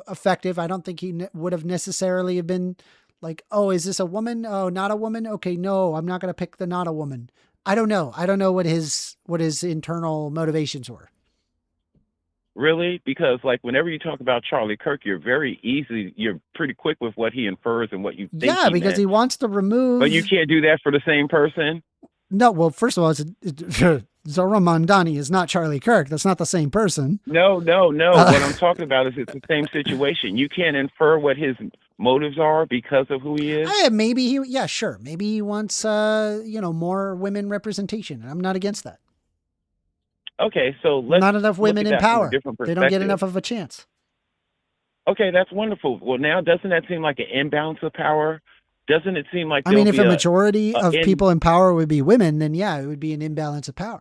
effective. I don't think he would have necessarily have been like, oh, is this a woman? Oh, not a woman. Okay, no, I'm not going to pick the not a woman. I don't know. I don't know what his internal motivations were. Really? Because like whenever you talk about Charlie Kirk, you're pretty quick with what he infers and what you think Yeah, he because meant. he wants to remove. But you can't do that for the same person. No, well, first of all, Zora Mandani is not Charlie Kirk. That's not the same person. No. What I'm talking about is it's the same situation. You can't infer what his motives are because of who he is. Maybe sure. Maybe he wants, more women representation. I'm not against that. Okay, so let's not enough women in power. They don't get perspective. enough of a chance. Okay, that's wonderful. Well, now doesn't that seem like an imbalance of power? Doesn't it seem like I mean, if a majority of people in power would be women, then yeah, it would be an imbalance of power.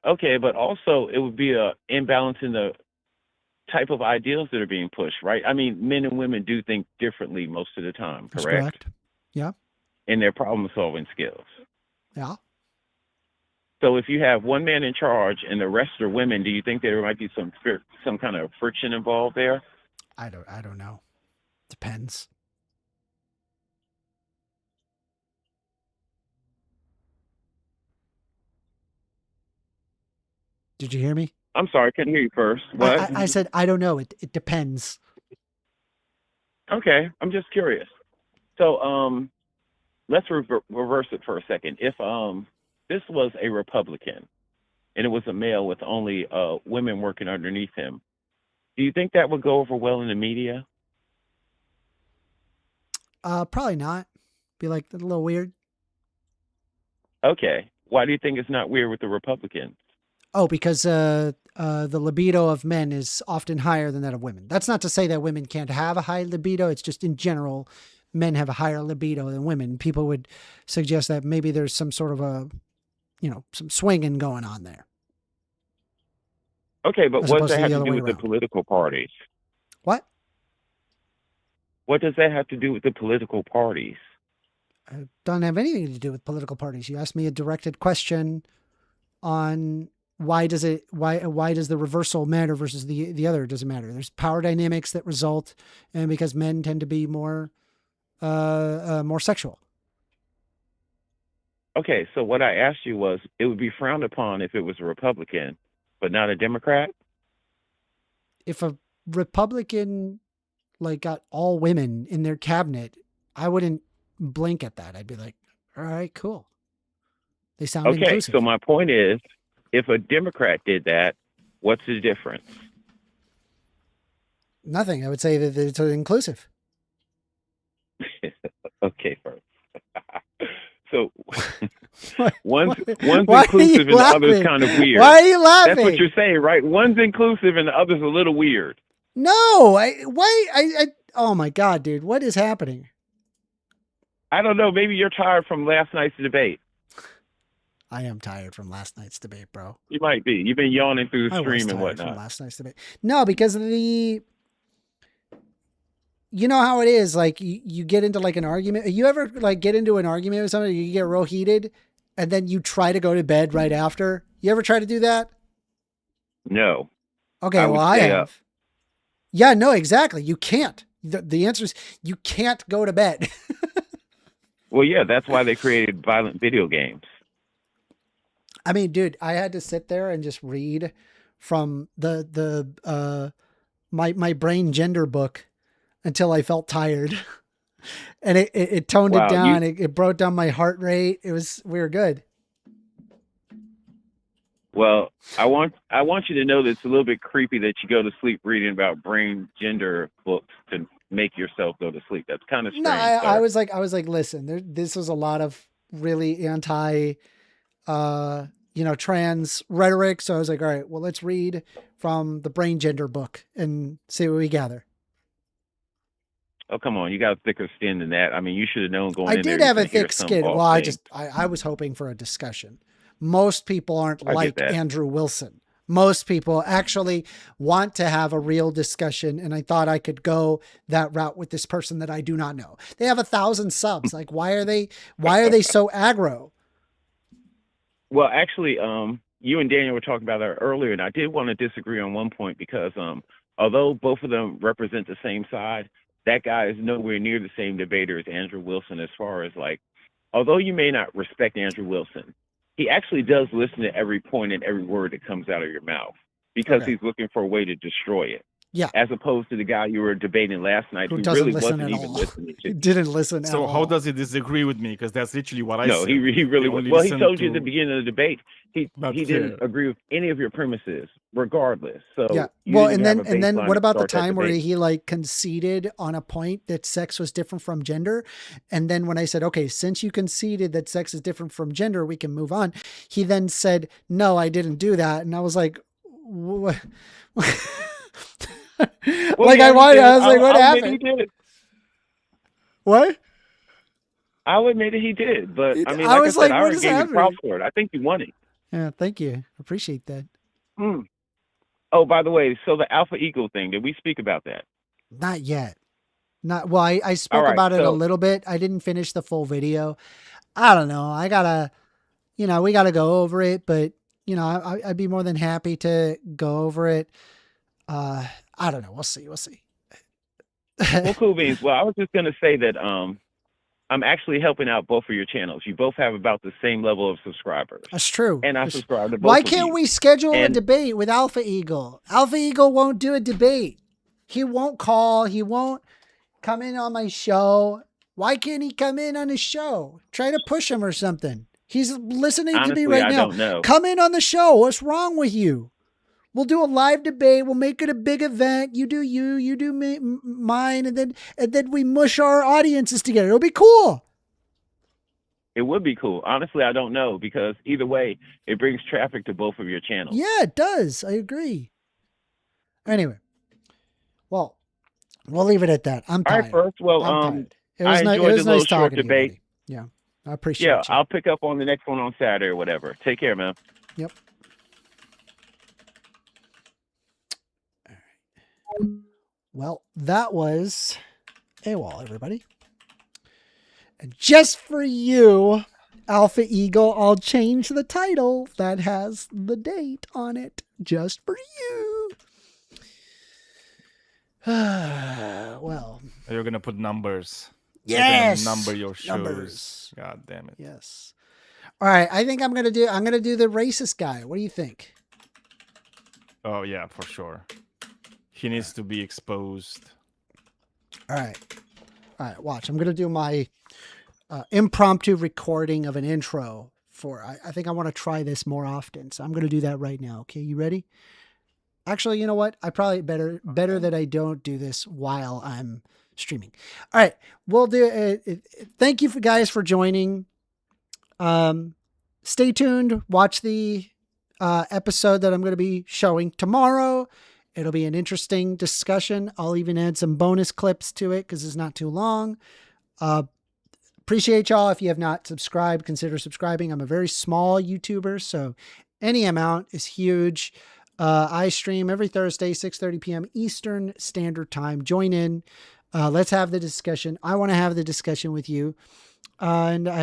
Okay, but also it would be an imbalance in the type of ideals that are being pushed, right? I mean, men and women do think differently most of the time, correct? That's correct. Yeah. In their problem-solving skills. Yeah. So if you have one man in charge and the rest are women, do you think there might be some kind of friction involved there? I don't know. Depends. Did you hear me? I'm sorry, I couldn't hear you first. What? I said I don't know. It depends. Okay, I'm just curious. So let's reverse it for a second. If this was a Republican and it was a male with only women working underneath him, do you think that would go over well in the media? Probably not. Be like a little weird. Okay. Why do you think it's not weird with the Republicans? Oh, because the libido of men is often higher than that of women. That's not to say that women can't have a high libido. It's just in general, men have a higher libido than women. People would suggest that maybe there's some sort of some swinging going on there. Okay, but what does that have to do with the political parties? What? What does that have to do with the political parties? It doesn't have anything to do with political parties. You asked me a directed question on why does the reversal matter versus the other doesn't matter. There's power dynamics that result, and because men tend to be more sexual. Okay, so what I asked you was, it would be frowned upon if it was a Republican, but not a Democrat? If a Republican got all women in their cabinet, I wouldn't blink at that. I'd be like, all right, cool. They sound inclusive. So my point is, if a Democrat did that, what's the difference? Nothing. I would say that it's inclusive. Okay, first. So one's inclusive and the other's kind of weird. Why are you laughing? That's what you're saying, right? One's inclusive and the other's a little weird. No, oh my God, dude, what is happening? I don't know. Maybe you're tired from last night's debate. I am tired from last night's debate, bro. You might be. You've been yawning through the stream and whatnot. From last night's debate. No, because of you know how it is. Like you get into an argument. You ever get into an argument with somebody, you get real heated, and then you try to go to bed right after? You ever try to do that? No. Okay, I have. Yeah, no, exactly. You can't. The answer is you can't go to bed. Well, yeah, that's why they created violent video games. I mean, dude, I had to sit there and just read from my brain gender book until I felt tired, and it toned it down. It brought down my heart rate. We were good. Well, I want you to know that it's a little bit creepy that you go to sleep reading about brain gender books to make yourself go to sleep. That's kind of strange. No, I was like, listen, this was a lot of really anti, trans rhetoric. So I was like, all right, well, let's read from the brain gender book and see what we gather. Oh, come on. You got a thicker skin than that. I mean, you should have known going in there. I did have a thick skin. Well, I was hoping for a discussion. Most people aren't like Andrew Wilson. Most people actually want to have a real discussion. And I thought I could go that route with this person that I do not know. They have 1,000 subs. Like, why are they so aggro? Well, actually, you and Daniel were talking about that earlier, and I did want to disagree on one point because although both of them represent the same side, that guy is nowhere near the same debater as Andrew Wilson as far as although you may not respect Andrew Wilson, he actually does listen to every point and every word that comes out of your mouth. because Okay. he's looking for a way to destroy it. Yeah. As opposed to the guy you were debating last night Who who doesn't really listen wasn't at even all. listening to He you. didn't listen at So all. how does he disagree with me? Because that's literally what I No, said. he really was. only Well, he listen told you at the to- beginning of the debate he Not didn't fair. agree with any of your premises, regardless. So Yeah. you Well, didn't and even then have a baseline what to about the start that time where debate. he like conceded on a point that sex was different from gender? And then when I said, okay, since you conceded that sex is different from gender, we can move on. He then said, no, I didn't do that. And I was like, what? Well, like yeah, I he wanted, did. I was like, what I'll admit he happened? did. What? I'll admit that he did, but I mean, I like I was said, like, I what already is gave you the happening? props for it. I think you won it. Yeah, thank you. Appreciate that. Hmm. Oh, by the way, so the Alpha Eagle thing, did we speak about that? Not yet. Not well. I spoke All right, about it a so- little bit. I didn't finish the full video. I don't know. I gotta, we gotta go over it. But I'd be more than happy to go over it. I don't know. We'll see. We'll see. Well, cool beans. Well, I was just gonna say that I'm actually helping out both of your channels. You both have about the same level of subscribers. That's true. And I subscribe to both Why of can't you. we schedule a And- debate with Alpha Eagle? Alpha Eagle won't do a debate. He won't call. He won't come in on my show. Why can't he come in on his show? Try to push him or something. He's listening to Honestly, me right I now. don't know. Come in on the show. What's wrong with you? We'll do a live debate. We'll make it a big event. You do you do me, mine, and then we mush our audiences together. It'll be cool. It would be cool. Honestly, I don't know, because either way, it brings traffic to both of your channels. Yeah, it does. I agree. Anyway, well, we'll leave it at that. I'm All tired. right, first, well, I'm tired. It was, I ni- it enjoyed was the nice little short talking to you, debate. buddy. Yeah, I appreciate Yeah, you. I'll pick up on the next one on Saturday or whatever. Take care, man. Yep. Well, that was Awol, everybody. And just for you, Alpha Eagle, I'll change the title that has the date on it. Just for you. Well. You're gonna put numbers. Yes. You're gonna number your shows. Numbers. God damn it. Yes. All right. I think I'm gonna do the racist guy. What do you think? Oh yeah, for sure. He needs to be exposed. All right. All right. Watch. I'm gonna do my impromptu recording of an intro for. I think I want to try this more often, so I'm gonna do that right now. Okay, you ready? Actually, you know what? I probably better that I don't do this while I'm streaming. All right, we'll do it. Thank you guys for joining. Stay tuned. Watch the episode that I'm going to be showing tomorrow. It'll be an interesting discussion. I'll even add some bonus clips to it because it's not too long. Appreciate y'all. If you have not subscribed, consider subscribing. I'm a very small YouTuber, so any amount is huge. I stream every Thursday, 6:30 p.m. Eastern Standard Time. Join in. Let's have the discussion. I want to have the discussion with you. And